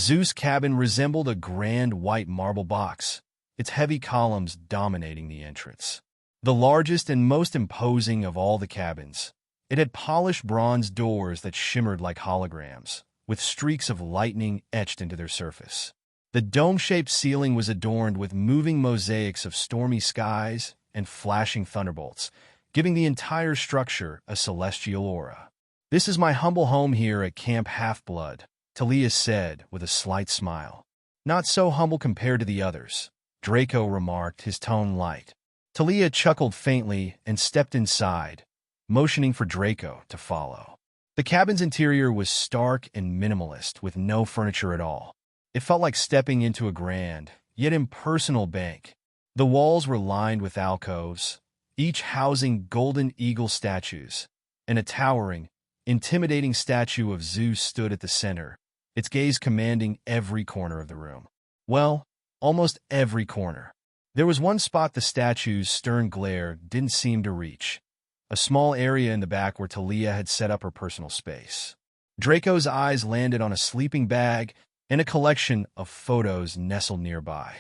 Zeus' cabin resembled a grand white marble box, its heavy columns dominating the entrance. The largest and most imposing of all the cabins, it had polished bronze doors that shimmered like holograms, with streaks of lightning etched into their surface. The dome-shaped ceiling was adorned with moving mosaics of stormy skies and flashing thunderbolts, giving the entire structure a celestial aura. "This is my humble home here at Camp Half-Blood," Talia said with a slight smile. "Not so humble compared to the others," Draco remarked, his tone light. Talia chuckled faintly and stepped inside, motioning for Draco to follow. The cabin's interior was stark and minimalist, with no furniture at all. It felt like stepping into a grand, yet impersonal bank. The walls were lined with alcoves, each housing golden eagle statues, and a towering, intimidating statue of Zeus stood at the center, its gaze commanding every corner of the room. Well, almost every corner. There was one spot the statue's stern glare didn't seem to reach, a small area in the back where Talia had set up her personal space. Draco's eyes landed on a sleeping bag and a collection of photos nestled nearby.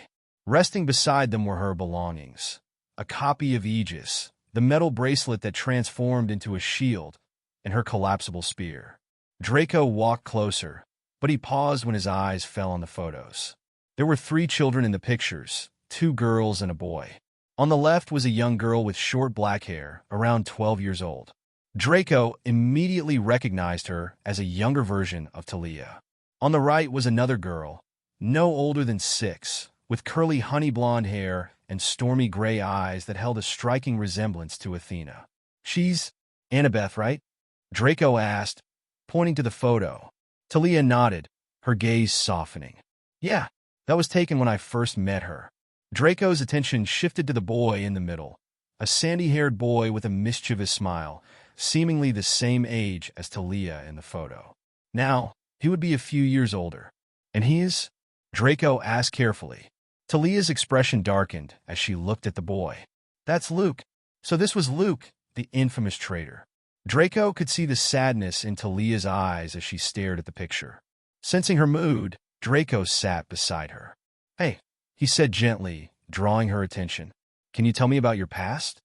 Resting beside them were her belongings: a copy of Aegis, the metal bracelet that transformed into a shield, and her collapsible spear. Draco walked closer, but he paused when his eyes fell on the photos. There were 3 children in the pictures, 2 girls and a boy. On the left was a young girl with short black hair, around 12 years old. Draco immediately recognized her as a younger version of Talia. On the right was another girl, no older than 6, with curly honey-blonde hair and stormy gray eyes that held a striking resemblance to Athena. "She's Annabeth, right?" Draco asked, pointing to the photo. Talia nodded, her gaze softening. "Yeah, that was taken when I first met her." Draco's attention shifted to the boy in the middle, a sandy-haired boy with a mischievous smile, seemingly the same age as Talia in the photo. Now, he would be a few years older. "And he is?" Draco asked carefully. Talia's expression darkened as she looked at the boy. "That's Luke." So this was Luke, the infamous traitor. Draco could see the sadness in Talia's eyes as she stared at the picture. Sensing her mood, Draco sat beside her. "Hey," he said gently, drawing her attention. "Can you tell me about your past?"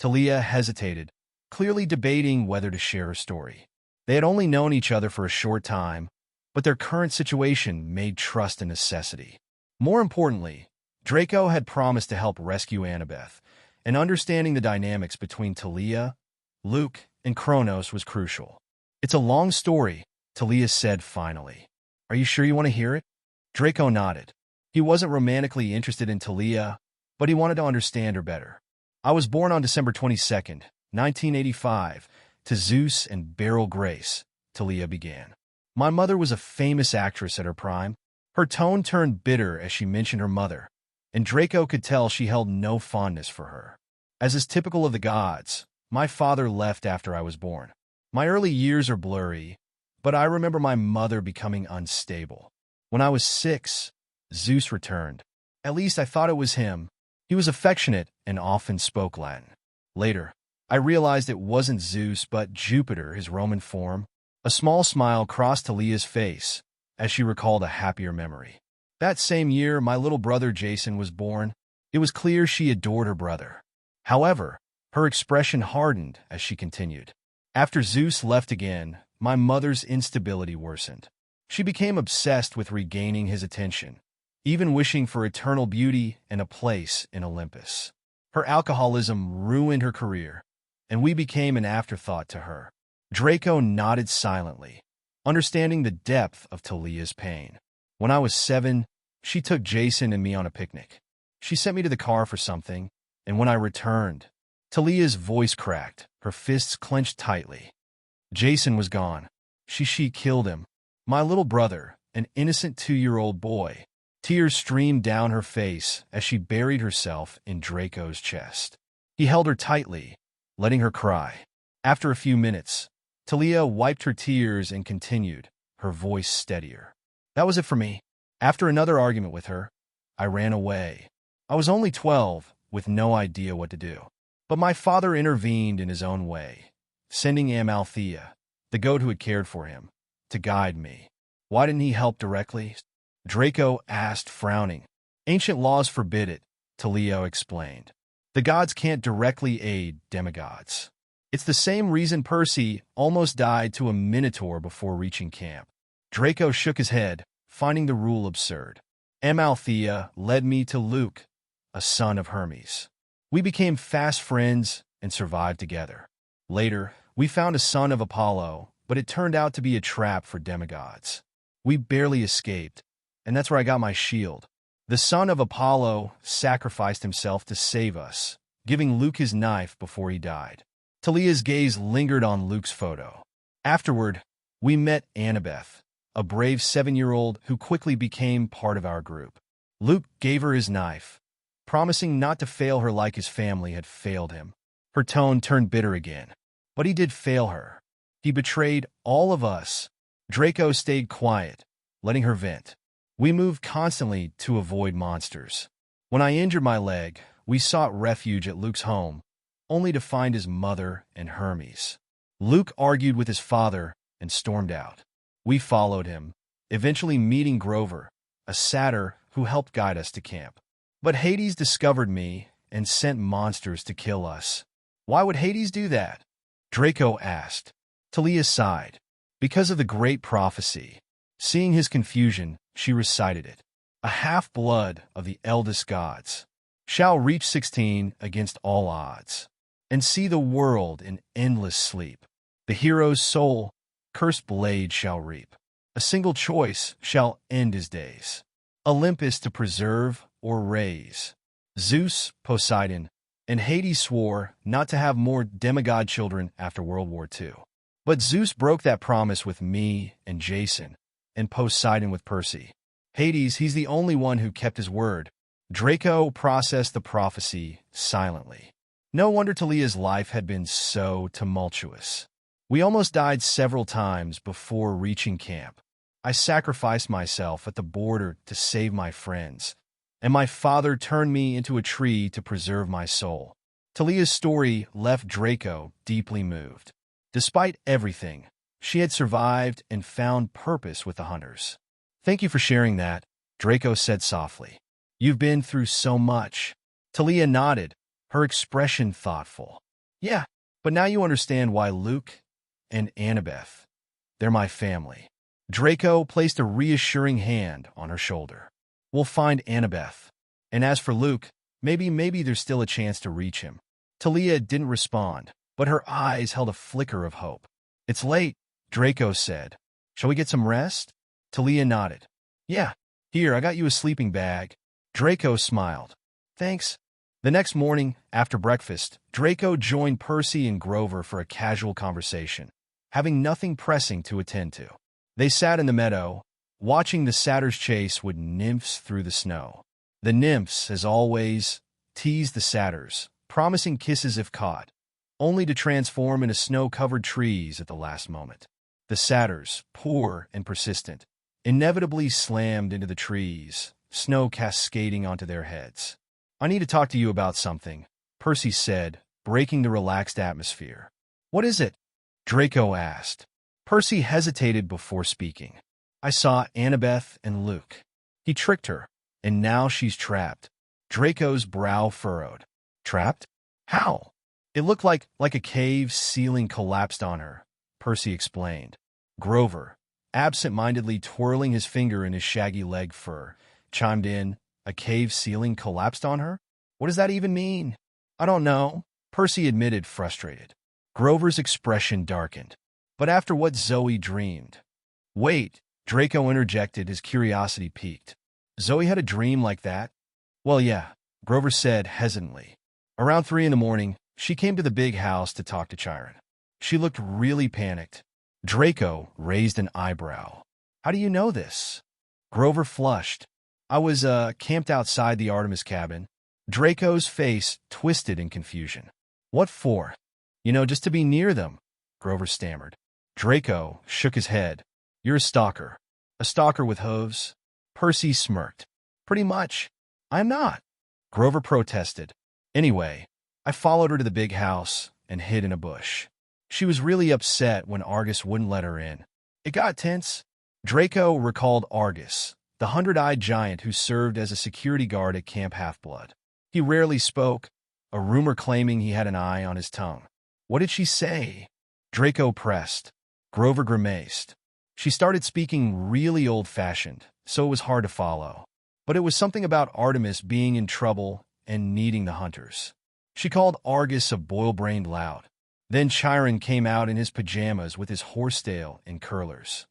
Talia hesitated, clearly debating whether to share her story. They had only known each other for a short time, but their current situation made trust a necessity. More importantly, Draco had promised to help rescue Annabeth, and understanding the dynamics between Talia, Luke, and Kronos was crucial. "It's a long story," Talia said finally. "Are you sure you want to hear it?" Draco nodded. He wasn't romantically interested in Talia, but he wanted to understand her better. "I was born on December 22nd, 1985, to Zeus and Beryl Grace," Talia began. "My mother was a famous actress at her prime." Her tone turned bitter as she mentioned her mother, and Draco could tell she held no fondness for her. "As is typical of the gods, my father left after I was born. My early years are blurry, but I remember my mother becoming unstable. When I was 6, Zeus returned. At least I thought it was him. He was affectionate and often spoke Latin. Later, I realized it wasn't Zeus but Jupiter, his Roman form." A small smile crossed Talia's face as she recalled a happier memory. "That same year, my little brother Jason was born." It was clear she adored her brother. However, her expression hardened as she continued. "After Zeus left again, my mother's instability worsened. She became obsessed with regaining his attention, even wishing for eternal beauty and a place in Olympus. Her alcoholism ruined her career, and we became an afterthought to her." Draco nodded silently, understanding the depth of Talia's pain. "When I was 7, she took Jason and me on a picnic. She sent me to the car for something, and when I returned," Talia's voice cracked, her fists clenched tightly. "Jason was gone. She killed him. My little brother, an innocent 2-year-old boy." Tears streamed down her face as she buried herself in Draco's chest. He held her tightly, letting her cry. After a few minutes, Talia wiped her tears and continued, her voice steadier. "That was it for me. After another argument with her, I ran away. I was only 12, with no idea what to do. But my father intervened in his own way, sending Amalthea, the goat who had cared for him, to guide me. Why didn't he help directly? Draco asked, frowning. Ancient laws forbid it, Talio explained. The gods can't directly aid demigods. It's the same reason Percy almost died to a minotaur before reaching camp. Draco shook his head, finding the rule absurd. Amalthea led me to Luke, a son of Hermes. We became fast friends and survived together. Later, we found a son of Apollo, but it turned out to be a trap for demigods. We barely escaped, and that's where I got my shield. The son of Apollo sacrificed himself to save us, giving Luke his knife before he died. Talia's gaze lingered on Luke's photo. Afterward, we met Annabeth, a brave 7-year-old who quickly became part of our group. Luke gave her his knife, promising not to fail her like his family had failed him. Her tone turned bitter again. But he did fail her. He betrayed all of us. Draco stayed quiet, letting her vent. We moved constantly to avoid monsters. When I injured my leg, we sought refuge at Luke's home, only to find his mother and Hermes. Luke argued with his father and stormed out. We followed him, eventually meeting Grover, a satyr who helped guide us to camp. But Hades discovered me and sent monsters to kill us. Why would Hades do that? Draco asked. Talia sighed. Because of the great prophecy. Seeing his confusion, she recited it. A half-blood of the eldest gods shall reach 16 against all odds, and see the world in endless sleep. The hero's soul, cursed blade shall reap. A single choice shall end his days. Olympus to preserve or raise. Zeus, Poseidon, and Hades swore not to have more demigod children after World War II. But Zeus broke that promise with me and Jason, and Poseidon with Percy. Hades, he's the only one who kept his word. Draco processed the prophecy silently. No wonder Talia's life had been so tumultuous. We almost died several times before reaching camp. I sacrificed myself at the border to save my friends, and my father turned me into a tree to preserve my soul. Talia's story left Draco deeply moved. Despite everything, she had survived and found purpose with the hunters. Thank you for sharing that, Draco said softly. You've been through so much. Talia nodded, her expression thoughtful. Yeah, but now you understand why Luke and Annabeth, they're my family. Draco placed a reassuring hand on her shoulder. We'll find Annabeth. And as for Luke, maybe there's still a chance to reach him. Talia didn't respond, but her eyes held a flicker of hope. It's late, Draco said. Shall we get some rest? Talia nodded. Yeah, here, I got you a sleeping bag. Draco smiled. Thanks. The next morning, after breakfast, Draco joined Percy and Grover for a casual conversation, having nothing pressing to attend to. They sat in the meadow, watching the satyrs chase with nymphs through the snow. The nymphs, as always, teased the satyrs, promising kisses if caught, only to transform into snow-covered trees at the last moment. The satyrs, poor and persistent, inevitably slammed into the trees, snow cascading onto their heads. I need to talk to you about something, Percy said, breaking the relaxed atmosphere. What is it? Draco asked. Percy hesitated before speaking. I saw Annabeth and Luke. He tricked her, and now she's trapped. Draco's brow furrowed. Trapped? How? It looked like a cave ceiling collapsed on her, Percy explained. Grover, absent-mindedly twirling his finger in his shaggy leg fur, chimed in, a cave ceiling collapsed on her? What does that even mean? I don't know, Percy admitted, frustrated. Grover's expression darkened. But after what Zoe dreamed. Wait, Draco interjected, his curiosity piqued. Zoe had a dream like that? Well, yeah, Grover said hesitantly. Around 3 in the morning, she came to the big house to talk to Chiron. She looked really panicked. Draco raised an eyebrow. How do you know this? Grover flushed. I was, camped outside the Artemis cabin. Draco's face twisted in confusion. What for? Just to be near them, Grover stammered. Draco shook his head. You're a stalker. A stalker with hooves? Percy smirked. Pretty much. I'm not. Grover protested. Anyway, I followed her to the big house and hid in a bush. She was really upset when Argus wouldn't let her in. It got tense. Draco recalled Argus, the 100-eyed giant who served as a security guard at Camp Half-Blood. He rarely spoke, a rumor claiming he had an eye on his tongue. What did she say? Draco pressed. Grover grimaced. She started speaking really old-fashioned, so it was hard to follow. But it was something about Artemis being in trouble and needing the hunters. She called Argus a boil-brained lout. Then Chiron came out in his pajamas with his horsetail and curlers.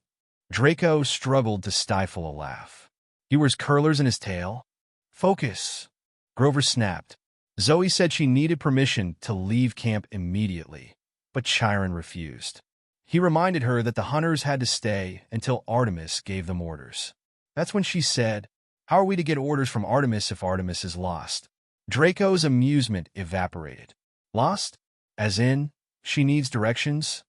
Draco struggled to stifle a laugh. He wears curlers in his tail? Focus. Grover snapped. Zoe said she needed permission to leave camp immediately, but Chiron refused. He reminded her that the hunters had to stay until Artemis gave them orders. That's when she said, "How are we to get orders from Artemis if Artemis is lost?" Draco's amusement evaporated. Lost? As in, she needs directions?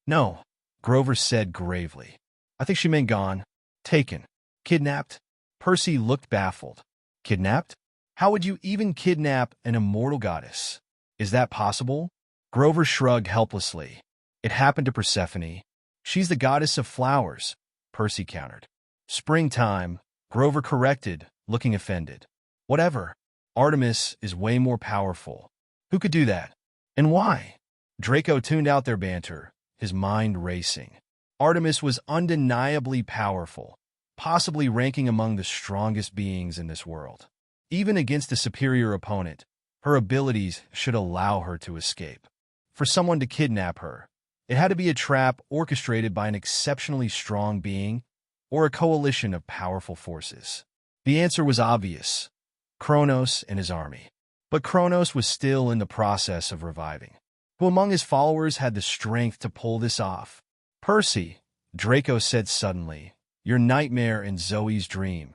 No, Grover said gravely. I think she meant gone. Taken. Kidnapped? Percy looked baffled. Kidnapped? How would you even kidnap an immortal goddess? Is that possible? Grover shrugged helplessly. It happened to Persephone. She's the goddess of flowers, Percy countered. Springtime, Grover corrected, looking offended. Whatever. Artemis is way more powerful. Who could do that? And why? Draco tuned out their banter, his mind racing. Artemis was undeniably powerful, possibly ranking among the strongest beings in this world. Even against a superior opponent, her abilities should allow her to escape. For someone to kidnap her, it had to be a trap orchestrated by an exceptionally strong being or a coalition of powerful forces. The answer was obvious: Kronos and his army. But Kronos was still in the process of reviving. Who among his followers had the strength to pull this off? Percy, Draco said suddenly, your nightmare and Zoe's dream.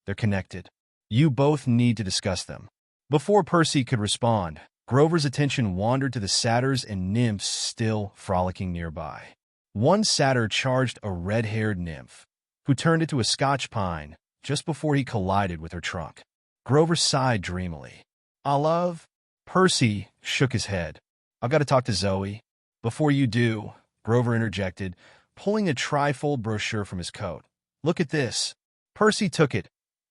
They're connected. You both need to discuss them. Before Percy could respond, Grover's attention wandered to the satyrs and nymphs still frolicking nearby. One satyr charged a red-haired nymph, who turned into a Scotch pine just before he collided with her trunk. Grover sighed dreamily. I love. Percy shook his head. I've got to talk to Zoe. Before you do, Grover interjected, pulling a trifold brochure from his coat. Look at this. Percy took it,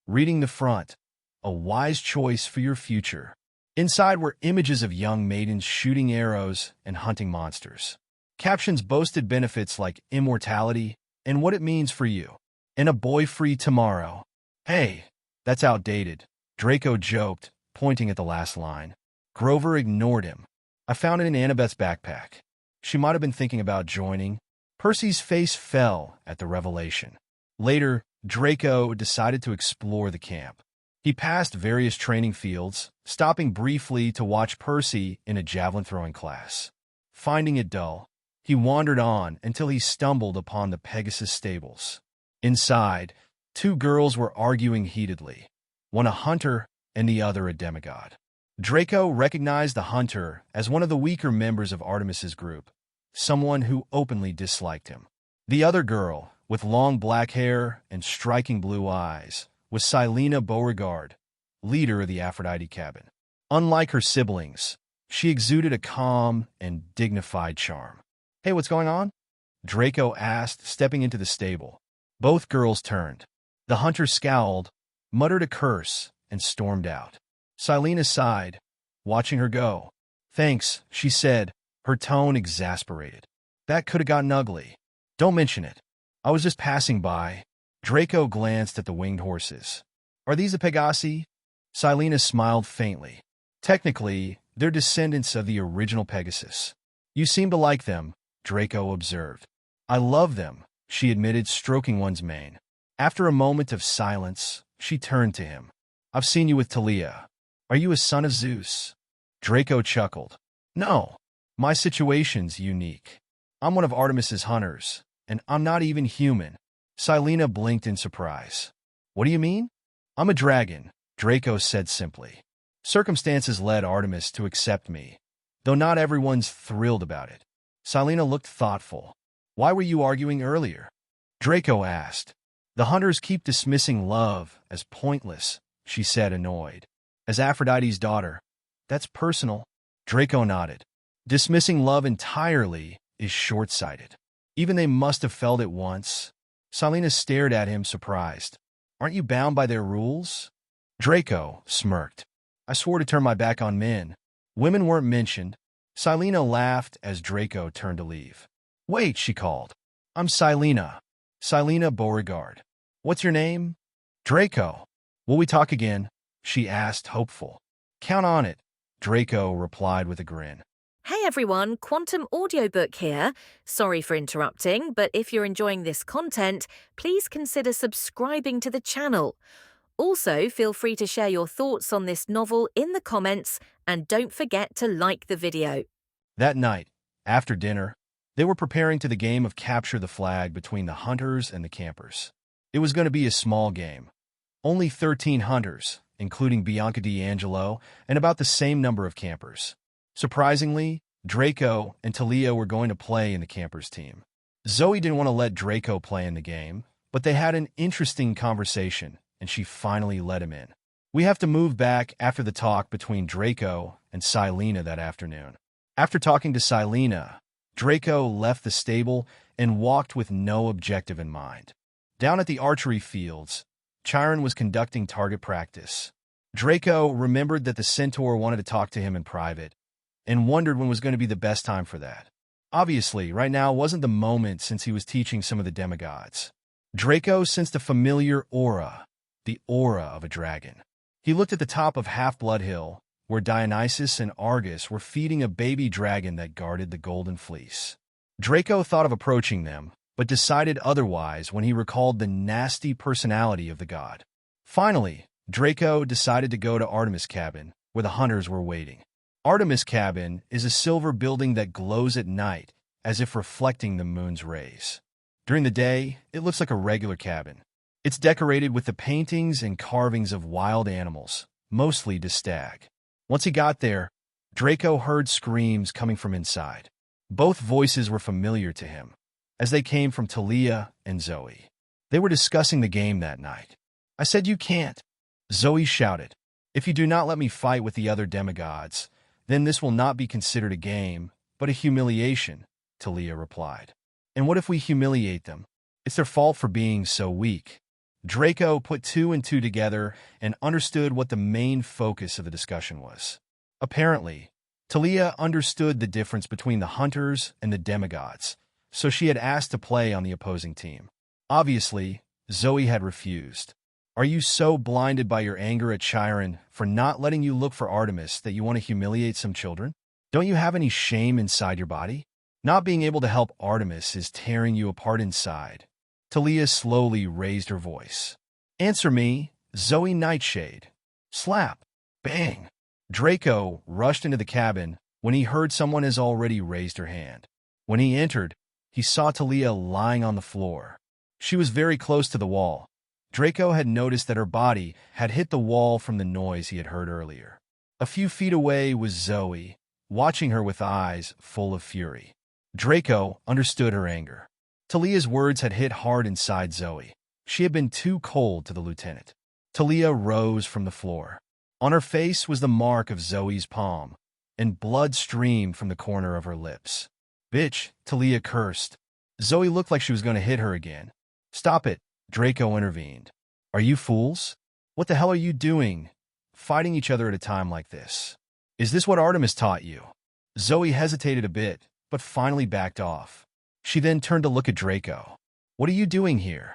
reading the front. A wise choice for your future. Inside were images of young maidens shooting arrows and hunting monsters. Captions boasted benefits like immortality and what it means for you. And a boy-free tomorrow. Hey, that's outdated, Draco joked, pointing at the last line. Grover ignored him. I found it in Annabeth's backpack. She might have been thinking about joining. Percy's face fell at the revelation. Later, Draco decided to explore the camp. He passed various training fields, stopping briefly to watch Percy in a javelin-throwing class. Finding it dull, he wandered on until he stumbled upon the Pegasus stables. Inside, two girls were arguing heatedly, one a hunter and the other a demigod. Draco recognized the hunter as one of the weaker members of Artemis's group, someone who openly disliked him. The other girl, with long black hair and striking blue eyes, was Silena Beauregard, leader of the Aphrodite cabin. Unlike her siblings, she exuded a calm and dignified charm. Hey, what's going on? Draco asked, stepping into the stable. Both girls turned. The hunter scowled, muttered a curse, and stormed out. Silena sighed, watching her go. Thanks, she said, her tone exasperated. That could have gotten ugly. Don't mention it. I was just passing by. Draco glanced at the winged horses. Are these the Pegasi? Silena smiled faintly. Technically, they're descendants of the original Pegasus. You seem to like them, Draco observed. I love them, she admitted, stroking one's mane. After a moment of silence, she turned to him. I've seen you with Talia. Are you a son of Zeus? Draco chuckled. No, my situation's unique. I'm one of Artemis's hunters, and I'm not even human. Silena blinked in surprise. What do you mean? I'm a dragon, Draco said simply. Circumstances led Artemis to accept me, though not everyone's thrilled about it. Silena looked thoughtful. Why were you arguing earlier? Draco asked. The hunters keep dismissing love as pointless, she said, annoyed. As Aphrodite's daughter, that's personal. Draco nodded. Dismissing love entirely is short-sighted. Even they must have felt it once. Silena stared at him, surprised. Aren't you bound by their rules? Draco smirked. I swore to turn my back on men. Women weren't mentioned. Silena laughed as Draco turned to leave. Wait, she called. I'm Silena. Silena Beauregard. What's your name? Draco. Will we talk again? She asked, hopeful. Count on it, Draco replied with a grin. Hey everyone, Quantum Audiobook here. Sorry for interrupting, but if you're enjoying this content, please consider subscribing to the channel. Also, feel free to share your thoughts on this novel in the comments, and don't forget to like the video. That night, after dinner, they were preparing to the game of capture the flag between the hunters and the campers. It was going to be a small game. Only 13 hunters, including Bianca D'Angelo, and about the same number of campers. Surprisingly, Draco and Talia were going to play in the campers team. Zoe didn't want to let Draco play in the game, but they had an interesting conversation, and she finally let him in. We have to move back after the talk between Draco and Silena that afternoon. After talking to Silena, Draco left the stable and walked with no objective in mind. Down at the archery fields, Chiron was conducting target practice. Draco remembered that the centaur wanted to talk to him in private, and wondered when was going to be the best time for that. Obviously, right now wasn't the moment since he was teaching some of the demigods. Draco sensed a familiar aura, the aura of a dragon. He looked at the top of Half-Blood Hill, where Dionysus and Argus were feeding a baby dragon that guarded the Golden Fleece. Draco thought of approaching them, but decided otherwise when he recalled the nasty personality of the god. Finally, Draco decided to go to Artemis' cabin, where the hunters were waiting. Artemis' cabin is a silver building that glows at night, as if reflecting the moon's rays. During the day, it looks like a regular cabin. It's decorated with the paintings and carvings of wild animals, mostly to stag. Once he got there, Draco heard screams coming from inside. Both voices were familiar to him, as they came from Talia and Zoe. They were discussing the game that night. I said you can't, Zoe shouted. If you do not let me fight with the other demigods, then this will not be considered a game, but a humiliation, Talia replied. And what if we humiliate them? It's their fault for being so weak. Draco put two and two together and understood what the main focus of the discussion was. Apparently, Talia understood the difference between the hunters and the demigods, so she had asked to play on the opposing team. Obviously, Zoe had refused. Are you so blinded by your anger at Chiron for not letting you look for Artemis that you want to humiliate some children? Don't you have any shame inside your body? Not being able to help Artemis is tearing you apart inside. Talia slowly raised her voice. Answer me, Zoe Nightshade. Slap. Bang. Draco rushed into the cabin when he heard someone has already raised her hand. When he entered, he saw Talia lying on the floor. She was very close to the wall. Draco had noticed that her body had hit the wall from the noise he had heard earlier. A few feet away was Zoe, watching her with eyes full of fury. Draco understood her anger. Talia's words had hit hard inside Zoe. She had been too cold to the lieutenant. Talia rose from the floor. On her face was the mark of Zoe's palm, and blood streamed from the corner of her lips. Bitch, Talia cursed. Zoe looked like she was going to hit her again. Stop it, Draco intervened. Are you fools? What the hell are you doing, fighting each other at a time like this? Is this what Artemis taught you? Zoe hesitated a bit, but finally backed off. She then turned to look at Draco. What are you doing here?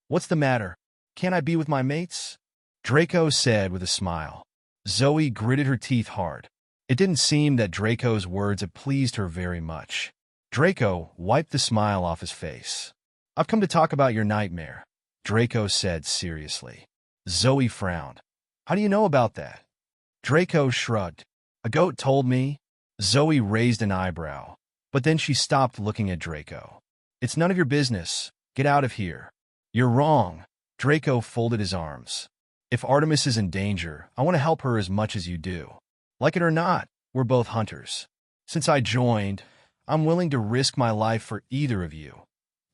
What's the matter? Can't I be with my mates? Draco said with a smile. Zoe gritted her teeth hard. It didn't seem that Draco's words had pleased her very much. Draco wiped the smile off his face. I've come to talk about your nightmare, Draco said seriously. Zoe frowned. How do you know about that? Draco shrugged. A goat told me. Zoe raised an eyebrow, but then she stopped looking at Draco. It's none of your business. Get out of here. You're wrong. Draco folded his arms. If Artemis is in danger, I want to help her as much as you do. Like it or not, we're both hunters. Since I joined, I'm willing to risk my life for either of you,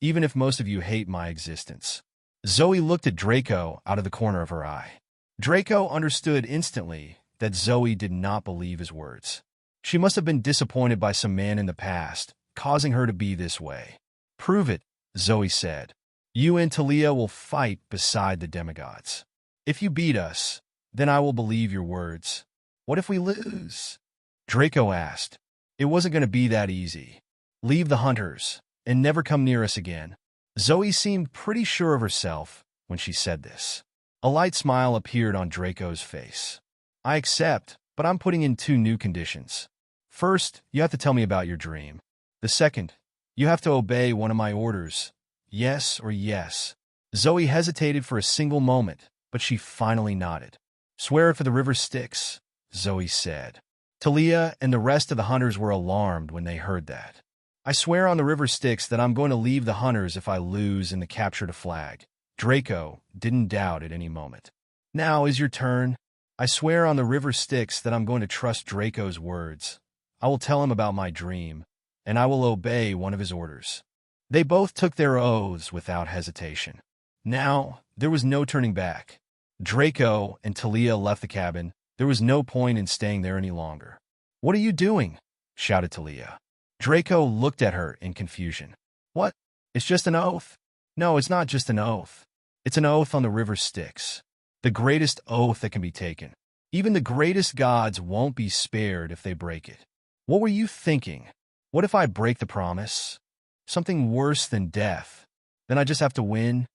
even if most of you hate my existence. Zoe looked at Draco out of the corner of her eye. Draco understood instantly that Zoe did not believe his words. She must have been disappointed by some man in the past, causing her to be this way. Prove it, Zoe said. You and Talia will fight beside the demigods. If you beat us, then I will believe your words. What if we lose? Draco asked. It wasn't going to be that easy. Leave the hunters and never come near us again. Zoe seemed pretty sure of herself when she said this. A light smile appeared on Draco's face. I accept, but I'm putting in 2 new conditions. First, you have to tell me about your dream. The second, you have to obey one of my orders. Yes or yes. Zoe hesitated for a single moment, but she finally nodded. Swear it for the river Styx, Zoe said. Talia and the rest of the hunters were alarmed when they heard that. I swear on the river Styx that I'm going to leave the hunters if I lose in the capture the flag. Draco didn't doubt at any moment. Now is your turn. I swear on the river Styx that I'm going to trust Draco's words. I will tell him about my dream, and I will obey one of his orders. They both took their oaths without hesitation. Now, there was no turning back. Draco and Talia left the cabin. There was no point in staying there any longer. What are you doing? Shouted Talia. Draco looked at her in confusion. What? It's just an oath. No, it's not just an oath. It's an oath on the river Styx. The greatest oath that can be taken. Even the greatest gods won't be spared if they break it. What were you thinking? What if I break the promise? Something worse than death. Then I just have to win?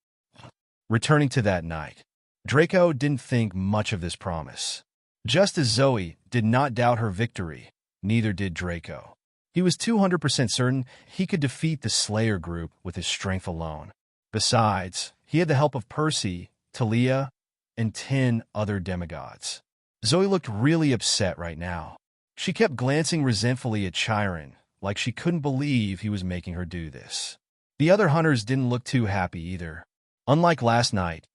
Returning to that night, Draco didn't think much of this promise. Just as Zoe did not doubt her victory, neither did Draco. He was 200% certain he could defeat the Slayer group with his strength alone. Besides, he had the help of Percy, Talia, and 10 other demigods. Zoe looked really upset right now. She kept glancing resentfully at Chiron, like she couldn't believe he was making her do this. The other hunters didn't look too happy either. Unlike last night,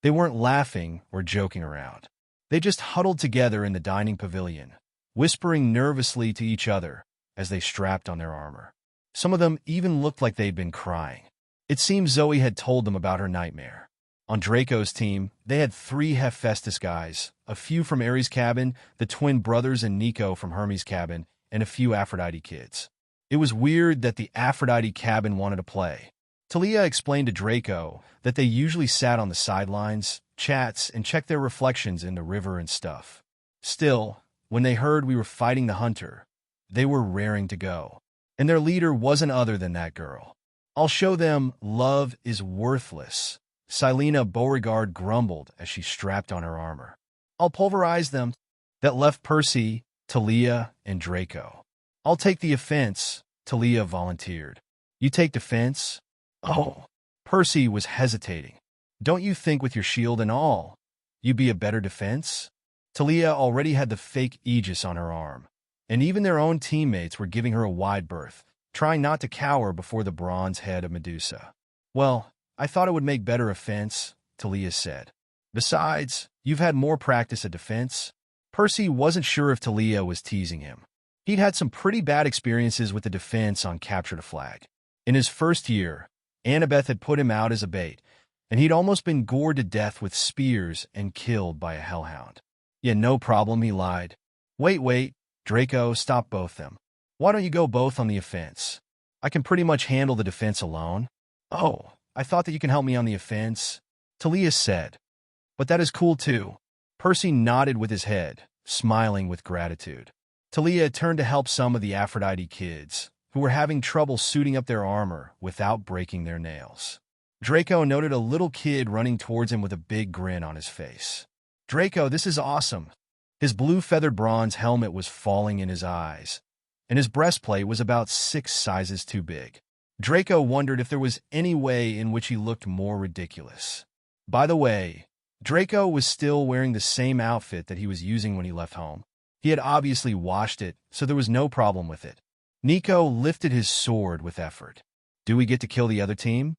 they weren't laughing or joking around. They just huddled together in the dining pavilion, whispering nervously to each other as they strapped on their armor. Some of them even looked like they'd been crying. It seemed Zoe had told them about her nightmare. On Draco's team, they had 3 Hephaestus guys, a few from Ares' cabin, the twin brothers and Nico from Hermes' cabin, and a few Aphrodite kids. It was weird that the Aphrodite cabin wanted to play. Talia explained to Draco that they usually sat on the sidelines, chats, and checked their reflections in the river and stuff. Still, when they heard we were fighting the hunter, they were raring to go. And their leader wasn't other than that girl. I'll show them love is worthless, Silena Beauregard grumbled as she strapped on her armor. I'll pulverize them. That left Percy, Talia, and Draco. I'll take the offense, Talia volunteered. You take defense? Oh, Percy was hesitating. Don't you think with your shield and all, you'd be a better defense? Talia already had the fake Aegis on her arm, and even their own teammates were giving her a wide berth, trying not to cower before the bronze head of Medusa. Well, I thought it would make better offense, Talia said. Besides, you've had more practice at defense. Percy wasn't sure if Talia was teasing him. He'd had some pretty bad experiences with the defense on Capture the Flag. In his first year, Annabeth had put him out as a bait, and he'd almost been gored to death with spears and killed by a hellhound. Yeah, no problem, he lied. Wait, Draco, stop both them. Why don't you go both on the offense? I can pretty much handle the defense alone. Oh, I thought that you can help me on the offense, Talia said. But that is cool too. Percy nodded with his head, smiling with gratitude. Talia turned to help some of the Aphrodite kids, who were having trouble suiting up their armor without breaking their nails. Draco noted a little kid running towards him with a big grin on his face. Draco, this is awesome. His blue feathered bronze helmet was falling in his eyes, and his breastplate was about 6 sizes too big. Draco wondered if there was any way in which he looked more ridiculous. By the way, Draco was still wearing the same outfit that he was using when he left home. He had obviously washed it, so there was no problem with it. Nico lifted his sword with effort. Do we get to kill the other team?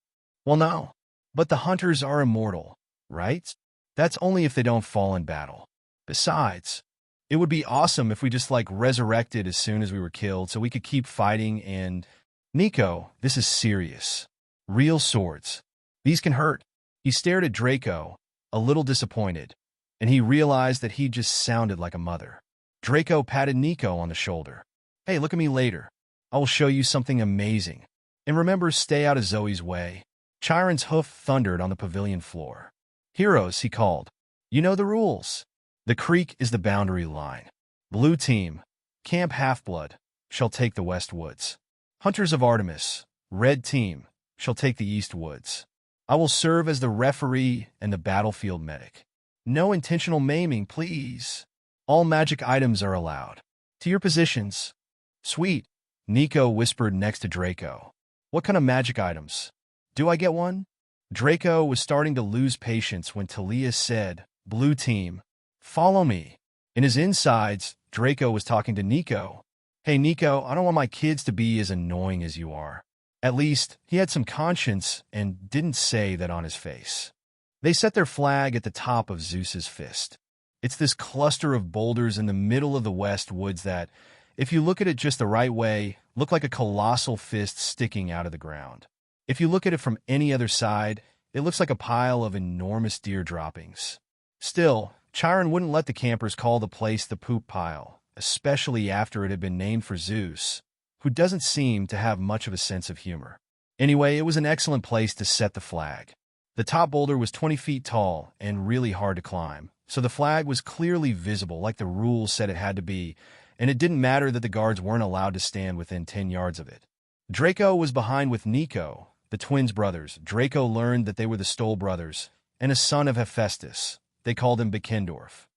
Well, no. But the hunters are immortal, right? That's only if they don't fall in battle. Besides, it would be awesome if we just resurrected as soon as we were killed so we could keep fighting and... Nico, this is serious. Real swords. These can hurt. He stared at Draco, a little disappointed, and he realized that he just sounded like a mother. Draco patted Nico on the shoulder. Hey, look at me later. I will show you something amazing. And remember, stay out of Zoe's way. Chiron's hoof thundered on the pavilion floor. "Heroes," he called. "You know the rules. The creek is the boundary line. Blue team, Camp Half-Blood, shall take the West Woods. Hunters of Artemis, red team, shall take the East Woods. I will serve as the referee and the battlefield medic. No intentional maiming, please. All magic items are allowed. To your positions." "Sweet," Nico whispered next to Draco. "What kind of magic items? Do I get one?" Draco was starting to lose patience when Talia said, "Blue team, follow me." In his insides, Draco was talking to Nico. "Hey, Nico, I don't want my kids to be as annoying as you are." At least, he had some conscience and didn't say that on his face. They set their flag at the top of Zeus's fist. It's this cluster of boulders in the middle of the West Woods that, if you look at it just the right way, look like a colossal fist sticking out of the ground. If you look at it from any other side, it looks like a pile of enormous deer droppings. Still, Chiron wouldn't let the campers call the place the poop pile, especially after it had been named for Zeus, who doesn't seem to have much of a sense of humor. Anyway, it was an excellent place to set the flag. The top boulder was 20 feet tall and really hard to climb, so the flag was clearly visible like the rules said it had to be, and it didn't matter that the guards weren't allowed to stand within 10 yards of it. Draco was behind with Nico, the twins' brothers. Draco learned that they were the Stoll brothers, and a son of Hephaestus. They called him Bekendorf.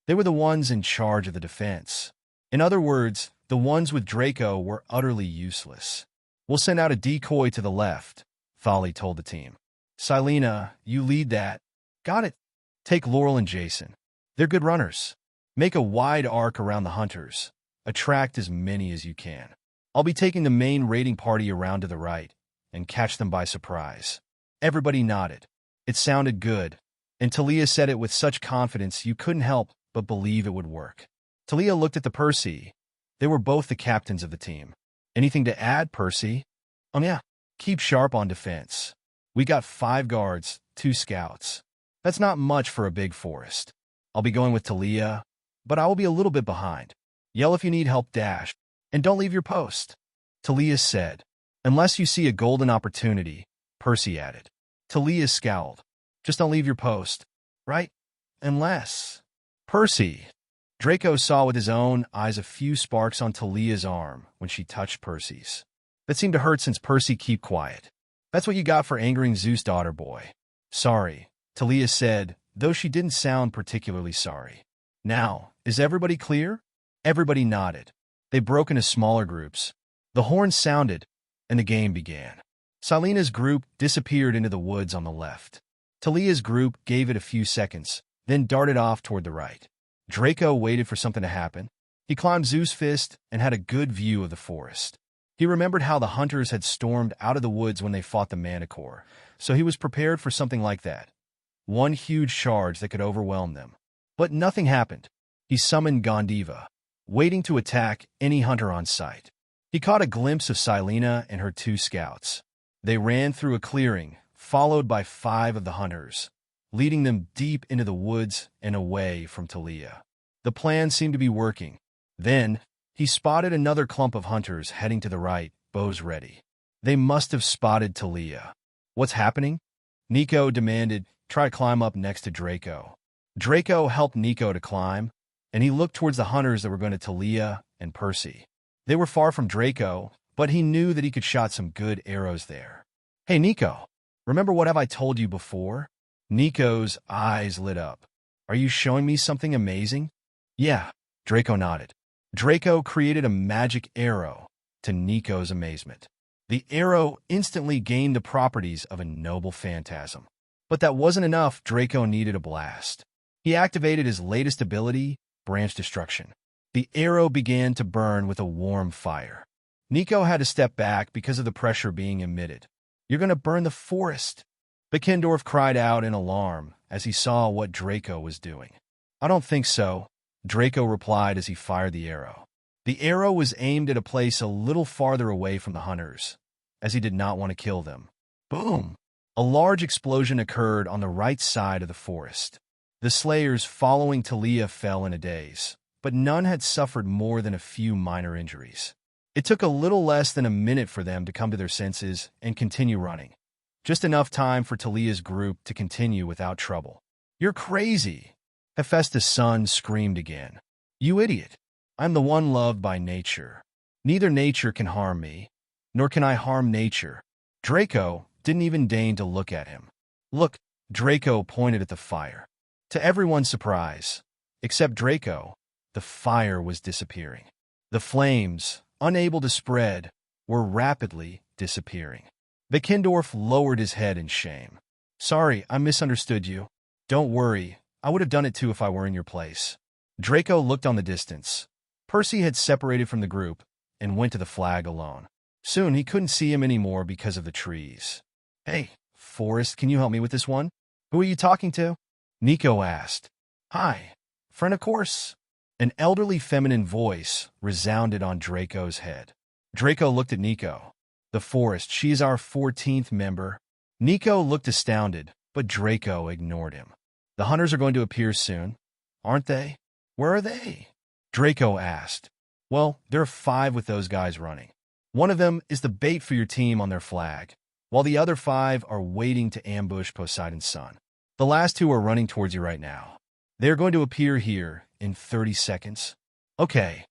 They were the ones in charge of the defense. In other words, the ones with Draco were utterly useless. "We'll send out a decoy to the left," Thali told the team. "Silena, you lead that." "Got it." "Take Laurel and Jason. They're good runners. Make a wide arc around the hunters. Attract as many as you can. I'll be taking the main raiding party around to the right and catch them by surprise." Everybody nodded. It sounded good, and Talia said it with such confidence you couldn't help but believe it would work. Talia looked at the Percy. They were both the captains of the team. "Anything to add, Percy?" Yeah. Keep sharp on defense. We got 5 guards, 2 scouts. That's not much for a big forest. I'll be going with Talia, but I will be a little bit behind. Yell if you need help, Dash, and don't leave your post." Talia said. "Unless you see a golden opportunity," Percy added. Talia scowled. "Just don't leave your post, right? Unless..." "Percy." Draco saw with his own eyes a few sparks on Talia's arm when she touched Percy's. That seemed to hurt since Percy keep quiet. "That's what you got for angering Zeus' daughter, boy." "Sorry," Talia said, though she didn't sound particularly sorry. "Now, is everybody clear?" Everybody nodded. They broke into smaller groups. The horn sounded, and the game began. Silena's group disappeared into the woods on the left. Talia's group gave it a few seconds, then darted off toward the right. Draco waited for something to happen. He climbed Zeus' fist and had a good view of the forest. He remembered how the hunters had stormed out of the woods when they fought the Manticore, so he was prepared for something like that. One huge charge that could overwhelm them. But nothing happened. He summoned Gondiva, waiting to attack any hunter on sight. He caught a glimpse of Silena and her 2 scouts. They ran through a clearing, followed by 5 of the hunters, leading them deep into the woods and away from Talia. The plan seemed to be working. Then, he spotted another clump of hunters heading to the right, bows ready. They must have spotted Talia. "What's happening?" Nico demanded. "Try to climb up next to Draco." Draco helped Nico to climb, and he looked towards the hunters that were going to Talia and Percy. They were far from Draco, but he knew that he could shot some good arrows there. "Hey, Nico, remember what have I told you before?" Nico's eyes lit up. "Are you showing me something amazing?" "Yeah," Draco nodded. Draco created a magic arrow, to Nico's amazement. The arrow instantly gained the properties of a noble phantasm. But that wasn't enough. Draco needed a blast. He activated his latest ability, Branch Destruction. The arrow began to burn with a warm fire. Nico had to step back because of the pressure being emitted. "You're going to burn the forest!" Bekendorf cried out in alarm as he saw what Draco was doing. "I don't think so," Draco replied as he fired the arrow. The arrow was aimed at a place a little farther away from the hunters, as he did not want to kill them. Boom! A large explosion occurred on the right side of the forest. The slayers following Talia fell in a daze, but none had suffered more than a few minor injuries. It took a little less than a minute for them to come to their senses and continue running. Just enough time for Talia's group to continue without trouble. "You're crazy!" Hephaestus' son screamed again. "You idiot! I'm the one loved by nature. Neither nature can harm me, nor can I harm nature." Draco didn't even deign to look at him. "Look," Draco pointed at the fire. To everyone's surprise, except Draco, the fire was disappearing. The flames, unable to spread, were rapidly disappearing. Vikindorf lowered his head in shame. "Sorry, I misunderstood you. Don't worry, I would have done it too if I were in your place." Draco looked on the distance. Percy had separated from the group and went to the flag alone. Soon he couldn't see him anymore because of the trees. "Hey, Forrest, can you help me with this one?" "Who are you talking to?" Nico asked. "Hi, friend, of course." An elderly feminine voice resounded on Draco's head. Draco looked at Nico. "The Forest, she is our 14th member." Nico looked astounded, but Draco ignored him. "The hunters are going to appear soon, aren't they?" "Where are they?" Draco asked. "Well, there are 5 with those guys running. One of them is the bait for your team on their flag, while the other 5 are waiting to ambush Poseidon's son. The last 2 are running towards you right now. They are going to appear here in 30 seconds. "Okay.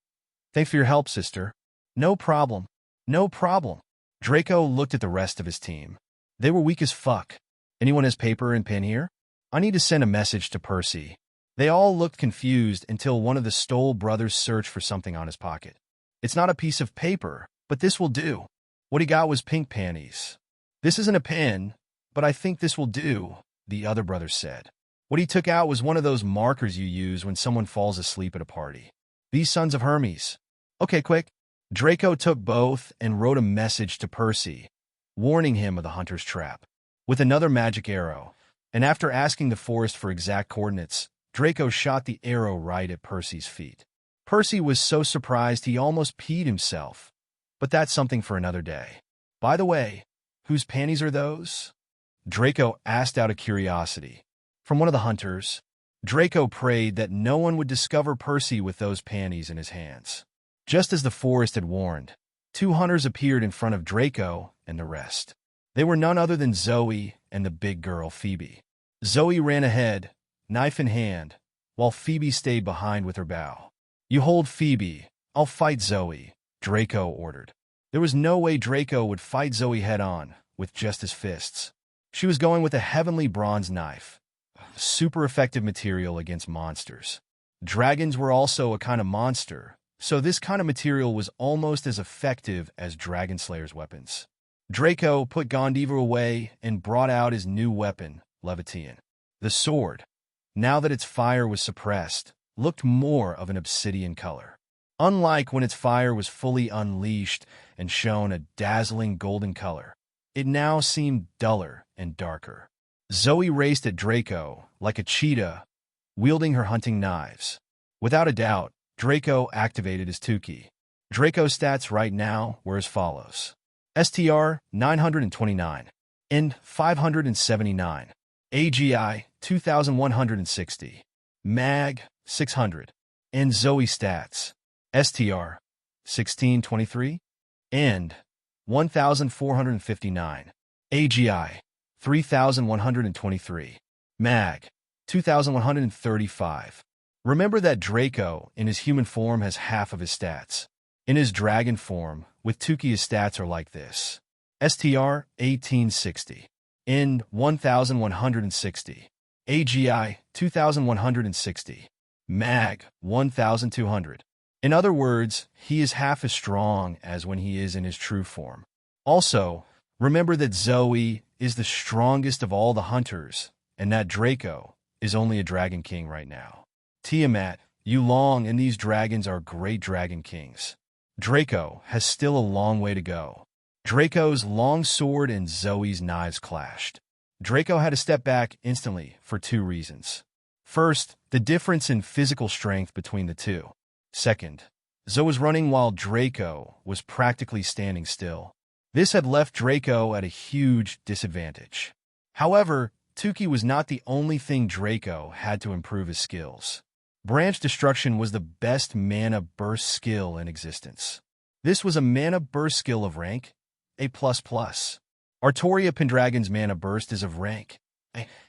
Thanks for your help, sister." "No problem. No problem." Draco looked at the rest of his team. They were weak as fuck. "Anyone has paper and pen here? I need to send a message to Percy." They all looked confused until one of the Stoll brothers searched for something on his pocket. "It's not a piece of paper, but this will do." What he got was pink panties. "This isn't a pen, but I think this will do," the other brother said. What he took out was one of those markers you use when someone falls asleep at a party. "These sons of Hermes." "Okay, quick." Draco took both and wrote a message to Percy, warning him of the hunter's trap. With another magic arrow, and after asking the Forest for exact coordinates, Draco shot the arrow right at Percy's feet. Percy was so surprised he almost peed himself, but that's something for another day. "By the way, whose panties are those?" Draco asked out of curiosity. "From one of the hunters." Draco prayed that no one would discover Percy with those panties in his hands. Just as the Forest had warned, 2 hunters appeared in front of Draco and the rest. They were none other than Zoe and the big girl Phoebe. Zoe ran ahead, knife in hand, while Phoebe stayed behind with her bow. "You hold Phoebe, I'll fight Zoe," Draco ordered. There was no way Draco would fight Zoe head-on with just his fists. She was going with a heavenly bronze knife, super effective material against monsters. Dragons were also a kind of monster, so this kind of material was almost as effective as Dragon Slayer's weapons. Draco put Gondiva away and brought out his new weapon, Levitian. The sword, now that its fire was suppressed, looked more of an obsidian color. Unlike when its fire was fully unleashed and shone a dazzling golden color, it now seemed duller and darker. Zoe raced at Draco like a cheetah, wielding her hunting knives. Without a doubt, Draco activated his Tukey. Draco's stats right now were as follows. STR 929, End 579, AGI 2160, MAG 600, and Zoe stats. STR 1623, End 1459, AGI 3123, MAG 2135. Remember that Draco, in his human form, has half of his stats. In his dragon form, with Tukey, his stats are like this. STR 1860, End 1160, AGI 2160, MAG 1200. In other words, he is half as strong as when he is in his true form. Also, remember that Zoe is the strongest of all the hunters, and that Draco is only a dragon king right now. Tiamat, Yulong, and these dragons are great dragon kings. Draco has still a long way to go. Draco's long sword and Zoe's knives clashed. Draco had to step back instantly for 2 reasons. First, the difference in physical strength between the two. Second, Zoe was running while Draco was practically standing still. This had left Draco at a huge disadvantage. However, Tukey was not the only thing Draco had to improve his skills. Branch Destruction was the best mana burst skill in existence. This was a mana burst skill of rank A++. Artoria Pendragon's mana burst is of rank,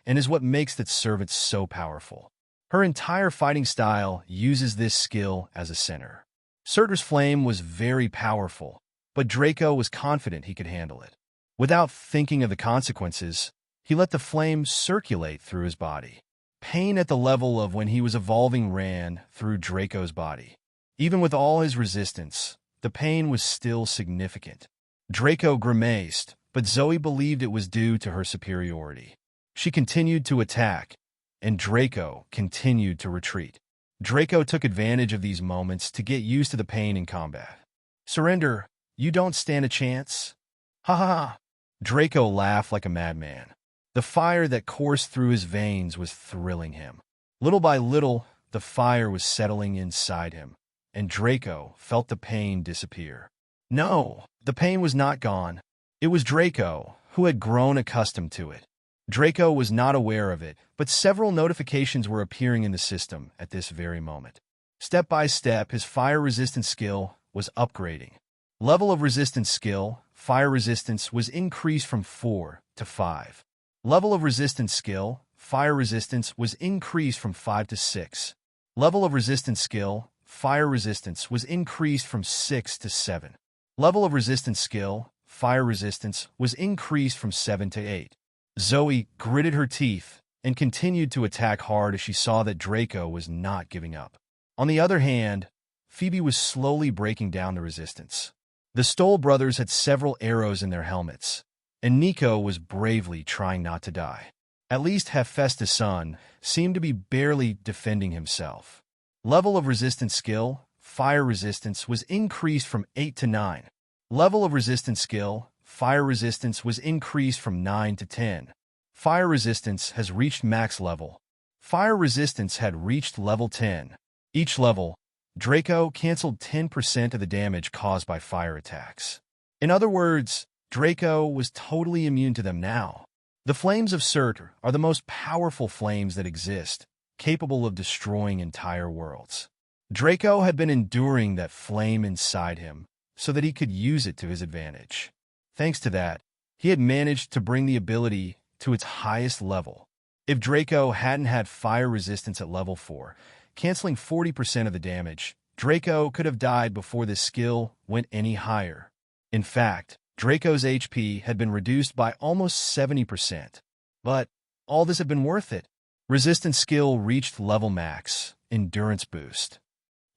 and is what makes that servant so powerful. Her entire fighting style uses this skill as a center. Surtur's flame was very powerful, but Draco was confident he could handle it. Without thinking of the consequences, he let the flame circulate through his body. Pain at the level of when he was evolving ran through Draco's body. Even with all his resistance, the pain was still significant. Draco grimaced, but Zoe believed it was due to her superiority. She continued to attack, and Draco continued to retreat. Draco took advantage of these moments to get used to the pain in combat. "Surrender, you don't stand a chance." "Ha ha ha." Draco laughed like a madman. The fire that coursed through his veins was thrilling him. Little by little, the fire was settling inside him, and Draco felt the pain disappear. No, the pain was not gone. It was Draco, who had grown accustomed to it. Draco was not aware of it, but several notifications were appearing in the system at this very moment. Step by step, his fire resistance skill was upgrading. Level of resistance skill, fire resistance, was increased from 4 to 5. Level of resistance skill, fire resistance, was increased from 5 to 6. Level of resistance skill, fire resistance, was increased from 6 to 7. Level of resistance skill, fire resistance, was increased from 7 to 8. Zoe gritted her teeth and continued to attack hard as she saw that Draco was not giving up. On the other hand, Phoebe was slowly breaking down the resistance. The Stoll brothers had several arrows in their helmets, and Nico was bravely trying not to die. At least Hephaestus' son seemed to be barely defending himself. Level of resistance skill, fire resistance, was increased from 8 to 9. Level of resistance skill, fire resistance, was increased from 9 to 10. Fire resistance has reached max level. Fire resistance had reached level 10. Each level, Draco canceled 10% of the damage caused by fire attacks. In other words, Draco was totally immune to them now. The flames of Surtur are the most powerful flames that exist, capable of destroying entire worlds. Draco had been enduring that flame inside him so that he could use it to his advantage. Thanks to that, he had managed to bring the ability to its highest level. If Draco hadn't had fire resistance at level 4, canceling 40% of the damage, Draco could have died before this skill went any higher. In fact, Draco's HP had been reduced by almost 70%. But all this had been worth it. Resistance skill reached level max, endurance boost.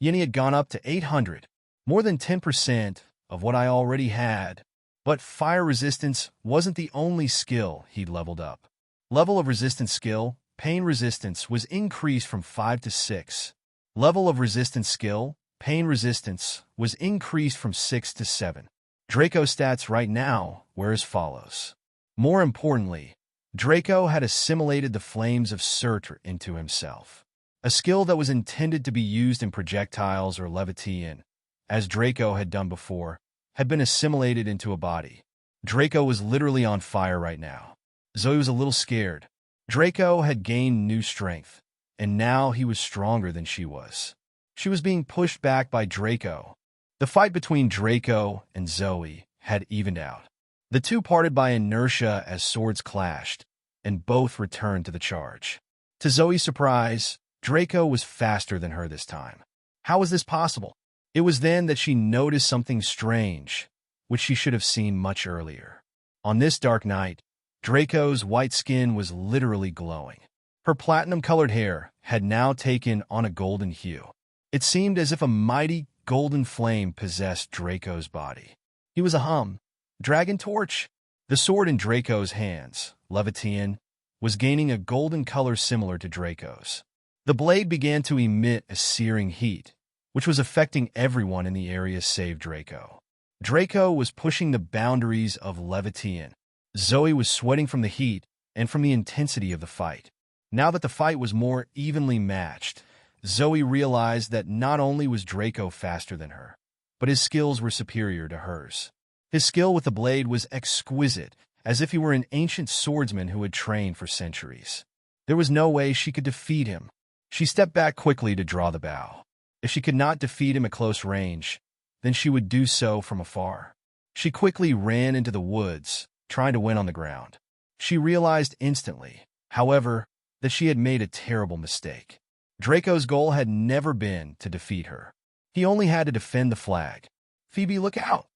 Yenny had gone up to 800, more than 10% of what I already had. But fire resistance wasn't the only skill he'd leveled up. Level of resistance skill, pain resistance, was increased from 5 to 6. Level of resistance skill, pain resistance, was increased from 6 to 7. Draco's stats right now were as follows. More importantly, Draco had assimilated the flames of Surtur into himself. A skill that was intended to be used in projectiles or levitation, as Draco had done before, had been assimilated into a body. Draco was literally on fire right now. Zoe was a little scared. Draco had gained new strength, and now he was stronger than she was. She was being pushed back by Draco. The fight between Draco and Zoe had evened out. The two parted by inertia as swords clashed, and both returned to the charge. To Zoe's surprise, Draco was faster than her this time. How was this possible? It was then that she noticed something strange, which she should have seen much earlier. On this dark night, Draco's white skin was literally glowing. Her platinum-colored hair had now taken on a golden hue. It seemed as if a mighty golden flame possessed Draco's body. He was a dragon torch. The sword in Draco's hands, Leviathan, was gaining a golden color similar to Draco's. The blade began to emit a searing heat, which was affecting everyone in the area save Draco. Draco was pushing the boundaries of Leviathan. Zoe was sweating from the heat and from the intensity of the fight. Now that the fight was more evenly matched, Zoe realized that not only was Draco faster than her, but his skills were superior to hers. His skill with the blade was exquisite, as if he were an ancient swordsman who had trained for centuries. There was no way she could defeat him. She stepped back quickly to draw the bow. If she could not defeat him at close range, then she would do so from afar. She quickly ran into the woods, trying to win on the ground. She realized instantly, however, that she had made a terrible mistake. Draco's goal had never been to defeat her. He only had to defend the flag. "Phoebe, look out!"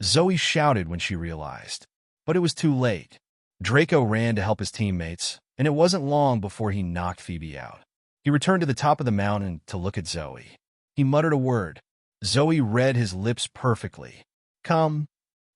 Zoe shouted when she realized. But it was too late. Draco ran to help his teammates, and it wasn't long before he knocked Phoebe out. He returned to the top of the mountain to look at Zoe. He muttered a word. Zoe read his lips perfectly. "Come."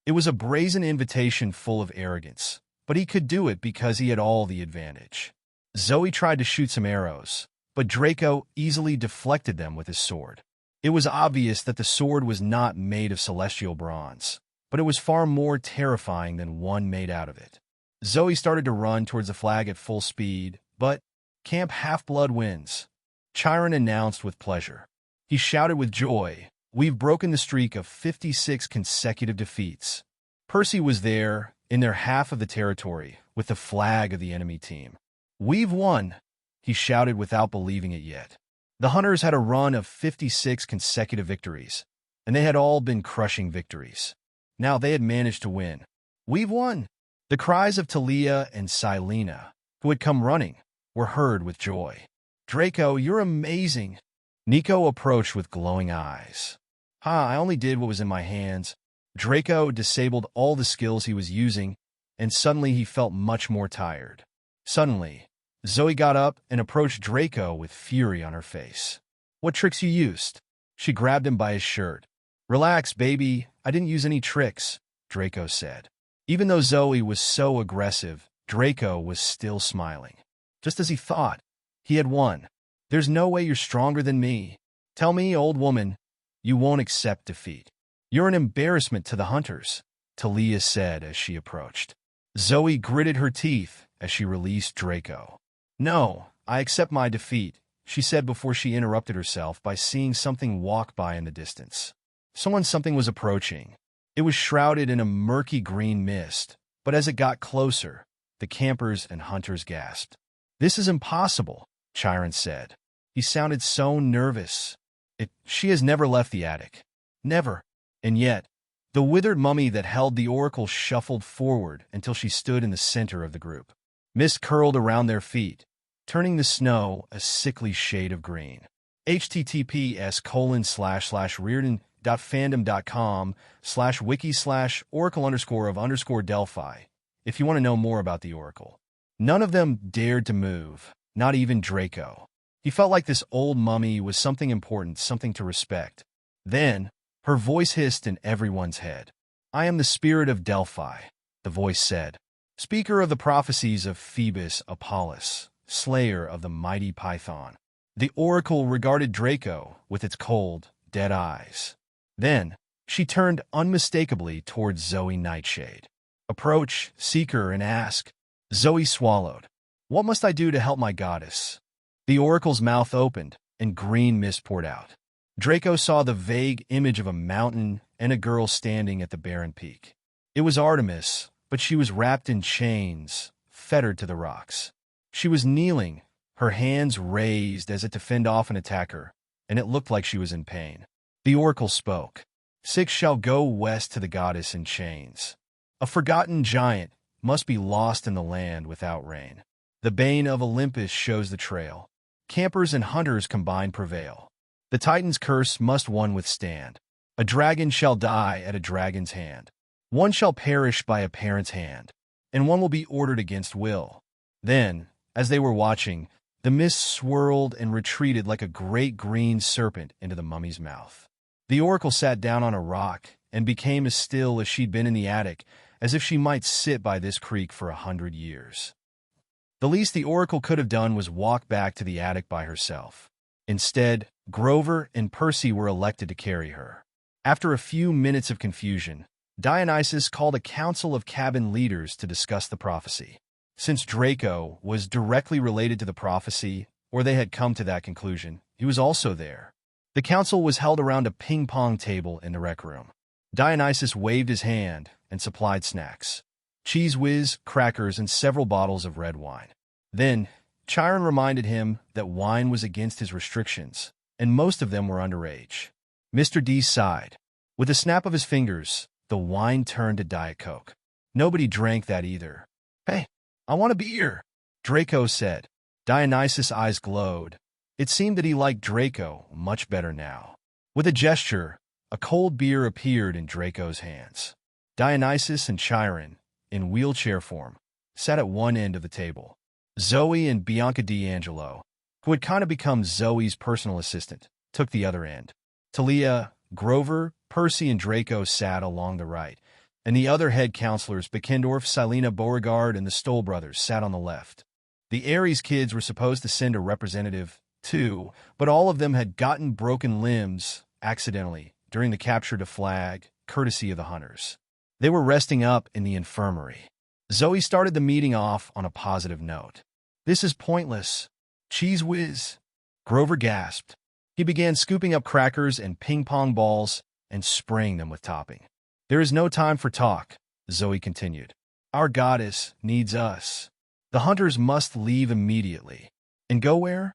It was a brazen invitation full of arrogance, but he could do it because he had all the advantage. Zoe tried to shoot some arrows, but Draco easily deflected them with his sword. It was obvious that the sword was not made of celestial bronze, but it was far more terrifying than one made out of it. Zoe started to run towards the flag at full speed, but Camp Half-Blood wins, Chiron announced with pleasure. He shouted with joy, "We've broken the streak of 56 consecutive defeats." Percy was there, in their half of the territory, with the flag of the enemy team. "We've won," he shouted without believing it yet. The Hunters had a run of 56 consecutive victories, and they had all been crushing victories. Now they had managed to win. "We've won!" The cries of Talia and Silena, who had come running, were heard with joy. "Draco, you're amazing!" Nico approached with glowing eyes. I only did what was in my hands." Draco disabled all the skills he was using, and suddenly he felt much more tired. Suddenly, Zoe got up and approached Draco with fury on her face. "What tricks you used?" She grabbed him by his shirt. "Relax, baby. I didn't use any tricks," Draco said. Even though Zoe was so aggressive, Draco was still smiling. Just as he thought, he had won. "There's no way you're stronger than me. Tell me, old woman, you won't accept defeat. You're an embarrassment to the Hunters," Talia said as she approached. Zoe gritted her teeth as she released Draco. "No, I accept my defeat," she said before she interrupted herself by seeing something walk by in the distance. Something was approaching. It was shrouded in a murky green mist, but as it got closer, the campers and Hunters gasped. "This is impossible," Chiron said. He sounded so nervous. She has never left the attic. Never. And yet, the withered mummy that held the oracle shuffled forward until she stood in the center of the group. Mist curled around their feet, turning the snow a sickly shade of green. https://reardon.fandom.com/wiki/oracle_of_Delphi if you want to know more about the oracle. None of them dared to move, not even Draco. He felt like this old mummy was something important, something to respect. Then, her voice hissed in everyone's head. "I am the spirit of Delphi," the voice said, "speaker of the prophecies of Phoebus Apollos, slayer of the mighty Python." The oracle regarded Draco with its cold, dead eyes. Then, she turned unmistakably towards Zoe Nightshade. "Approach, seeker, and ask." Zoe swallowed. "What must I do to help my goddess?" The oracle's mouth opened, and green mist poured out. Draco saw the vague image of a mountain and a girl standing at the barren peak. It was Artemis, but she was wrapped in chains, fettered to the rocks. She was kneeling, her hands raised as if to fend off an attacker, and it looked like she was in pain. The oracle spoke. "Six shall go west to the goddess in chains. A forgotten giant must be lost in the land without rain. The bane of Olympus shows the trail. Campers and Hunters combined prevail. The Titan's curse must one withstand. A dragon shall die at a dragon's hand. One shall perish by a parent's hand, and one will be ordered against will." Then, as they were watching, the mist swirled and retreated like a great green serpent into the mummy's mouth. The oracle sat down on a rock and became as still as she'd been in the attic, as if she might sit by this creek for 100 years. The least the oracle could have done was walk back to the attic by herself. Instead, Grover and Percy were elected to carry her. After a few minutes of confusion, Dionysus called a council of cabin leaders to discuss the prophecy. Since Draco was directly related to the prophecy, or they had come to that conclusion, he was also there. The council was held around a ping-pong table in the rec room. Dionysus waved his hand and supplied snacks. Cheese whiz, crackers, and several bottles of red wine. Then, Chiron reminded him that wine was against his restrictions, and most of them were underage. Mr. D sighed. With a snap of his fingers, the wine turned to Diet Coke. Nobody drank that either. Hey, I want a beer, Draco said. Dionysus' eyes glowed. It seemed that he liked Draco much better now. With a gesture, a cold beer appeared in Draco's hands. Dionysus and Chiron, in wheelchair form, sat at one end of the table. Zoe and Bianca D'Angelo, who had kind of become Zoe's personal assistant, took the other end. Talia, Grover, Percy, and Draco sat along the right, and the other head counselors, Beckendorf, Silena Beauregard, and the Stoll brothers, sat on the left. The Ares kids were supposed to send a representative, too, but all of them had gotten broken limbs, accidentally, during the capture to flag, courtesy of the hunters. They were resting up in the infirmary. Zoe started the meeting off on a positive note. "This is pointless. Cheese whiz," Grover gasped. He began scooping up crackers and ping-pong balls and spraying them with topping. "There is no time for talk," Zoe continued. "Our goddess needs us. The hunters must leave immediately." "And go where?"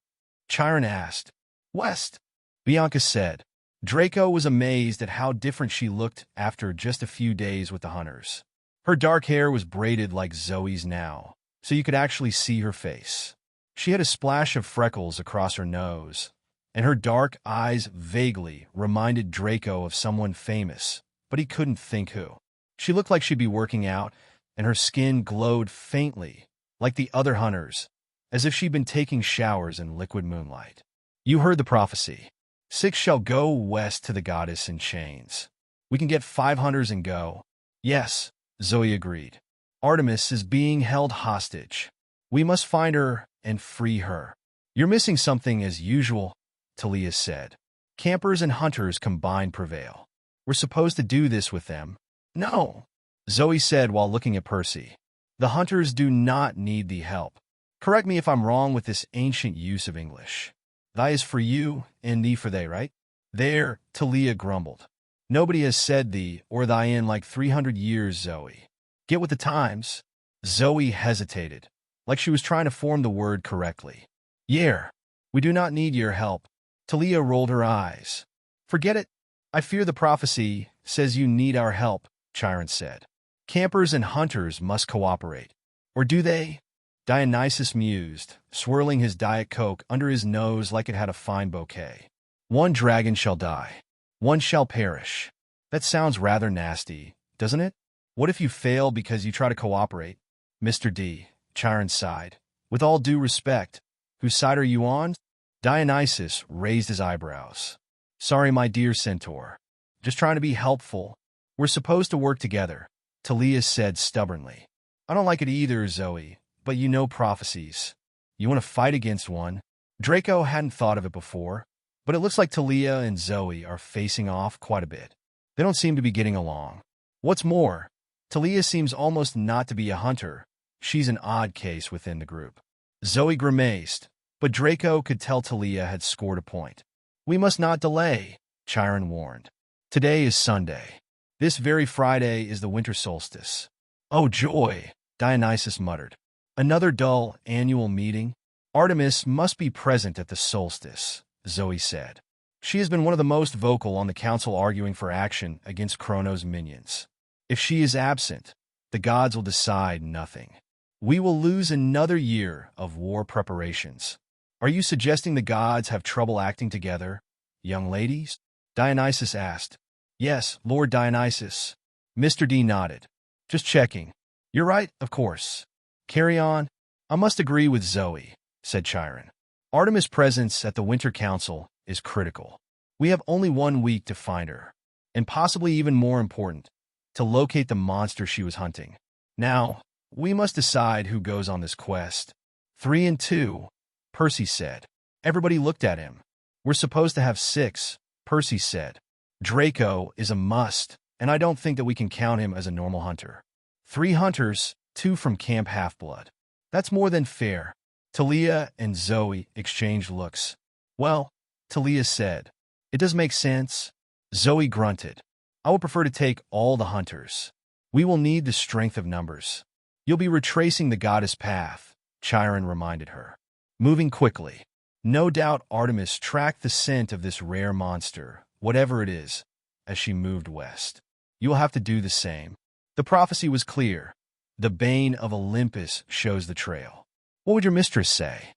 Chiron asked. "West," Bianca said. Draco was amazed at how different she looked after just a few days with the hunters. Her dark hair was braided like Zoe's now, so you could actually see her face. She had a splash of freckles across her nose, and her dark eyes vaguely reminded Draco of someone famous, but he couldn't think who. She looked like she'd be working out, and her skin glowed faintly, like the other hunters, as if she'd been taking showers in liquid moonlight. "You heard the prophecy. 6 shall go west to the goddess in chains. We can get 5 hunters and go." "Yes," Zoe agreed. "Artemis is being held hostage. We must find her and free her." "You're missing something as usual," Talia said. "Campers and hunters combined prevail. We're supposed to do this with them." "No," Zoe said while looking at Percy. "The hunters do not need the help. Correct me if I'm wrong with this ancient use of English. Thy is for you, and thee for they, right?" "There," Talia grumbled. "Nobody has said thee or thy in like 300 years, Zoe. Get with the times." Zoe hesitated, like she was trying to form the word correctly. "Yer, we do not need your help." Talia rolled her eyes. "Forget it. I fear the prophecy says you need our help," Chiron said. "Campers and hunters must cooperate. Or do they?" Dionysus mused, swirling his Diet Coke under his nose like it had a fine bouquet. "One dragon shall die. One shall perish. That sounds rather nasty, doesn't it? What if you fail because you try to cooperate?" "Mr. D," Chiron sighed. "With all due respect, whose side are you on?" Dionysus raised his eyebrows. "Sorry, my dear centaur. Just trying to be helpful. We're supposed to work together," Talia said stubbornly. "I don't like it either, Zoe, but you know prophecies. You want to fight against one?" Draco hadn't thought of it before, but it looks like Talia and Zoe are facing off quite a bit. They don't seem to be getting along. What's more, Talia seems almost not to be a hunter. She's an odd case within the group. Zoe grimaced, but Draco could tell Talia had scored a point. "We must not delay," Chiron warned. "Today is Sunday. This very Friday is the winter solstice." "Oh joy," Dionysus muttered. "Another dull annual meeting?" "Artemis must be present at the solstice," Zoe said. "She has been one of the most vocal on the council arguing for action against Kronos' minions. If she is absent, the gods will decide nothing. We will lose another year of war preparations." "Are you suggesting the gods have trouble acting together, young ladies?" Dionysus asked. "Yes, Lord Dionysus." Mr. D nodded. "Just checking. You're right, of course. Carry on." "I must agree with Zoe," said Chiron. "Artemis' presence at the Winter Council is critical. We have only 1 week to find her, and possibly even more important, to locate the monster she was hunting. Now, we must decide who goes on this quest." 3 and 2, Percy said. Everybody looked at him. "We're supposed to have 6, Percy said. "Draco is a must, and I don't think that we can count him as a normal hunter. 3 hunters, 2 from Camp Half-Blood. That's more than fair." Talia and Zoe exchanged looks. "Well," Talia said, "it does make sense." Zoe grunted. "I would prefer to take all the hunters. We will need the strength of numbers." "You'll be retracing the goddess path," Chiron reminded her. "Moving quickly. No doubt Artemis tracked the scent of this rare monster, whatever it is, as she moved west. You will have to do the same." The prophecy was clear. The bane of Olympus shows the trail. What would your mistress say?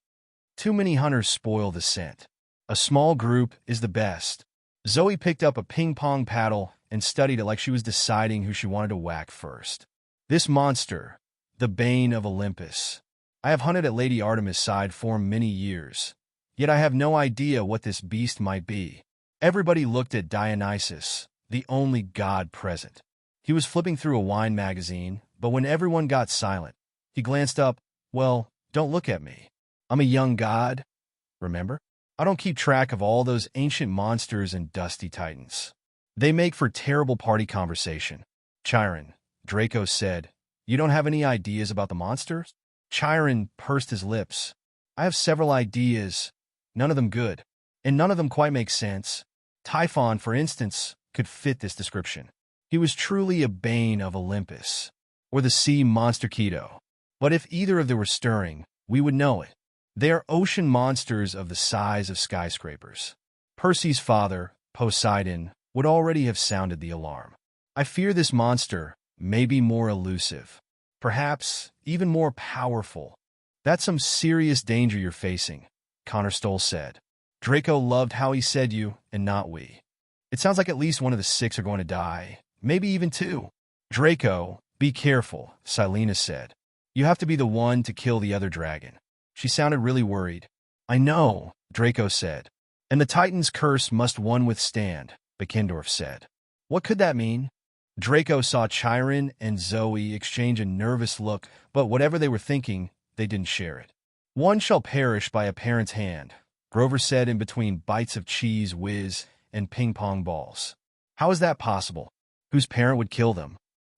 Too many hunters spoil the scent. A small group is the best. Zoe picked up a ping-pong paddle and studied it like she was deciding who she wanted to whack first. This monster, the bane of Olympus. I have hunted at Lady Artemis' side for many years, yet I have no idea what this beast might be. Everybody looked at Dionysus, the only god present. He was flipping through a wine magazine, but when everyone got silent, he glanced up. Well, don't look at me. I'm a young god, remember? I don't keep track of all those ancient monsters and dusty titans. They make for terrible party conversation. Chiron, Draco said, you don't have any ideas about the monsters? Chiron pursed his lips. I have several ideas, none of them good, and none of them quite make sense. Typhon, for instance, could fit this description. He was truly a bane of Olympus, or the sea monster Keto. But if either of them were stirring, we would know it. They are ocean monsters of the size of skyscrapers. Perseus' father, Poseidon, would already have sounded the alarm. I fear this monster may be more elusive, perhaps even more powerful. That's some serious danger you're facing, Connor Stoll said. Draco loved how he said you and not we. It sounds like at least one of the 6 are going to die, maybe even 2. Draco, be careful, Silena said. You have to be the one to kill the other dragon. She sounded really worried. I know, Draco said. And the Titan's curse must one withstand, Beckendorf said. What could that mean? Draco saw Chiron and Zoe exchange a nervous look, but whatever they were thinking, they didn't share it. One shall perish by a parent's hand, Grover said in between bites of cheese whiz and ping-pong balls. How is that possible? Whose parent would kill them?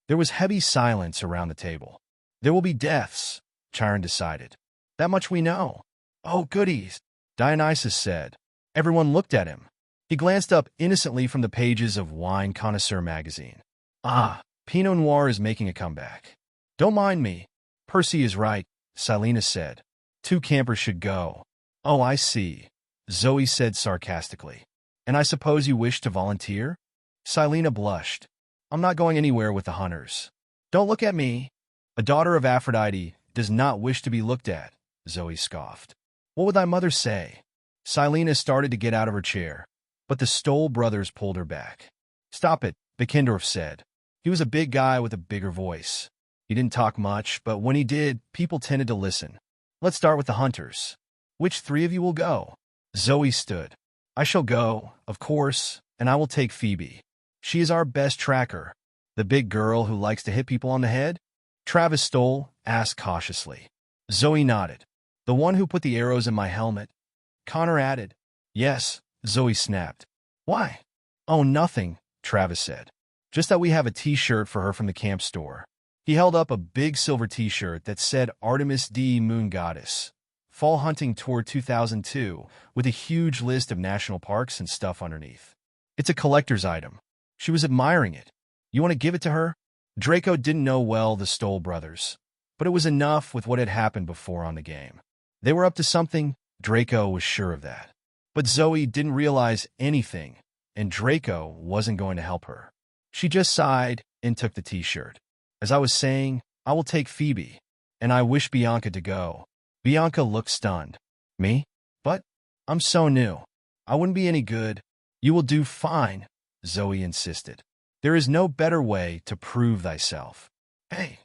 There was heavy silence around the table. There will be deaths, Chiron decided. That much we know. Oh, goodies, Dionysus said. Everyone looked at him. He glanced up innocently from the pages of Wine Connoisseur magazine. Ah, Pinot Noir is making a comeback. Don't mind me. Percy is right, Silena said. 2 campers should go. Oh, I see, Zoe said sarcastically. And I suppose you wish to volunteer? Silena blushed. I'm not going anywhere with the hunters. Don't look at me. A daughter of Aphrodite does not wish to be looked at, Zoe scoffed. What would thy mother say? Silena started to get out of her chair, but the Stoll brothers pulled her back. Stop it, Beckendorf said. He was a big guy with a bigger voice. He didn't talk much, but when he did, people tended to listen. Let's start with the hunters. Which 3 of you will go? Zoe stood. I shall go, of course, and I will take Phoebe. She is our best tracker. The big girl who likes to hit people on the head? Travis Stoll asked cautiously. Zoe nodded. The one who put the arrows in my helmet? Connor added. Yes, Zoe snapped. Why? Oh, nothing, Travis said. Just that we have a t-shirt for her from the camp store. He held up a big silver t-shirt that said Artemis D. Moon Goddess, Fall Hunting Tour 2002, with a huge list of national parks and stuff underneath. It's a collector's item. She was admiring it. You want to give it to her? Draco didn't know well the Stoll brothers, but it was enough with what had happened before on the game. They were up to something, Draco was sure of that. But Zoe didn't realize anything, and Draco wasn't going to help her. She just sighed and took the t-shirt. As I was saying, I will take Phoebe, and I wish Bianca to go. Bianca looked stunned. Me? But I'm so new. I wouldn't be any good. You will do fine, Zoe insisted. There is no better way to prove thyself. Hey,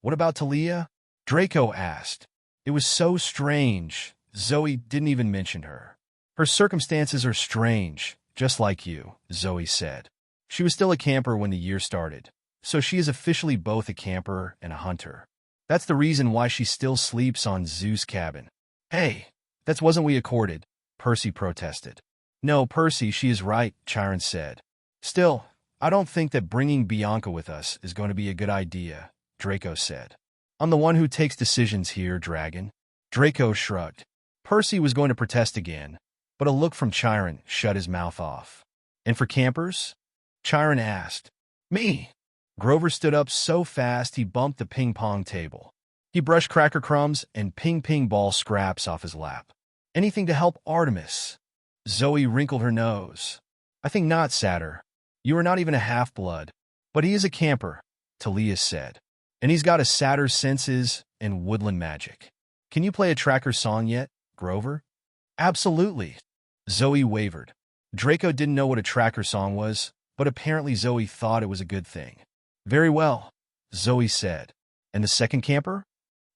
what about Talia? Draco asked. It was so strange. Zoe didn't even mention her. Her circumstances are strange, just like you, Zoe said. She was still a camper when the year started, so she is officially both a camper and a hunter. That's the reason why she still sleeps on Zeus' cabin. Hey, that wasn't we accorded, Percy protested. No, Percy, she is right, Chiron said. Still, I don't think that bringing Bianca with us is going to be a good idea, Draco said. I'm the one who takes decisions here, Dragon. Draco shrugged. Percy was going to protest again, but a look from Chiron shut his mouth off. And for campers? Chiron asked. Me. Grover stood up so fast he bumped the ping-pong table. He brushed cracker crumbs and ping-ping ball scraps off his lap. Anything to help Artemis. Zoe wrinkled her nose. I think not, Satyr. You are not even a half-blood. But he is a camper. Talia said. And he's got a satyr's senses and woodland magic. Can you play a tracker song yet, Grover? Absolutely. Zoe wavered. Draco didn't know what a tracker song was, but apparently Zoe thought it was a good thing. Very well, Zoe said. And the second camper?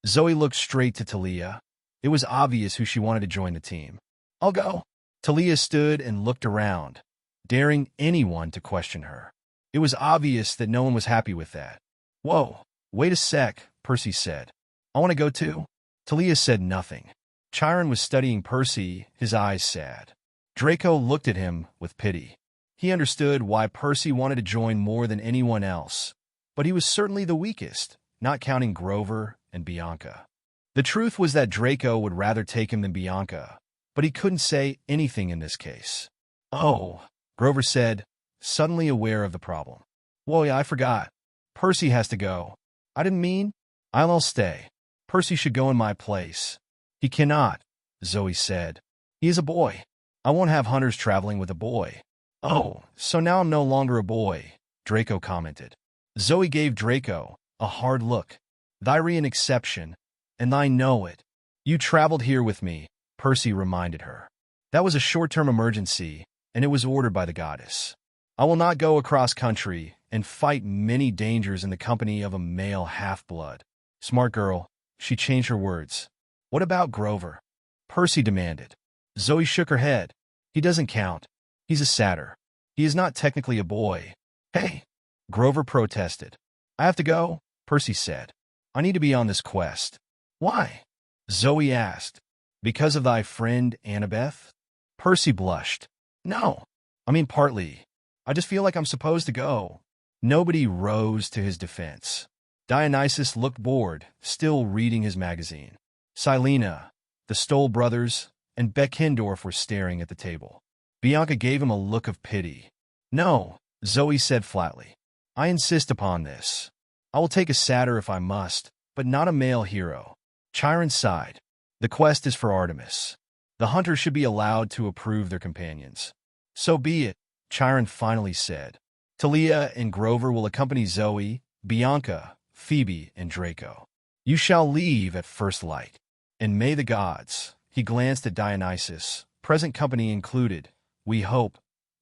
Zoe looked straight to Talia. It was obvious who she wanted to join the team. I'll go. Talia stood and looked around, daring anyone to question her. It was obvious that no one was happy with that. Whoa, wait a sec, Percy said. I want to go too. Talia said nothing. Chiron was studying Percy, his eyes sad. Draco looked at him with pity. He understood why Percy wanted to join more than anyone else, but he was certainly the weakest, not counting Grover and Bianca. The truth was that Draco would rather take him than Bianca, but he couldn't say anything in this case. Oh, Grover said, suddenly aware of the problem. Whoa, yeah, I forgot. Percy has to go. I didn't mean. I'll stay. Percy should go in my place. He cannot, Zoe said. He is a boy. I won't have hunters traveling with a boy. Oh, so now I'm no longer a boy, Draco commented. Zoe gave Draco a hard look. Thy're an exception, and I know it. You traveled here with me, Percy reminded her. That was a short-term emergency, and it was ordered by the goddess. I will not go across country and fight many dangers in the company of a male half-blood. Smart girl, she changed her words. What about Grover? Percy demanded. Zoe shook her head. He doesn't count. He's a satyr. He is not technically a boy. Hey, Grover protested. I have to go, Percy said. I need to be on this quest. Why? Zoe asked. Because of thy friend Annabeth? Percy blushed. No, I mean partly. I just feel like I'm supposed to go. Nobody rose to his defense. Dionysus looked bored, still reading his magazine. Silena, the Stoll brothers, and Beckendorf were staring at the table. Bianca gave him a look of pity. No, Zoe said flatly. I insist upon this. I will take a satyr if I must, but not a male hero. Chiron sighed. The quest is for Artemis. The hunters should be allowed to approve their companions. So be it, Chiron finally said. Talia and Grover will accompany Zoe, Bianca, Phoebe, and Draco. You shall leave at first light. And may the gods, he glanced at Dionysus, present company included, we hope,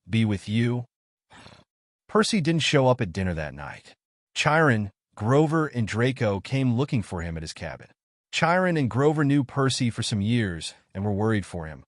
be with you. Percy didn't show up at dinner that night. Chiron, Grover, and Draco came looking for him at his cabin. Chiron and Grover knew Percy for some years and were worried for him.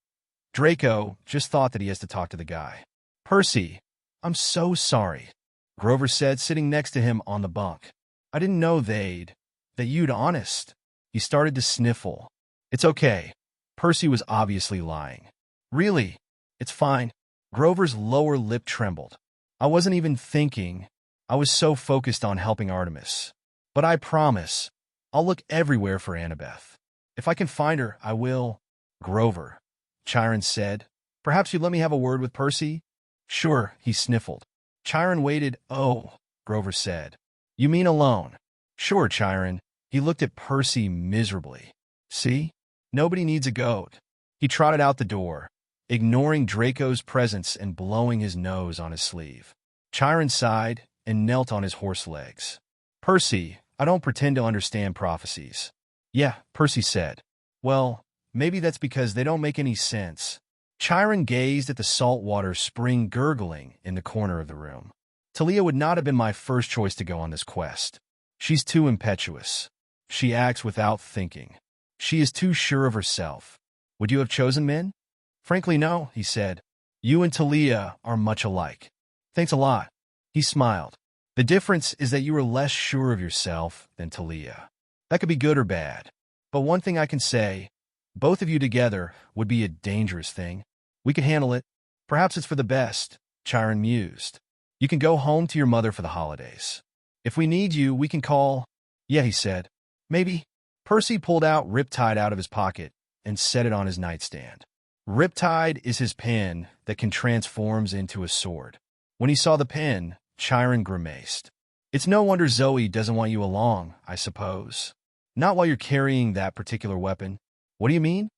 Draco just thought that he has to talk to the guy. Percy, I'm so sorry, Grover said, sitting next to him on the bunk. I didn't know that you'd honest. He started to sniffle. It's okay. Percy was obviously lying. Really? It's fine. Grover's lower lip trembled. I wasn't even thinking. I was so focused on helping Artemis. But I promise, I'll look everywhere for Annabeth. If I can find her, I will. Grover, Chiron said. Perhaps you'd let me have a word with Percy? Sure, he sniffled. Chiron waited. Oh, Grover said. You mean alone? Sure, Chiron. He looked at Percy miserably. See? Nobody needs a goat. He trotted out the door, ignoring Draco's presence and blowing his nose on his sleeve. Chiron sighed and knelt on his horse legs. Percy, I don't pretend to understand prophecies. Yeah, Percy said. Well, maybe that's because they don't make any sense. Chiron gazed at the saltwater spring gurgling in the corner of the room. Talia would not have been my first choice to go on this quest. She's too impetuous. She acts without thinking. She is too sure of herself. Would you have chosen men? Frankly, no, he said. You and Talia are much alike. Thanks a lot. He smiled. The difference is that you are less sure of yourself than Talia. That could be good or bad. But one thing I can say, both of you together would be a dangerous thing. We could handle it. Perhaps it's for the best, Chiron mused. You can go home to your mother for the holidays. If we need you, we can call. Yeah, he said. Maybe. Percy pulled out Riptide out of his pocket and set it on his nightstand. Riptide is his pen that can transform into a sword. When he saw the pen, Chiron grimaced. It's no wonder Zoe doesn't want you along, I suppose. Not while you're carrying that particular weapon. What do you mean?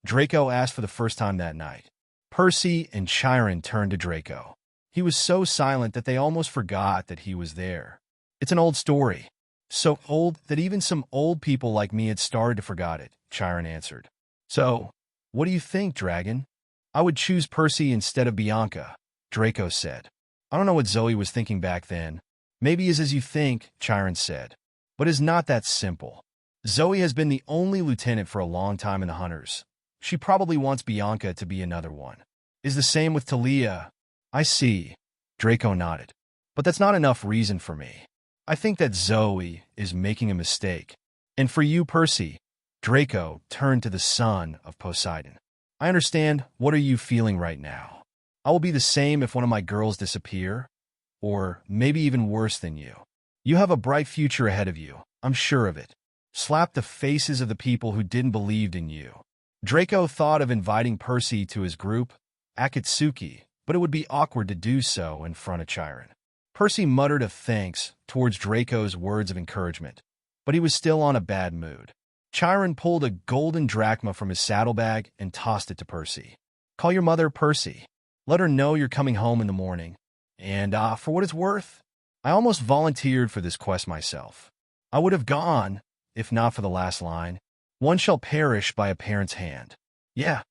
Draco asked for the first time that night. Percy and Chiron turned to Draco. He was so silent that they almost forgot that he was there. It's an old story. So old that even some old people like me had started to forget it, Chiron answered. So, what do you think, Dragon? I would choose Percy instead of Bianca, Draco said. I don't know what Zoe was thinking back then. Maybe it's as you think, Chiron said. But it's not that simple. Zoe has been the only lieutenant for a long time in the Hunters. She probably wants Bianca to be another one. Is the same with Talia. I see. Draco nodded. But that's not enough reason for me. I think that Zoe is making a mistake. And for you, Percy, Draco turned to the son of Poseidon. I understand. What are you feeling right now? I will be the same if one of my girls disappear, or maybe even worse than you. You have a bright future ahead of you, I'm sure of it. Slap the faces of the people who didn't believe in you. Draco thought of inviting Percy to his group, Akatsuki, but it would be awkward to do so in front of Chiron. Percy muttered a thanks towards Draco's words of encouragement, but he was still on a bad mood. Chiron pulled a golden drachma from his saddlebag and tossed it to Percy. Call your mother, Percy. Let her know you're coming home in the morning. And, for what it's worth, I almost volunteered for this quest myself. I would have gone, if not for the last line. One shall perish by a parent's hand. Yeah.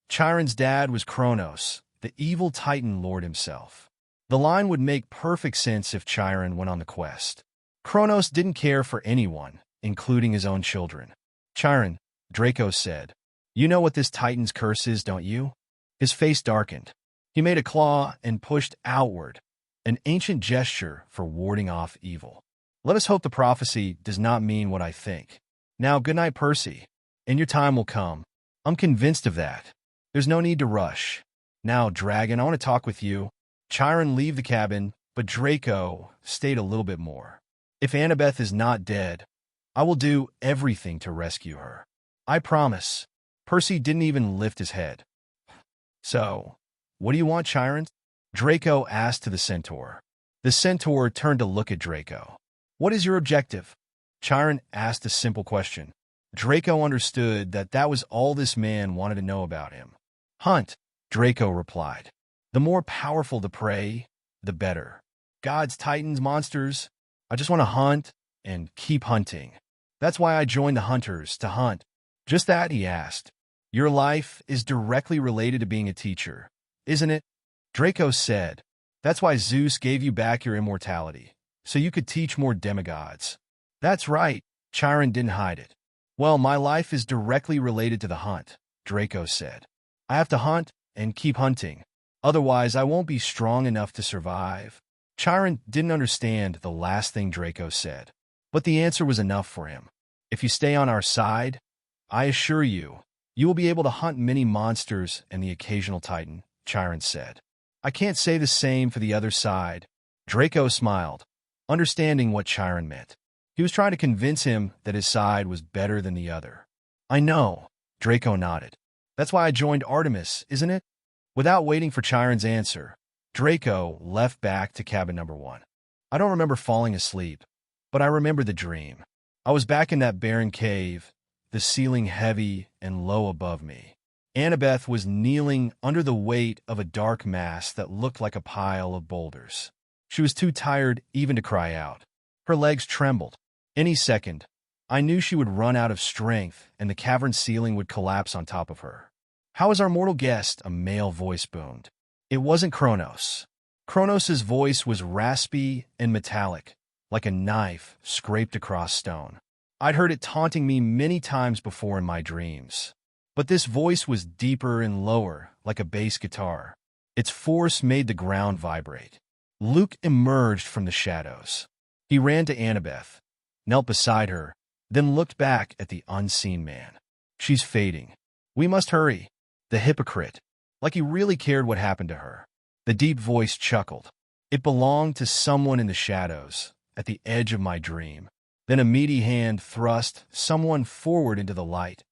Chiron's dad was Kronos, the evil Titan Lord himself. The line would make perfect sense if Chiron went on the quest. Kronos didn't care for anyone, including his own children. Chiron, Draco said, you know what this Titan's curse is, don't you? His face darkened. He made a claw and pushed outward, an ancient gesture for warding off evil. Let us hope the prophecy does not mean what I think. Now, good night, Percy. And your time will come. I'm convinced of that. There's no need to rush. Now, Dragon, I want to talk with you. Chiron leave the cabin, but Draco stayed a little bit more. If Annabeth is not dead, I will do everything to rescue her. I promise. Percy didn't even lift his head. So, what do you want, Chiron? Draco asked to the centaur. The centaur turned to look at Draco. What is your objective? Chiron asked a simple question. Draco understood that that was all this man wanted to know about him. Hunt, Draco replied. The more powerful the prey, the better. Gods, titans, monsters. I just want to hunt and keep hunting. That's why I joined the Hunters, to hunt. Just that, he asked. Your life is directly related to being a teacher, isn't it? Draco said. That's why Zeus gave you back your immortality, so you could teach more demigods. That's right, Chiron didn't hide it. Well, my life is directly related to the hunt, Draco said. I have to hunt and keep hunting. Otherwise, I won't be strong enough to survive. Chiron didn't understand the last thing Draco said, but the answer was enough for him. If you stay on our side, I assure you, you will be able to hunt many monsters and the occasional titan, Chiron said. I can't say the same for the other side. Draco smiled, understanding what Chiron meant. He was trying to convince him that his side was better than the other. I know, Draco nodded. That's why I joined Artemis, isn't it? Without waiting for Chiron's answer, Draco left back to cabin number 1. I don't remember falling asleep, but I remember the dream. I was back in that barren cave, the ceiling heavy and low above me. Annabeth was kneeling under the weight of a dark mass that looked like a pile of boulders. She was too tired even to cry out. Her legs trembled. Any second, I knew she would run out of strength and the cavern ceiling would collapse on top of her. How is our mortal guest? A male voice boomed. It wasn't Kronos. Kronos's voice was raspy and metallic, like a knife scraped across stone. I'd heard it taunting me many times before in my dreams. But this voice was deeper and lower, like a bass guitar. Its force made the ground vibrate. Luke emerged from the shadows. He ran to Annabeth, knelt beside her, then looked back at the unseen man. She's fading. We must hurry. The hypocrite. Like he really cared what happened to her. The deep voice chuckled. It belonged to someone in the shadows, at the edge of my dream. Then a meaty hand thrust someone forward into the light.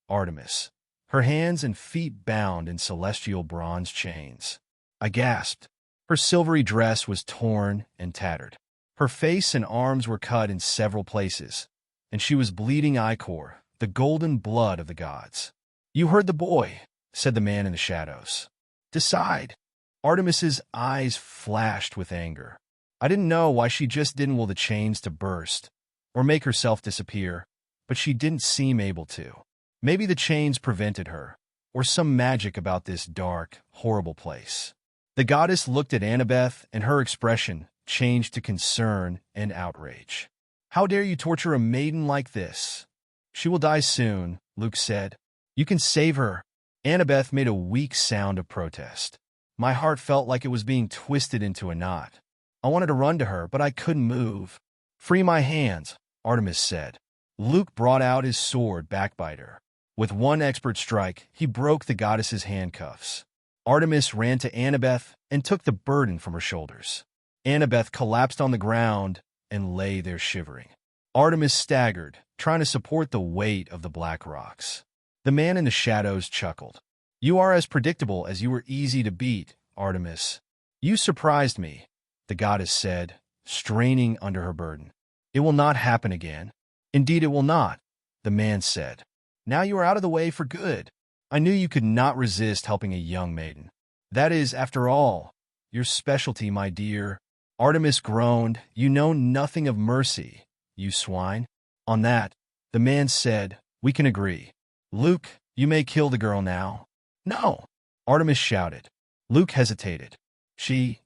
Artemis. Her hands and feet bound in celestial bronze chains. I gasped. Her silvery dress was torn and tattered. Her face and arms were cut in several places, and she was bleeding ichor, the golden blood of the gods. You heard the boy, said the man in the shadows. Decide. Artemis's eyes flashed with anger. I didn't know why she just didn't will the chains to burst or make herself disappear, but she didn't seem able to. Maybe the chains prevented her, or some magic about this dark, horrible place. The goddess looked at Annabeth, and her expression changed to concern and outrage. How dare you torture a maiden like this? She will die soon, Luke said. You can save her. Annabeth made a weak sound of protest. My heart felt like it was being twisted into a knot. I wanted to run to her, but I couldn't move. Free my hands, Artemis said. Luke brought out his sword, Backbiter. With one expert strike, he broke the goddess's handcuffs. Artemis ran to Annabeth and took the burden from her shoulders. Annabeth collapsed on the ground and lay there shivering. Artemis staggered, trying to support the weight of the black rocks. The man in the shadows chuckled. You are as predictable as you were easy to beat, Artemis. You surprised me, the goddess said, straining under her burden. It will not happen again. Indeed it will not, the man said. Now you are out of the way for good. I knew you could not resist helping a young maiden. That is, after all, your specialty, my dear. Artemis groaned. You know nothing of mercy, you swine. On that, the man said, we can agree. Luke, you may kill the girl now. No, Artemis shouted. Luke hesitated. She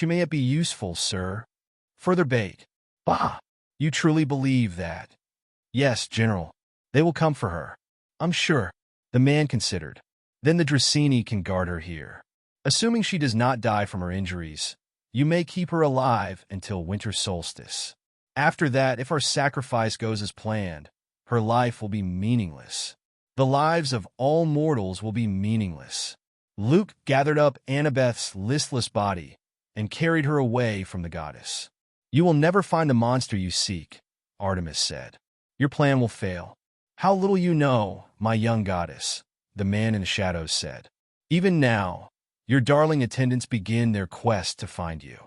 may yet be useful, sir. Further bait. Bah! You truly believe that? Yes, General. They will come for her. I'm sure. The man considered. Then the Dracini can guard her here. Assuming she does not die from her injuries, you may keep her alive until winter solstice. After that, if our sacrifice goes as planned, her life will be meaningless. The lives of all mortals will be meaningless. Luke gathered up Annabeth's listless body and carried her away from the goddess. You will never find the monster you seek, Artemis said. Your plan will fail. How little you know, my young goddess, the man in the shadows said. Even now, your darling attendants begin their quest to find you.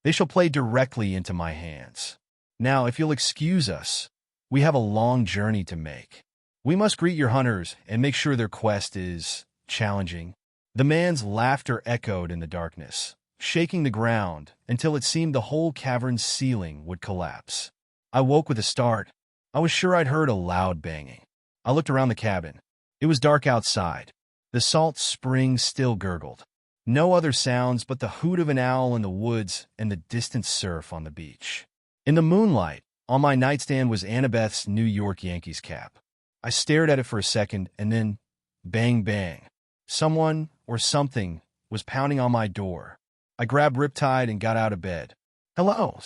They shall play directly into my hands. Now, if you'll excuse us, we have a long journey to make. We must greet your hunters and make sure their quest is challenging. The man's laughter echoed in the darkness, shaking the ground until it seemed the whole cavern's ceiling would collapse. I woke with a start. I was sure I'd heard a loud banging. I looked around the cabin. It was dark outside. The salt spring still gurgled. No other sounds but the hoot of an owl in the woods and the distant surf on the beach. In the moonlight, on my nightstand was Annabeth's New York Yankees cap. I stared at it for a second, and then, bang, bang. Someone, or something, was pounding on my door. I grabbed Riptide and got out of bed. Hello,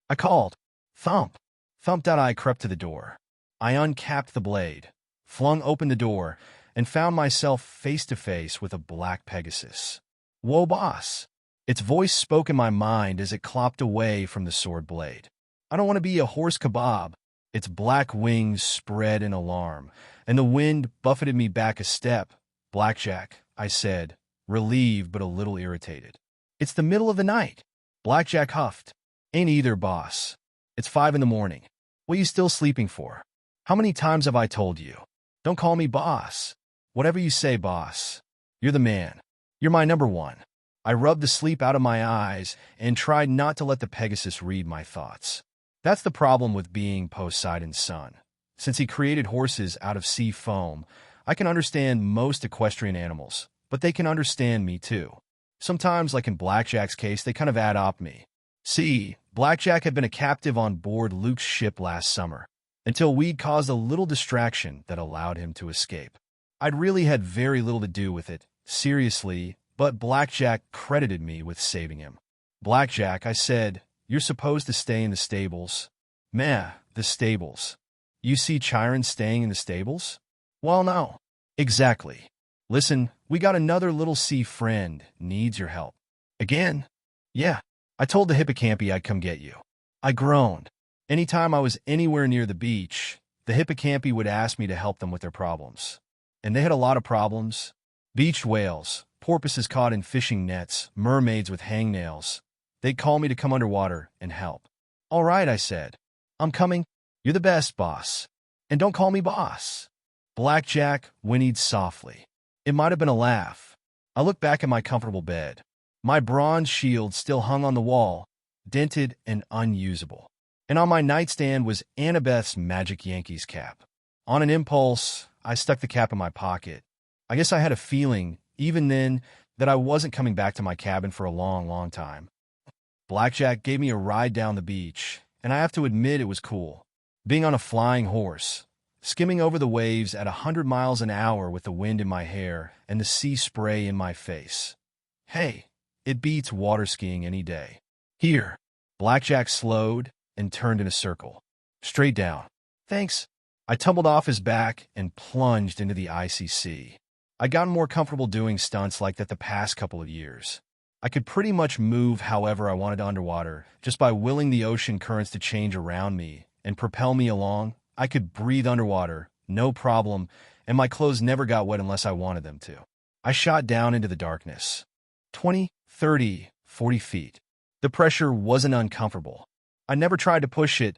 I called. Thump. Thumped out I crept to the door. I uncapped the blade, flung open the door, and found myself face to face with a black Pegasus. Whoa, boss. Its voice spoke in my mind as it clopped away from the sword blade. I don't want to be a horse kebab. Its black wings spread in alarm, and the wind buffeted me back a step. Blackjack, I said, relieved but a little irritated. It's the middle of the night. Blackjack huffed. Ain't either, boss. It's 5 in the morning. What you still sleeping for? How many times have I told you? Don't call me boss. Whatever you say, boss. You're the man. You're my number one. I rubbed the sleep out of my eyes and tried not to let the Pegasus read my thoughts. That's the problem with being Poseidon's son. Since he created horses out of sea foam, I can understand most equestrian animals, but they can understand me too. Sometimes, like in Blackjack's case, they kind of add-op me. See, Blackjack had been a captive on board Luke's ship last summer, until we'd caused a little distraction that allowed him to escape. I'd really had very little to do with it, seriously, but Blackjack credited me with saving him. Blackjack, I said, you're supposed to stay in the stables. Meh, the stables. You see Chiron staying in the stables? Well, no. Exactly. Listen, we got another little sea friend, needs your help. Again? Yeah. I told the hippocampi I'd come get you. I groaned. Anytime I was anywhere near the beach, the hippocampi would ask me to help them with their problems. And they had a lot of problems. Beached whales, porpoises caught in fishing nets, mermaids with hangnails. They'd call me to come underwater and help. All right, I said. I'm coming. You're the best, boss. And don't call me boss. Blackjack whinnied softly. It might have been a laugh. I looked back at my comfortable bed. My bronze shield still hung on the wall, dented and unusable. And on my nightstand was Annabeth's Magic Yankees cap. On an impulse, I stuck the cap in my pocket. I guess I had a feeling, even then, that I wasn't coming back to my cabin for a long, long time. Blackjack gave me a ride down the beach, and I have to admit it was cool. Being on a flying horse, skimming over the waves at 100 miles an hour with the wind in my hair and the sea spray in my face. Hey, it beats water skiing any day. Here, Blackjack slowed and turned in a circle. Straight down. Thanks. I tumbled off his back and plunged into the icy sea. I'd gotten more comfortable doing stunts like that the past couple of years. I could pretty much move however I wanted underwater, just by willing the ocean currents to change around me and propel me along. I could breathe underwater, no problem, and my clothes never got wet unless I wanted them to. I shot down into the darkness. 20, 30, 40 feet. The pressure wasn't uncomfortable. I never tried to push it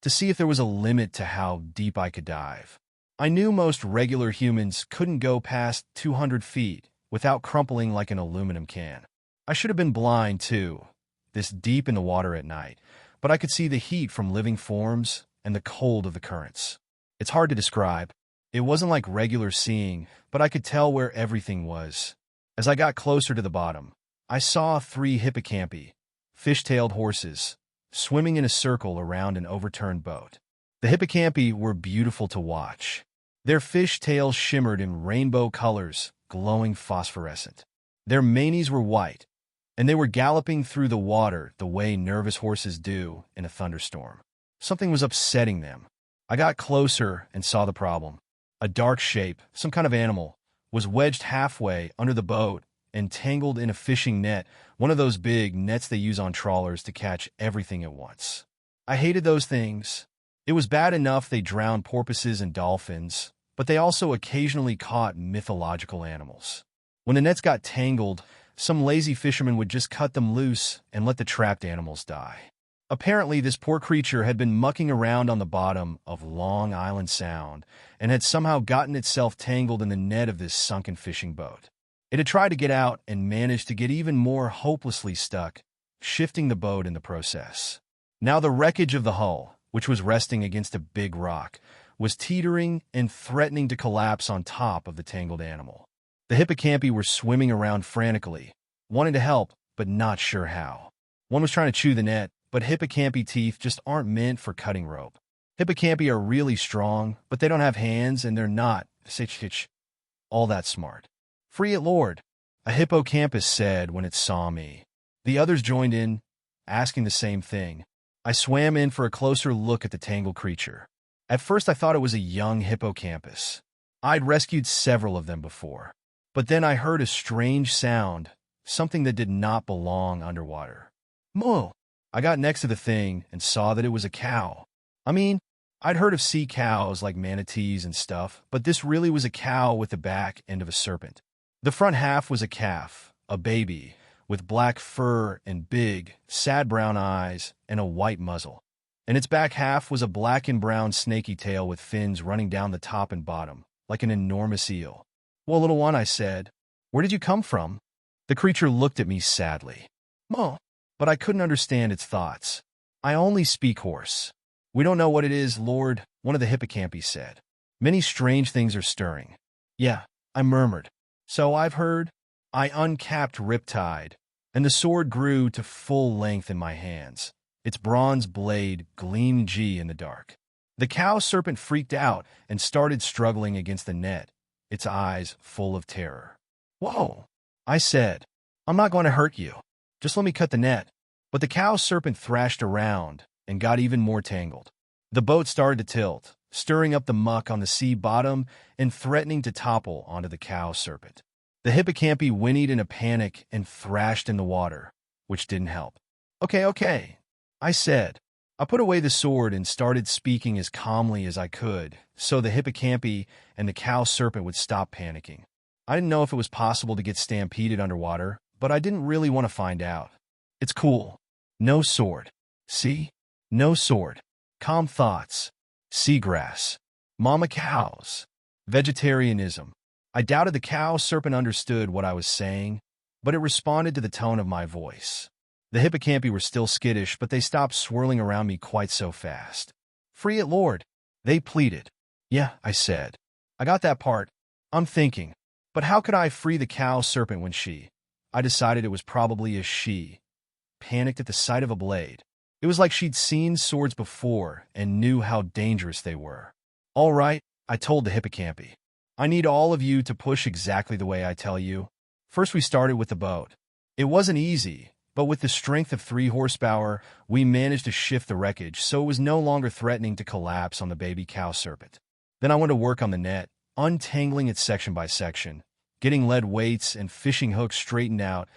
to see if there was a limit to how deep I could dive. I knew most regular humans couldn't go past 200 feet without crumpling like an aluminum can. I should have been blind, too, this deep in the water at night, but I could see the heat from living forms and the cold of the currents. It's hard to describe. It wasn't like regular seeing, but I could tell where everything was. As I got closer to the bottom, I saw 3 hippocampi, fish-tailed horses, swimming in a circle around an overturned boat. The hippocampi were beautiful to watch. Their fish tails shimmered in rainbow colors, glowing phosphorescent. Their manes were white, and they were galloping through the water the way nervous horses do in a thunderstorm. Something was upsetting them. I got closer and saw the problem. A dark shape, some kind of animal, was wedged halfway under the boat and tangled in a fishing net, one of those big nets they use on trawlers to catch everything at once. I hated those things. It was bad enough they drowned porpoises and dolphins, but they also occasionally caught mythological animals. When the nets got tangled, some lazy fisherman would just cut them loose and let the trapped animals die. Apparently, this poor creature had been mucking around on the bottom of Long Island Sound and had somehow gotten itself tangled in the net of this sunken fishing boat. It had tried to get out and managed to get even more hopelessly stuck, shifting the boat in the process. Now the wreckage of the hull, which was resting against a big rock, was teetering and threatening to collapse on top of the tangled animal. The hippocampi were swimming around frantically, wanting to help, but not sure how. One was trying to chew the net, but hippocampi teeth just aren't meant for cutting rope. Hippocampi are really strong, but they don't have hands and they're not all that smart. Free it, Lord, a hippocampus said when it saw me. The others joined in, asking the same thing. I swam in for a closer look at the tangled creature. At first I thought it was a young hippocampus. I'd rescued several of them before. But then I heard a strange sound, something that did not belong underwater. Moo! I got next to the thing and saw that it was a cow. I mean, I'd heard of sea cows like manatees and stuff, but this really was a cow with the back end of a serpent. The front half was a calf, a baby, with black fur and big, sad brown eyes and a white muzzle. And its back half was a black and brown snaky tail with fins running down the top and bottom, like an enormous eel. Well, little one, I said, where did you come from? The creature looked at me sadly. Mo, but I couldn't understand its thoughts. I only speak horse. We don't know what it is, Lord, one of the hippocampi said. Many strange things are stirring. Yeah, I murmured. So I've heard. I uncapped Riptide, and the sword grew to full length in my hands. Its bronze blade gleamed in the dark. The cow serpent freaked out and started struggling against the net, its eyes full of terror. Whoa, I said. I'm not going to hurt you. Just let me cut the net. But the cow serpent thrashed around and got even more tangled. The boat started to tilt, stirring up the muck on the sea bottom and threatening to topple onto the cow serpent. The hippocampi whinnied in a panic and thrashed in the water, which didn't help. Okay, I said. I put away the sword and started speaking as calmly as I could, so the hippocampi and the cow serpent would stop panicking. I didn't know if it was possible to get stampeded underwater, but I didn't really want to find out. It's cool. No sword. See? No sword. Calm thoughts. Seagrass. Mama cows. Vegetarianism. I doubted the cow serpent understood what I was saying, but it responded to the tone of my voice. The hippocampi were still skittish, but they stopped swirling around me quite so fast. "Free it, Lord," they pleaded. "Yeah," I said. "I got that part." I'm thinking, but how could I free the cow serpent when she— I decided it was probably a she— panicked at the sight of a blade. It was like she'd seen swords before and knew how dangerous they were. "All right," I told the hippocampi. "I need all of you to push exactly the way I tell you." First we started with the boat. It wasn't easy, but with the strength of 3 horsepower, we managed to shift the wreckage so it was no longer threatening to collapse on the baby cow serpent. Then I went to work on the net, untangling it section by section, getting lead weights and fishing hooks straightened out,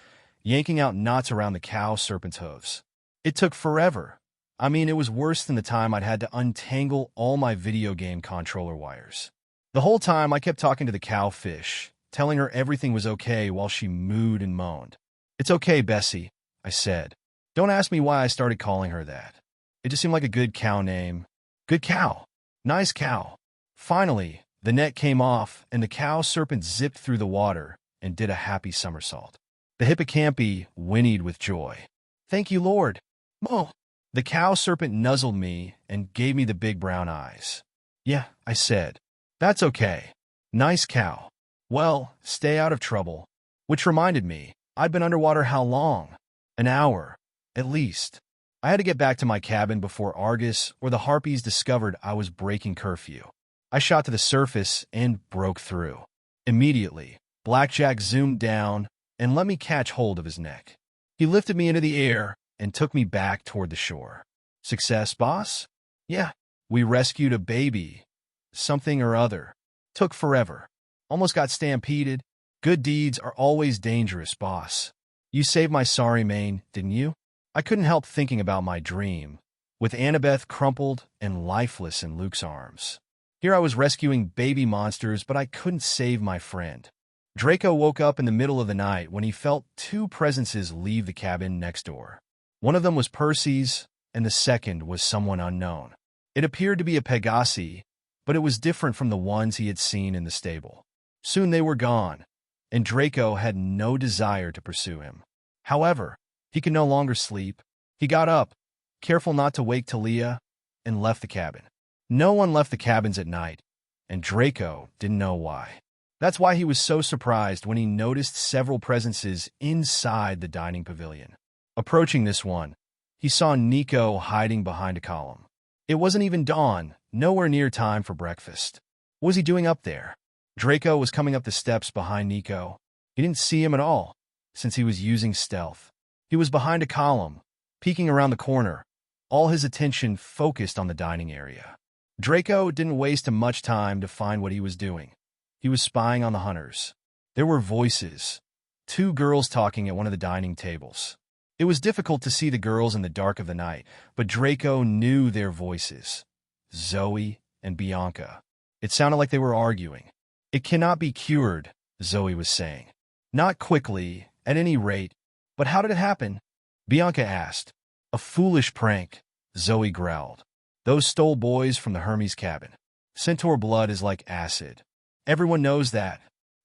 yanking out knots around the cow serpent's hooves. It took forever. I mean, it was worse than the time I'd had to untangle all my video game controller wires. The whole time I kept talking to the cowfish, telling her everything was okay while she mooed and moaned. "It's okay, Bessie," I said. Don't ask me why I started calling her that. It just seemed like a good cow name. Good cow. Nice cow. Finally, the net came off, and the cow serpent zipped through the water and did a happy somersault. The hippocampi whinnied with joy. "Thank you, Lord." "Mo." The cow serpent nuzzled me and gave me the big brown eyes. "Yeah," I said. "That's okay. Nice cow. Well, stay out of trouble." Which reminded me, I'd been underwater how long? An hour, at least. I had to get back to my cabin before Argus or the Harpies discovered I was breaking curfew. I shot to the surface and broke through. Immediately, Blackjack zoomed down and let me catch hold of his neck. He lifted me into the air and took me back toward the shore. "Success, boss?" "Yeah, we rescued a baby. Something or other. Took forever. Almost got stampeded. Good deeds are always dangerous, boss. You saved my sorry mane, didn't you?" I couldn't help thinking about my dream, with Annabeth crumpled and lifeless in Luke's arms. Here I was rescuing baby monsters, but I couldn't save my friend. Draco woke up in the middle of the night when he felt 2 presences leave the cabin next door. One of them was Percy's, and the second was someone unknown. It appeared to be a Pegasi, but it was different from the ones he had seen in the stable. Soon they were gone, and Draco had no desire to pursue him. However, he could no longer sleep. He got up, careful not to wake Talia, and left the cabin. No one left the cabins at night, and Draco didn't know why. That's why he was so surprised when he noticed several presences inside the dining pavilion. Approaching this one, he saw Nico hiding behind a column. It wasn't even dawn, nowhere near time for breakfast. What was he doing up there? Draco was coming up the steps behind Nico. He didn't see him at all, since he was using stealth. He was behind a column, peeking around the corner, all his attention focused on the dining area. Draco didn't waste much time to find what he was doing. He was spying on the hunters. There were voices, 2 girls talking at one of the dining tables. It was difficult to see the girls in the dark of the night, but Draco knew their voices. Zoe and Bianca. It sounded like they were arguing. "It cannot be cured," Zoe was saying. "Not quickly, at any rate. But how did it happen?" Bianca asked. "A foolish prank," Zoe growled. "Those stole boys from the Hermes cabin. Centaur blood is like acid. Everyone knows that.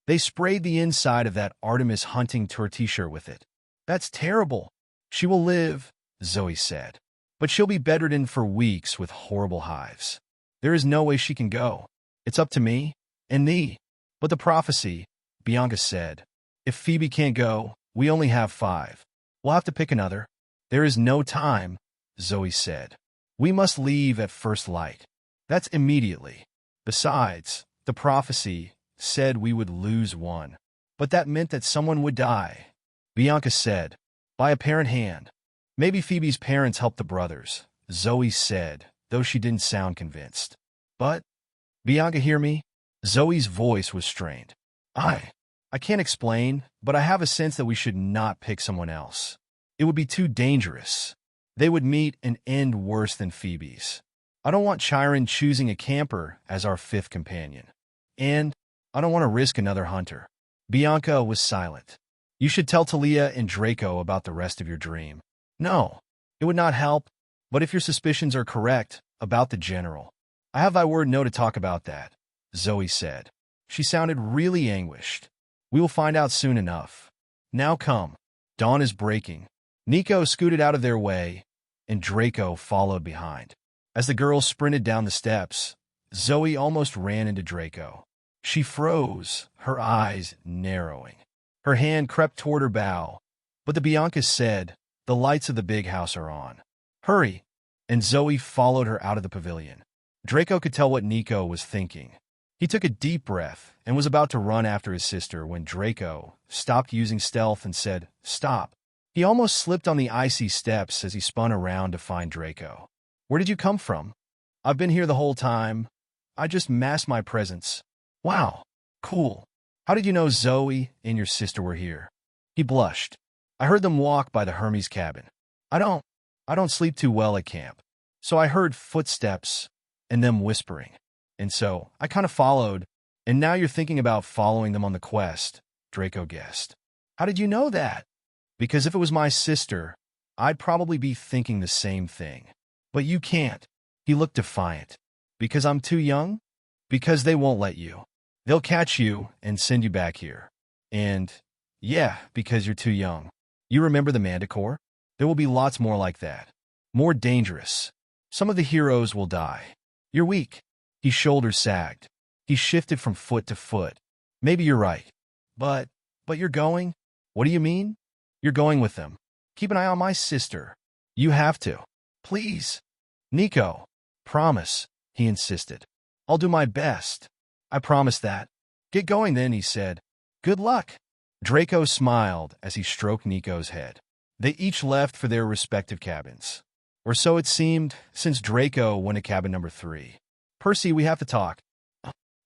They sprayed the inside of that Artemis hunting tour t-shirt with it." "That's terrible." "She will live," Zoe said. "But she'll be bedridden for weeks with horrible hives. There is no way she can go. It's up to me and thee." "But the prophecy," Bianca said. "If Phoebe can't go, we only have 5. We'll have to pick another." "There is no time," Zoe said. "We must leave at first light. That's immediately. Besides, the prophecy said we would lose one. But that meant that someone would die," Bianca said. "By apparent hand. Maybe Phoebe's parents helped the brothers," Zoe said, though she didn't sound convinced. "But, Bianca, hear me?" Zoe's voice was strained. I can't explain, but I have a sense that we should not pick someone else. It would be too dangerous. They would meet and end worse than Phoebe's. I don't want Chiron choosing a camper as our 5th companion. And I don't want to risk another hunter." Bianca was silent. "You should tell Talia and Draco about the rest of your dream." "No, it would not help. But if your suspicions are correct about the general, I have thy word no to talk about that," Zoe said. She sounded really anguished. "We will find out soon enough. Now come. Dawn is breaking. Nico scooted out of their way, and Draco followed behind. As the girls sprinted down the steps, Zoe almost ran into Draco. She froze, her eyes narrowing. Her hand crept toward her bow, but the Bianca said, "The lights of the big house are on. Hurry!" And Zoe followed her out of the pavilion. Draco could tell what Nico was thinking. He took a deep breath and was about to run after his sister when Draco stopped using stealth and said, "Stop." He almost slipped on the icy steps as he spun around to find Draco. "Where did you come from?" "I've been here the whole time. I just masked my presence." "Wow, cool. How did you know Zoe and your sister were here?" He blushed. "I heard them walk by the Hermes cabin. I don't sleep too well at camp. So I heard footsteps and them whispering. And so I kind of followed, and now you're thinking about following them on the quest," Draco guessed. "How did you know that?" "Because if it was my sister, I'd probably be thinking the same thing. But you can't." He looked defiant. "Because I'm too young?" "Because they won't let you. They'll catch you and send you back here. And, yeah, because you're too young. You remember the Manticore? There will be lots more like that. More dangerous. Some of the heroes will die. You're weak." His shoulders sagged. He shifted from foot to foot. "Maybe you're right. But you're going? What do you mean?" "You're going with them. Keep an eye on my sister. You have to. Please." "Nico, promise," he insisted. "I'll do my best. I promise that." "Get going then," he said. "Good luck." Draco smiled as he stroked Nico's head. They each left for their respective cabins. Or so it seemed, since Draco went to cabin number 3. "Percy, we have to talk."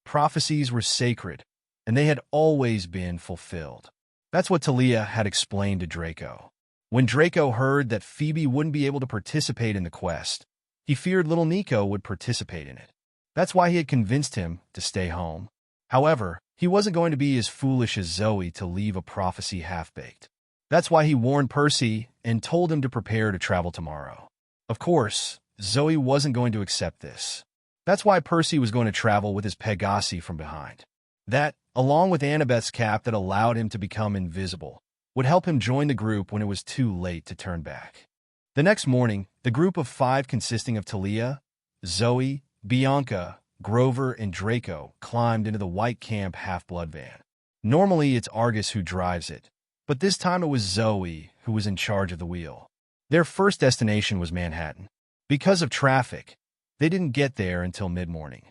Prophecies were sacred, and they had always been fulfilled. That's what Talia had explained to Draco. When Draco heard that Phoebe wouldn't be able to participate in the quest, he feared little Nico would participate in it. That's why he had convinced him to stay home. However, he wasn't going to be as foolish as Zoe to leave a prophecy half-baked. That's why he warned Percy and told him to prepare to travel tomorrow. Of course, Zoe wasn't going to accept this. That's why Percy was going to travel with his Pegasi from behind. That, along with Annabeth's cap that allowed him to become invisible, would help him join the group when it was too late to turn back. The next morning, the group of 5 consisting of Talia, Zoe, Bianca, Grover, and Draco climbed into the white camp half-blood van. Normally, it's Argus who drives it, but this time it was Zoe who was in charge of the wheel. Their first destination was Manhattan. Because of traffic, they didn't get there until mid-morning.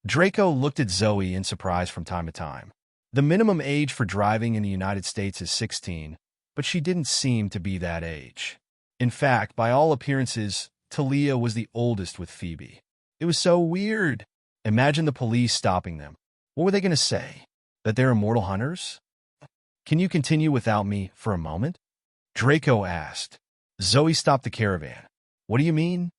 Draco looked at Zoe in surprise from time to time. The minimum age for driving in the United States is 16, but she didn't seem to be that age. In fact, by all appearances, Talia was the oldest with Phoebe. It was so weird. Imagine the police stopping them. What were they going to say? That they're immortal hunters? "Can you continue without me for a moment?" Draco asked. Zoe stopped the caravan. "What do you mean?"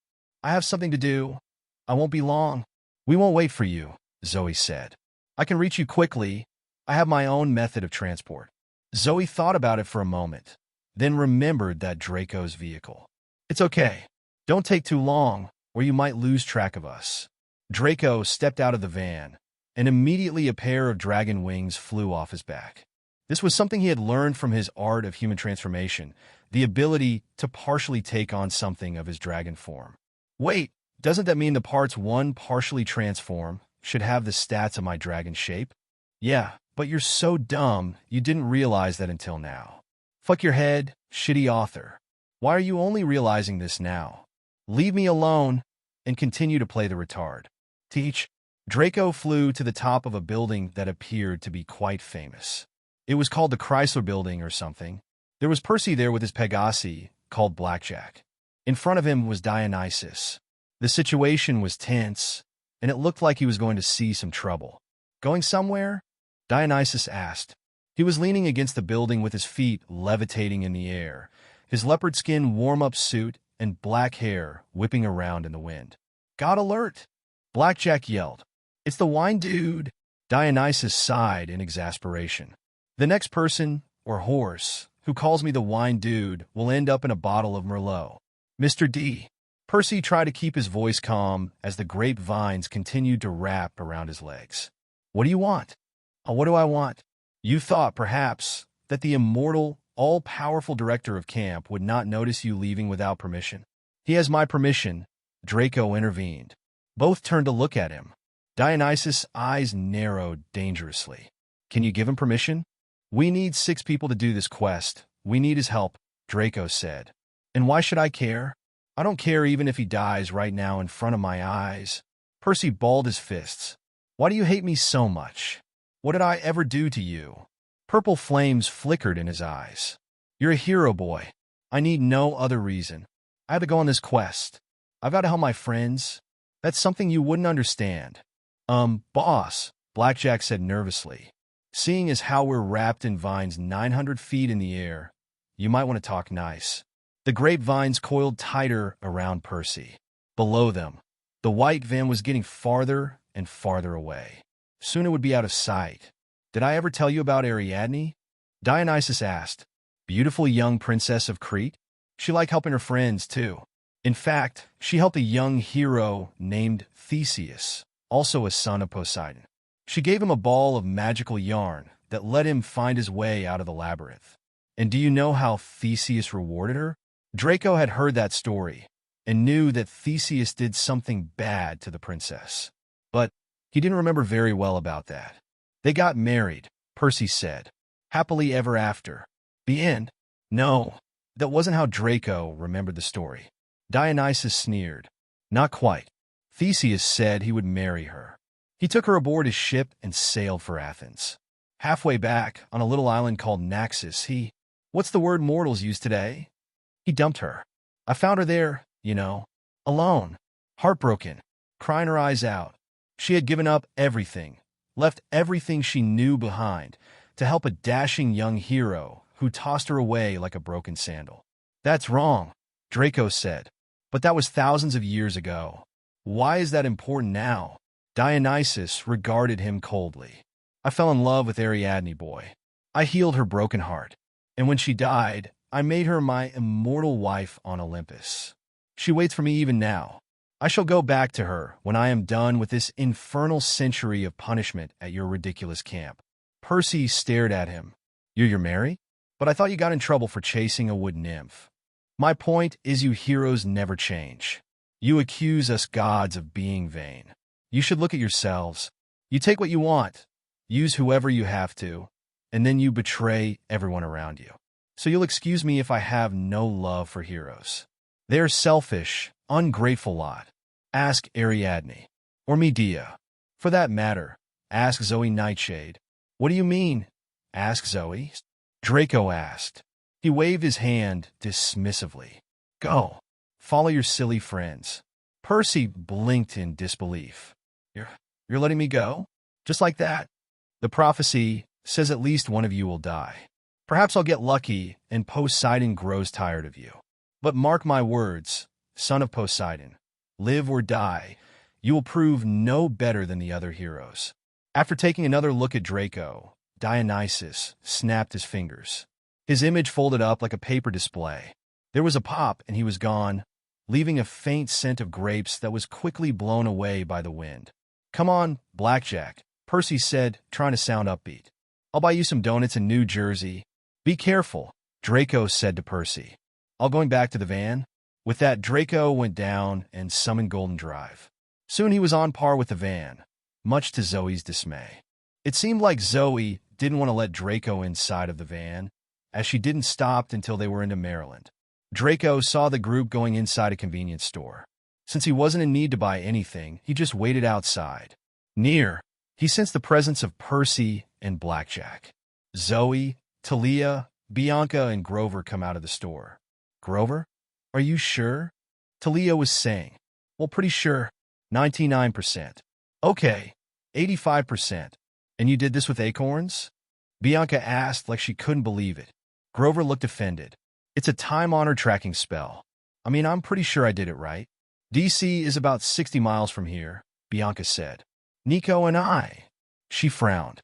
"I have something to do. I won't be long." "We won't wait for you," Zoe said. "I can reach you quickly. I have my own method of transport." Zoe thought about it for a moment, then remembered that Draco's vehicle. "It's okay. Don't take too long, or you might lose track of us." Draco stepped out of the van, and immediately a pair of dragon wings flew off his back. This was something he had learned from his art of human transformation, the ability to partially take on something of his dragon form. "Wait, doesn't that mean the parts one partially transform should have the stats of my dragon shape?" "Yeah, but you're so dumb you didn't realize that until now." "Fuck your head, shitty author. Why are you only realizing this now? Leave me alone and continue to play the retard." Teach. Draco flew to the top of a building that appeared to be quite famous. It was called the Chrysler Building or something. There was Percy there with his Pegasi, called Blackjack. In front of him was Dionysus. The situation was tense, and it looked like he was going to see some trouble. "Going somewhere?" Dionysus asked. He was leaning against the building with his feet levitating in the air, his leopard skin warm-up suit and black hair whipping around in the wind. "God alert!" Blackjack yelled. "It's the wine dude!" Dionysus sighed in exasperation. "The next person, or horse, who calls me the wine dude will end up in a bottle of Merlot. Mr. D." Percy tried to keep his voice calm as the grapevines continued to wrap around his legs. "What do you want?" "What do I want?" "You thought, perhaps, that the immortal all-powerful director of camp would not notice you leaving without permission? He has my permission, Draco intervened. Both turned to look at him. Dionysus' eyes narrowed dangerously. Can you give him permission? We need 6 people to do this quest. We need his help, Draco said. And why should I care? I don't care even if he dies right now in front of my eyes. Percy balled his fists. Why do you hate me so much? What did I ever do to you? Purple flames flickered in his eyes. You're a hero, boy. I need no other reason. I have to go on this quest. I've got to help my friends. That's something you wouldn't understand. Boss, Blackjack said nervously. Seeing as how we're wrapped in vines 900 feet in the air, you might want to talk nice. The grapevines coiled tighter around Percy. Below them, the white van was getting farther and farther away. Soon it would be out of sight. Did I ever tell you about Ariadne? Dionysus asked. Beautiful young princess of Crete? She liked helping her friends, too. In fact, she helped a young hero named Theseus, also a son of Poseidon. She gave him a ball of magical yarn that let him find his way out of the labyrinth. And do you know how Theseus rewarded her? Draco had heard that story and knew that Theseus did something bad to the princess. But he didn't remember very well about that. They got married, Percy said. Happily ever after. The end? No, that wasn't how Draco remembered the story. Dionysus sneered. Not quite. Theseus said he would marry her. He took her aboard his ship and sailed for Athens. Halfway back, on a little island called Naxos, what's the word mortals use today? He dumped her. I found her there, alone, heartbroken, crying her eyes out. She had given up everything, left everything she knew behind, to help a dashing young hero who tossed her away like a broken sandal. That's wrong, Draco said. But that was thousands of years ago. Why is that important now? Dionysus regarded him coldly. I fell in love with Ariadne, boy. I healed her broken heart. And when she died, I made her my immortal wife on Olympus. She waits for me even now. I shall go back to her when I am done with this infernal century of punishment at your ridiculous camp. Percy stared at him. You're married? But I thought you got in trouble for chasing a wood nymph. My point is you heroes never change. You accuse us gods of being vain. You should look at yourselves. You take what you want, use whoever you have to, and then you betray everyone around you. So you'll excuse me if I have no love for heroes. They're selfish, ungrateful lot. Ask Ariadne. Or Medea. For that matter, ask Zoe Nightshade. What do you mean? Ask Zoe. Draco asked. He waved his hand dismissively. Go. Follow your silly friends. Percy blinked in disbelief. You're letting me go? Just like that? The prophecy says at least one of you will die. Perhaps I'll get lucky and Poseidon grows tired of you. But mark my words, son of Poseidon, live or die, you will prove no better than the other heroes. After taking another look at Draco, Dionysus snapped his fingers. His image folded up like a paper display. There was a pop and he was gone, leaving a faint scent of grapes that was quickly blown away by the wind. Come on, Blackjack, Percy said, trying to sound upbeat. I'll buy you some donuts in New Jersey. Be careful, Draco said to Percy. All going back to the van? With that, Draco went down and summoned Golden Drive. Soon he was on par with the van, much to Zoe's dismay. It seemed like Zoe didn't want to let Draco inside of the van, as she didn't stop until they were into Maryland. Draco saw the group going inside a convenience store. Since he wasn't in need to buy anything, he just waited outside. Near, he sensed the presence of Percy and Blackjack. Zoe, Talia, Bianca, and Grover come out of the store. Grover? Are you sure? Talia was saying. Well, pretty sure. 99%. Okay, 85%. And you did this with acorns? Bianca asked like she couldn't believe it. Grover looked offended. It's a time-honored tracking spell. I mean, I'm pretty sure I did it right. DC is about 60 miles from here, Bianca said. Nico and I. She frowned.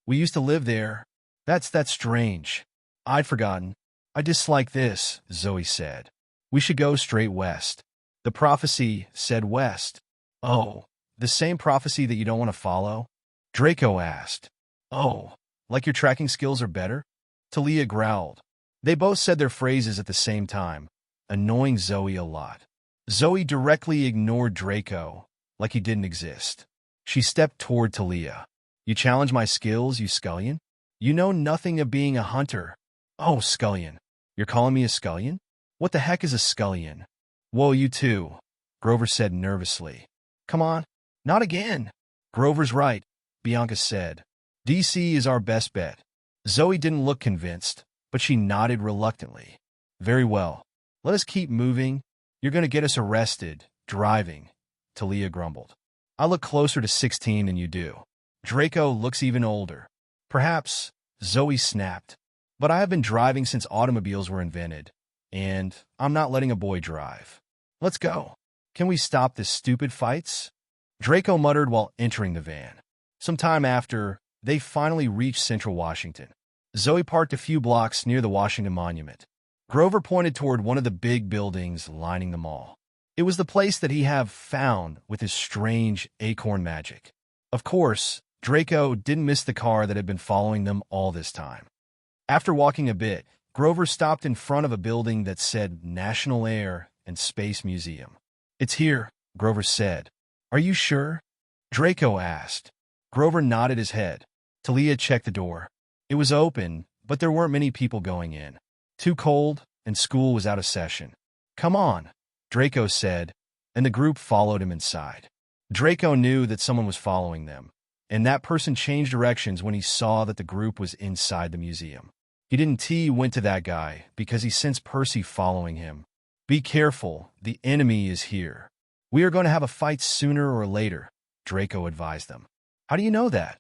We used to live there. That's strange. I'd forgotten. I dislike this, Zoe said. We should go straight west. The prophecy said west. Oh, the same prophecy that you don't want to follow? Draco asked. Oh, like your tracking skills are better? Talia growled. They both said their phrases at the same time, annoying Zoe a lot. Zoe directly ignored Draco, like he didn't exist. She stepped toward Talia. You challenge my skills, you scullion? You know nothing of being a hunter. Oh, scullion. You're calling me a scullion? What the heck is a scullion? Whoa, you too, Grover said nervously. Come on, not again. Grover's right, Bianca said. DC is our best bet. Zoe didn't look convinced, but she nodded reluctantly. Very well. Let us keep moving. You're going to get us arrested, driving, Talia grumbled. I look closer to 16 than you do. Draco looks even older. Perhaps, Zoe snapped. But I have been driving since automobiles were invented, and I'm not letting a boy drive. Let's go. Can we stop this stupid fights? Draco muttered while entering the van. Some time after, they finally reached Central Washington. Zoe parked a few blocks near the Washington Monument. Grover pointed toward one of the big buildings lining the mall. It was the place that he had found with his strange acorn magic. Of course, Draco didn't miss the car that had been following them all this time. After walking a bit, Grover stopped in front of a building that said National Air and Space Museum. It's here, Grover said. Are you sure? Draco asked. Grover nodded his head. Talia checked the door. It was open, but there weren't many people going in. Too cold, and school was out of session. Come on, Draco said, and the group followed him inside. Draco knew that someone was following them, and that person changed directions when he saw that the group was inside the museum. He didn't went to that guy because he sensed Percy following him. Be careful, the enemy is here. We are going to have a fight sooner or later, Draco advised them. How do you know that?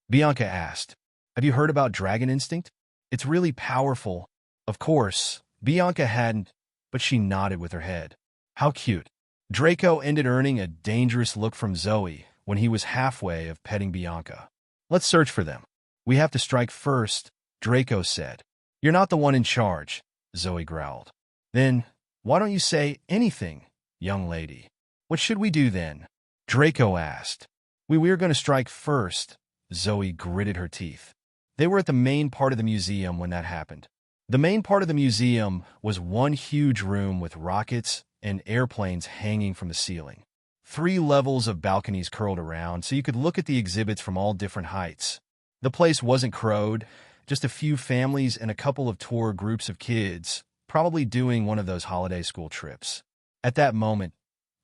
Bianca asked. Have you heard about Dragon Instinct? It's really powerful. Of course, Bianca hadn't, but she nodded with her head. How cute. Draco ended earning a dangerous look from Zoe when he was halfway of petting Bianca. Let's search for them. We have to strike first, Draco said. You're not the one in charge, Zoe growled. Then, why don't you say anything, young lady? What should we do then? Draco asked. We were going to strike first, Zoe gritted her teeth. They were at the main part of the museum when that happened. The main part of the museum was one huge room with rockets and airplanes hanging from the ceiling. 3 levels of balconies curled around so you could look at the exhibits from all different heights. The place wasn't crowded, just a few families and a couple of tour groups of kids, probably doing one of those holiday school trips. At that moment,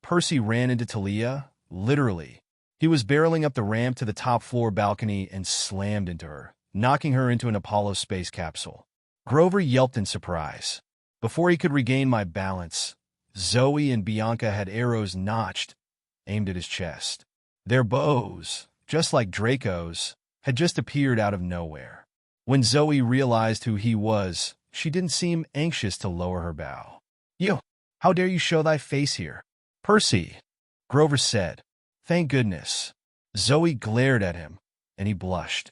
Percy ran into Talia, literally. He was barreling up the ramp to the top floor balcony and slammed into her, knocking her into an Apollo space capsule. Grover yelped in surprise. Before he could regain my balance, Zoe and Bianca had arrows notched, aimed at his chest. Their bows, just like Draco's, had just appeared out of nowhere. When Zoe realized who he was, she didn't seem anxious to lower her bow. You, how dare you show thy face here? Percy, Grover said. Thank goodness. Zoe glared at him, and he blushed.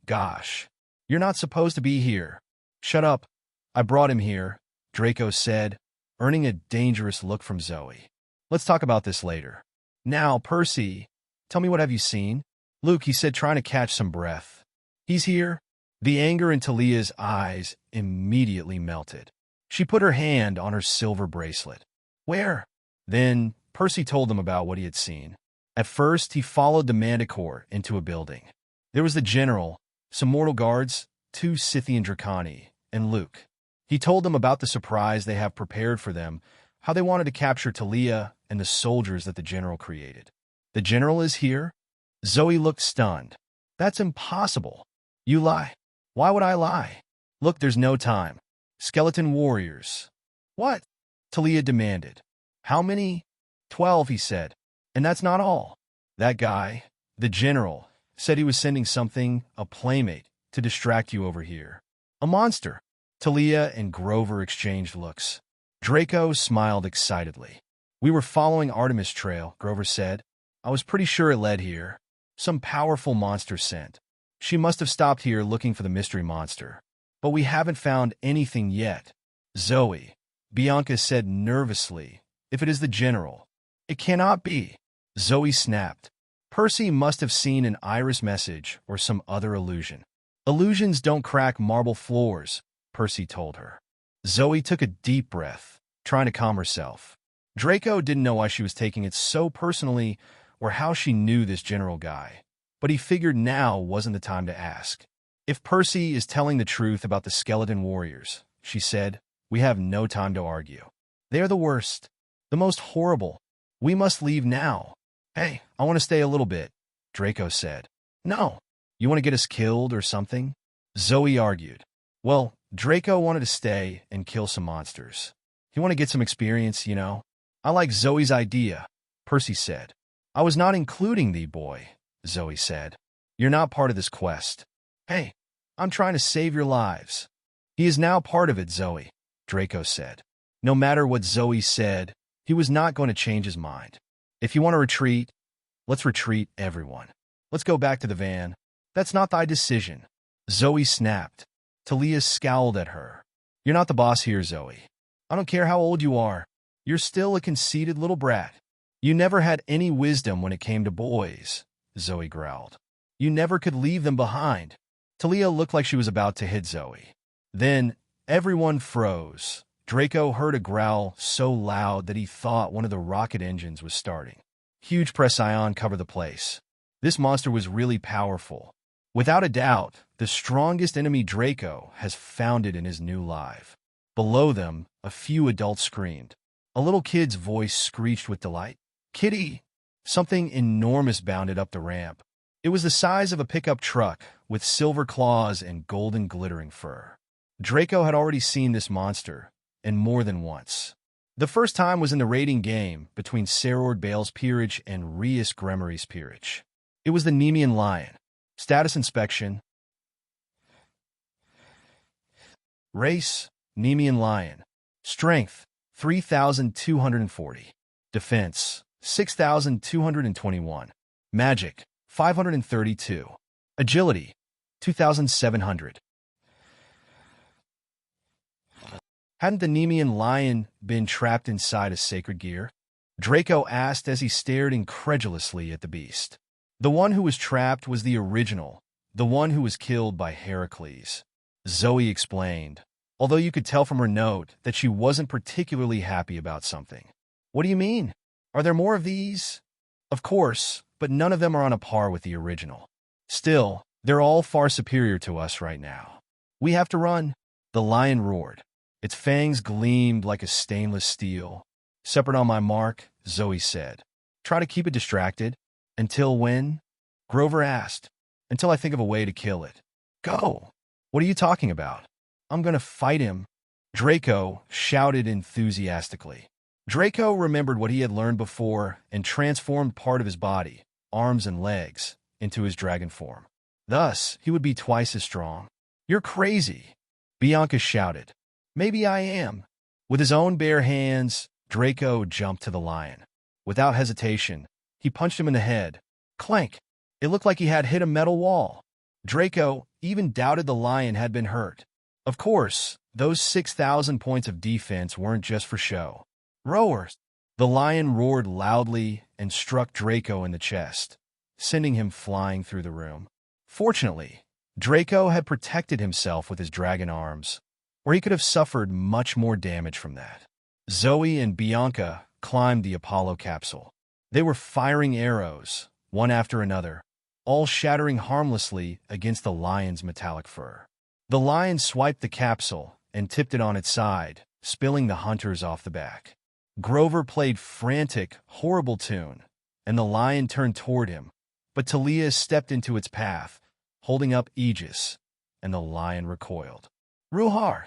Gosh. You're not supposed to be here. Shut up. I brought him here, Draco said, earning a dangerous look from Zoe. Let's talk about this later. Now, Percy, tell me what have you seen? Luke, he said, trying to catch some breath. He's here? The anger in Talia's eyes immediately melted. She put her hand on her silver bracelet. Where? Then Percy told them about what he had seen. At first, he followed the Manticore into a building. There was the general, some mortal guards, 2 Scythian Draconi, and Luke. He told them about the surprise they have prepared for them, how they wanted to capture Talia and the soldiers that the general created. The general is here? Zoe looked stunned. That's impossible. You lie. Why would I lie? Look, there's no time. Skeleton warriors. What? Talia demanded. How many? 12, he said. And that's not all. That guy, the general, said he was sending something, a playmate, to distract you over here. A monster. Talia and Grover exchanged looks. Draco smiled excitedly. We were following Artemis trail, Grover said. I was pretty sure it led here. Some powerful monster scent. She must have stopped here looking for the mystery monster. But we haven't found anything yet. Zoe, Bianca said nervously, if it is the general. It cannot be. Zoe snapped. Percy must have seen an iris message or some other illusion. Illusions don't crack marble floors, Percy told her. Zoe took a deep breath, trying to calm herself. Draco didn't know why she was taking it so personally or how she knew this general guy, but he figured now wasn't the time to ask. If Percy is telling the truth about the skeleton warriors, she said, we have no time to argue. They are the worst, the most horrible. We must leave now. Hey, I want to stay a little bit, Draco said. No. You want to get us killed or something? Zoe argued. Well, Draco wanted to stay and kill some monsters. You want to get some experience, you know? I like Zoe's idea, Percy said. I was not including thee, boy, Zoe said. You're not part of this quest. Hey, I'm trying to save your lives. He is now part of it, Zoe, Draco said. No matter what Zoe said, he was not going to change his mind. If you want to retreat, let's retreat, everyone. Let's go back to the van. That's not thy decision. Zoe snapped. Talia scowled at her. You're not the boss here, Zoe. I don't care how old you are. You're still a conceited little brat. You never had any wisdom when it came to boys, Zoe growled. You never could leave them behind. Talia looked like she was about to hit Zoe. Then everyone froze. Draco heard a growl so loud that he thought one of the rocket engines was starting. Huge press ion covered the place. This monster was really powerful. Without a doubt, the strongest enemy Draco has found it in his new life. Below them, a few adults screamed. A little kid's voice screeched with delight. Kitty! Something enormous bounded up the ramp. It was the size of a pickup truck, with silver claws and golden glittering fur. Draco had already seen this monster, and more than once. The first time was in the raiding game between Serord Bale's Peerage and Rheus Gremory's Peerage. It was the Nemean lion. Status inspection. Race, Nemean lion. Strength, 3,240. Defense, 6,221. Magic, 532. Agility, 2,700. Hadn't the Nemean lion been trapped inside a sacred gear? Draco asked as he stared incredulously at the beast. The one who was trapped was the original, the one who was killed by Heracles. Zoe explained, although you could tell from her note that she wasn't particularly happy about something. What do you mean? Are there more of these? Of course, but none of them are on a par with the original. Still, they're all far superior to us right now. We have to run. The lion roared. Its fangs gleamed like a stainless steel. Separate on my mark, Zoe said. Try to keep it distracted. Until when? Grover asked. Until I think of a way to kill it. Go! What are you talking about? I'm going to fight him. Draco shouted enthusiastically. Draco remembered what he had learned before and transformed part of his body, arms and legs, into his dragon form. Thus, he would be twice as strong. You're crazy, Bianca shouted. Maybe I am. With his own bare hands, Draco jumped to the lion. Without hesitation, he punched him in the head. Clank! It looked like he had hit a metal wall. Draco even doubted the lion had been hurt. Of course, those 6,000 points of defense weren't just for show. Rowers! The lion roared loudly and struck Draco in the chest, sending him flying through the room. Fortunately, Draco had protected himself with his dragon arms, or he could have suffered much more damage from that. Zoe and Bianca climbed the Apollo capsule. They were firing arrows, one after another, all shattering harmlessly against the lion's metallic fur. The lion swiped the capsule and tipped it on its side, spilling the hunters off the back. Grover played frantic, horrible tune, and the lion turned toward him, but Talia stepped into its path, holding up Aegis, and the lion recoiled. Ruhar!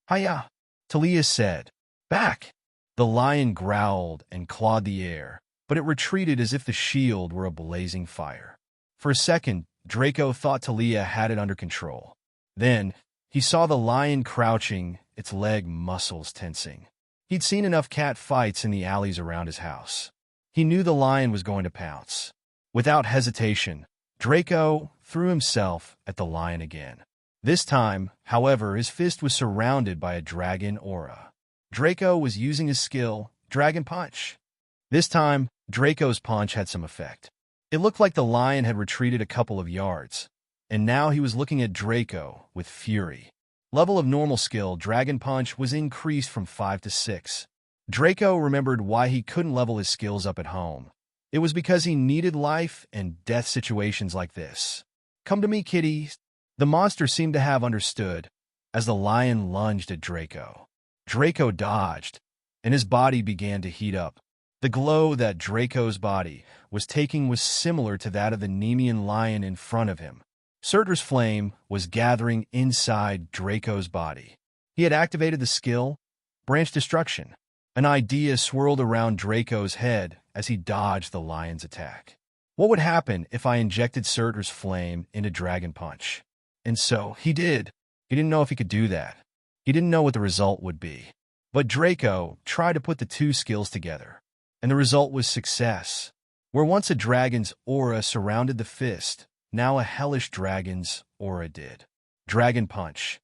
Hiya! Talia said. Back! The lion growled and clawed the air, but it retreated as if the shield were a blazing fire. For a second, Draco thought Talia had it under control. Then, he saw the lion crouching, its leg muscles tensing. He'd seen enough cat fights in the alleys around his house. He knew the lion was going to pounce. Without hesitation, Draco threw himself at the lion again. This time, however, his fist was surrounded by a dragon aura. Draco was using his skill, Dragon Punch. This time, Draco's punch had some effect. It looked like the lion had retreated a couple of yards, and now he was looking at Draco with fury. Level of normal skill, Dragon Punch, was increased from 5 to 6. Draco remembered why he couldn't level his skills up at home. It was because he needed life and death situations like this. "Come to me, kitty." The monster seemed to have understood, as the lion lunged at Draco. Draco dodged, and his body began to heat up. The glow that Draco's body was taking was similar to that of the Nemean lion in front of him. Surtur's flame was gathering inside Draco's body. He had activated the skill, Branch Destruction. An idea swirled around Draco's head as he dodged the lion's attack. What would happen if I injected Surtur's flame into Dragon Punch? And so he did. He didn't know if he could do that. He didn't know what the result would be. But Draco tried to put the two skills together, and the result was success. Where once a dragon's aura surrounded the fist, now a hellish dragon's aura did. Dragon Punch.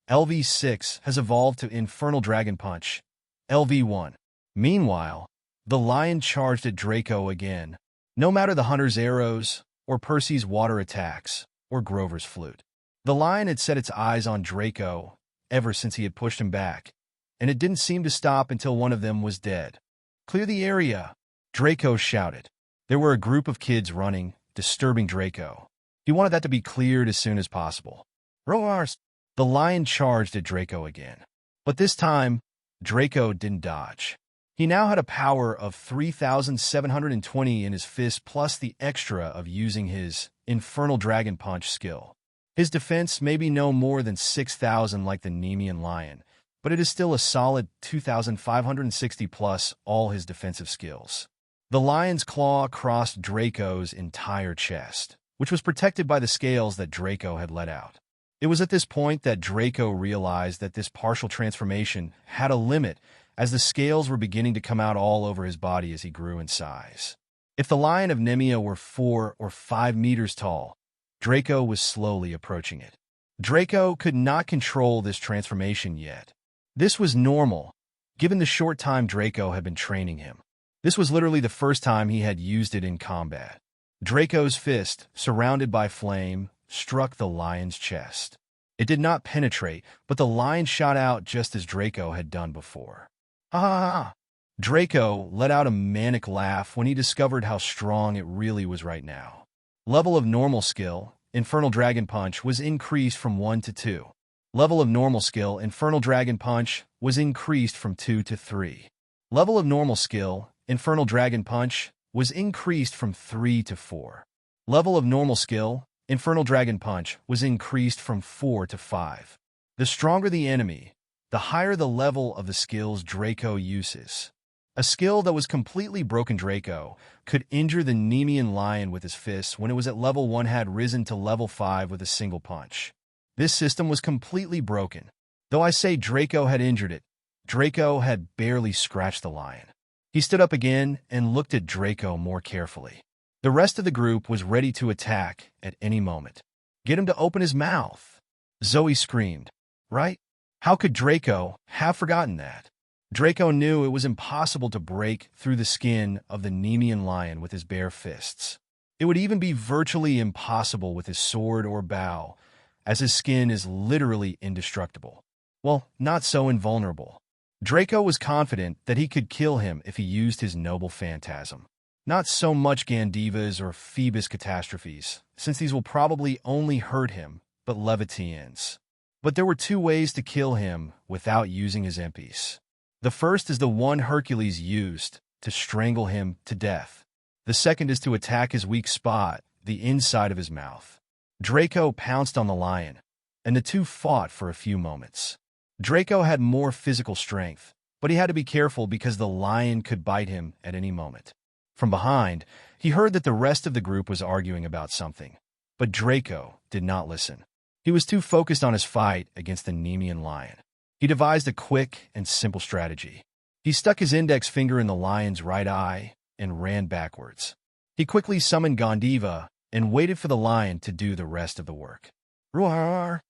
LV6 has evolved to Infernal Dragon Punch, LV1. Meanwhile, the lion charged at Draco again, no matter the hunter's arrows, or Percy's water attacks, or Grover's flute. The lion had set its eyes on Draco ever since he had pushed him back, and it didn't seem to stop until one of them was dead. "Clear the area!" Draco shouted. There were a group of kids running, disturbing Draco. He wanted that to be cleared as soon as possible. "Roars!" The lion charged at Draco again. But this time, Draco didn't dodge. He now had a power of 3,720 in his fist plus the extra of using his Infernal Dragon Punch skill. His defense may be no more than 6,000 like the Nemean lion, but it is still a solid 2,560 plus all his defensive skills. The lion's claw crossed Draco's entire chest, which was protected by the scales that Draco had let out. It was at this point that Draco realized that this partial transformation had a limit, as the scales were beginning to come out all over his body as he grew in size. If the lion of Nemea were 4 or 5 meters tall, Draco was slowly approaching it. Draco could not control this transformation yet. This was normal, given the short time Draco had been training him. This was literally the first time he had used it in combat. Draco's fist, surrounded by flame, struck the lion's chest. It did not penetrate, but the lion shot out just as Draco had done before. "Ha ha ha!" Draco let out a manic laugh when he discovered how strong it really was right now. Level of normal skill, Infernal Dragon Punch, was increased from 1 to 2. Level of normal skill, Infernal Dragon Punch, was increased from 2 to 3. Level of normal skill, Infernal Dragon Punch, was increased from 3 to 4. Level of normal skill, Infernal Dragon Punch, was increased from 4 to 5. The stronger the enemy, the higher the level of the skills Draco uses. A skill that was completely broken Draco could injure the Nemean lion with his fists when it was at level 1 had risen to level 5 with a single punch. This system was completely broken. Though I say Draco had injured it, Draco had barely scratched the lion. He stood up again and looked at Draco more carefully. The rest of the group was ready to attack at any moment. "Get him to open his mouth!" Zoe screamed. Right? How could Draco have forgotten that? Draco knew it was impossible to break through the skin of the Nemean lion with his bare fists. It would even be virtually impossible with his sword or bow, as his skin is literally indestructible. Well, not so invulnerable. Draco was confident that he could kill him if he used his noble phantasm. Not so much Gandivas or Phoebus catastrophes, since these will probably only hurt him, but Levitians. But there were 2 ways to kill him without using his impies. The first is the one Hercules used to strangle him to death. The second is to attack his weak spot, the inside of his mouth. Draco pounced on the lion, and the two fought for a few moments. Draco had more physical strength, but he had to be careful because the lion could bite him at any moment. From behind, he heard that the rest of the group was arguing about something, but Draco did not listen. He was too focused on his fight against the Nemean lion. He devised a quick and simple strategy. He stuck his index finger in the lion's right eye and ran backwards. He quickly summoned Gandiva and waited for the lion to do the rest of the work. Roar!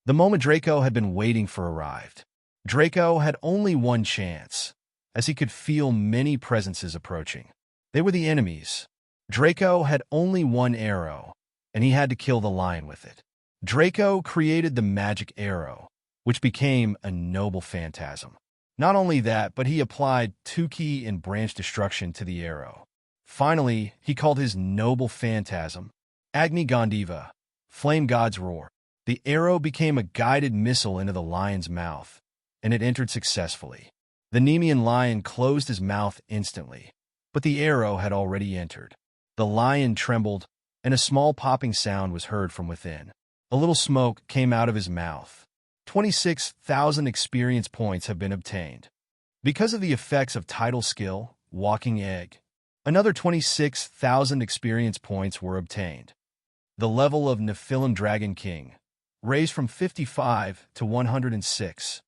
The moment Draco had been waiting for arrived. Draco had only one chance, as he could feel many presences approaching. They were the enemies. Draco had only one arrow, and he had to kill the lion with it. Draco created the magic arrow, which became a noble phantasm. Not only that, but he applied 2-key and branch destruction to the arrow. Finally, he called his noble phantasm Agni Gandiva, Flame God's Roar. The arrow became a guided missile into the lion's mouth, and it entered successfully. The Nemean lion closed his mouth instantly, but the arrow had already entered. The lion trembled, and a small popping sound was heard from within. A little smoke came out of his mouth. 26,000 experience points have been obtained. Because of the effects of title skill, Walking Egg, another 26,000 experience points were obtained. The level of Nephilim Dragon King raised from 55 to 106.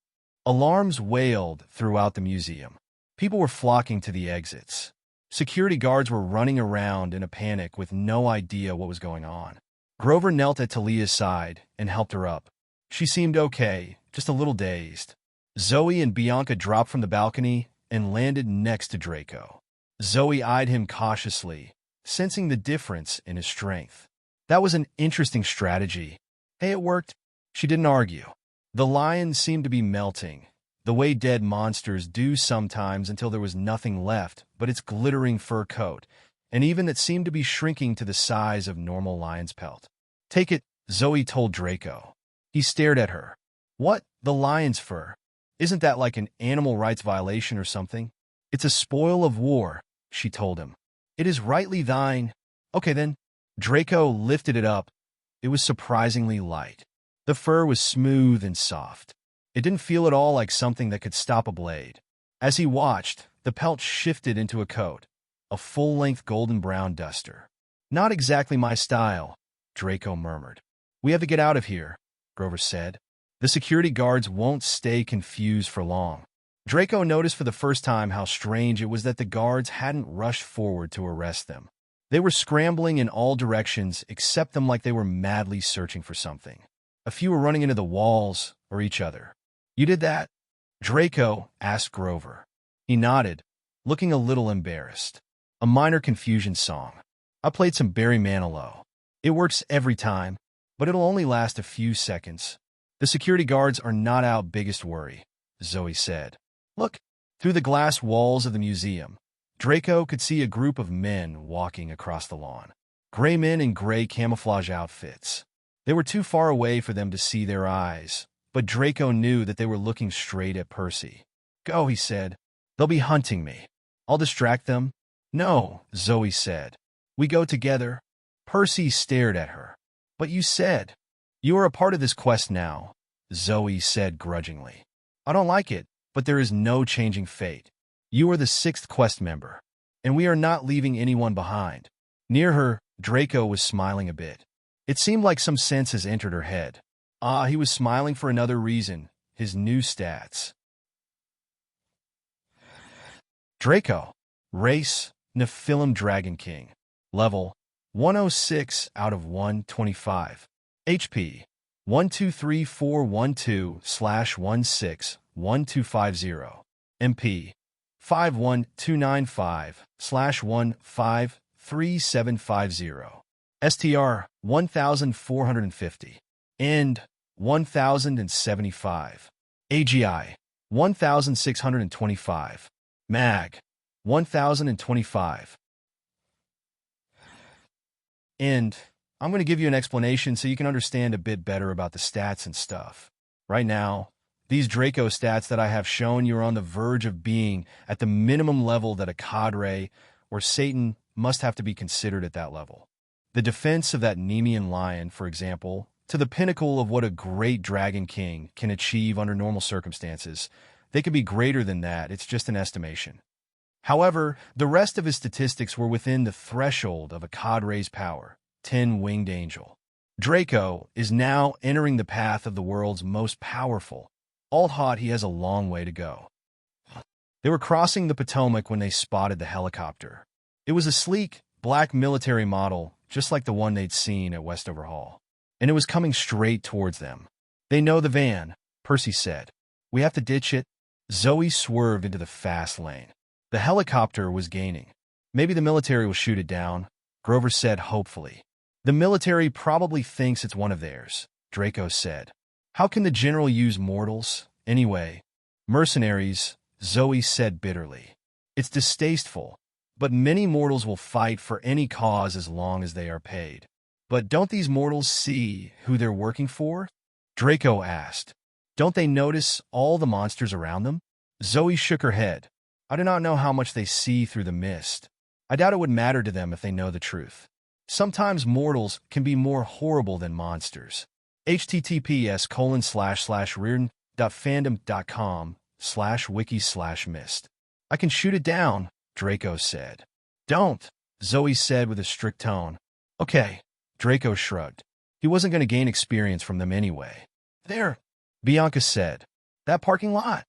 Alarms wailed throughout the museum. People were flocking to the exits. Security guards were running around in a panic with no idea what was going on. Grover knelt at Talia's side and helped her up. She seemed okay, just a little dazed. Zoe and Bianca dropped from the balcony and landed next to Draco. Zoe eyed him cautiously, sensing the difference in his strength. That was an interesting strategy. Hey, it worked. She didn't argue. The lion seemed to be melting, the way dead monsters do sometimes until there was nothing left but its glittering fur coat, and even it seemed to be shrinking to the size of normal lion's pelt. Take it, Zoe told Draco. He stared at her. What? The lion's fur? Isn't that like an animal rights violation or something? It's a spoil of war, she told him. It is rightly thine. Okay then. Draco lifted it up. It was surprisingly light. The fur was smooth and soft. It didn't feel at all like something that could stop a blade. As he watched, the pelt shifted into a coat, a full-length golden brown duster. Not exactly my style, Draco murmured. We have to get out of here, Grover said. The security guards won't stay confused for long. Draco noticed for the first time how strange it was that the guards hadn't rushed forward to arrest them. They were scrambling in all directions except them like they were madly searching for something. A few were running into the walls or each other. You did that? Draco asked Grover. He nodded, looking a little embarrassed. A minor confusion song. I played some Barry Manilow. It works every time, but it'll only last a few seconds. The security guards are not our biggest worry, Zoe said. Look, through the glass walls of the museum, Draco could see a group of men walking across the lawn. Gray men in gray camouflage outfits. They were too far away for them to see their eyes, but Draco knew that they were looking straight at Percy. Go, he said. They'll be hunting me. I'll distract them. No, Zoe said. We go together. Percy stared at her. But you said. You are a part of this quest now, Zoe said grudgingly. I don't like it, but there is no changing fate. You are the 6th quest member, and we are not leaving anyone behind. Near her, Draco was smiling a bit. It seemed like some sense has entered her head. He was smiling for another reason, his new stats. Draco. Race, Nephilim Dragon King. Level, 106 out of 125. HP, 123412/161250. MP, 51295/153750. STR, 1450. End, 1075. AGI, 1625. MAG, 1025. And I'm going to give you an explanation so you can understand a bit better about the stats and stuff. Right now, these Draco stats that I have shown you are on the verge of being at the minimum level that a cadre or Satan must have to be considered at that level. The defense of that Nemean lion, for example, to the pinnacle of what a great Dragon King can achieve under normal circumstances, they could be greater than that, it's just an estimation. However, the rest of his statistics were within the threshold of a cadre's power, 10 winged angel. Draco is now entering the path of the world's most powerful. All hot, he has a long way to go. They were crossing the Potomac when they spotted the helicopter. It was a sleek, black military model, just like the one they'd seen at Westover Hall. And it was coming straight towards them. They know the van, Percy said. We have to ditch it. Zoe swerved into the fast lane. The helicopter was gaining. Maybe the military will shoot it down, Grover said hopefully. The military probably thinks it's one of theirs, Draco said. How can the general use mortals, anyway? Mercenaries, Zoe said bitterly. It's distasteful, but many mortals will fight for any cause as long as they are paid. But don't these mortals see who they're working for? Draco asked. Don't they notice all the monsters around them? Zoe shook her head. I do not know how much they see through the mist. I doubt it would matter to them if they know the truth. Sometimes mortals can be more horrible than monsters. https://reborn.fandom.com/wiki/mist. I can shoot it down, Draco said. Don't, Zoe said with a strict tone. Okay, Draco shrugged. He wasn't going to gain experience from them anyway. There, Bianca said. That parking lot.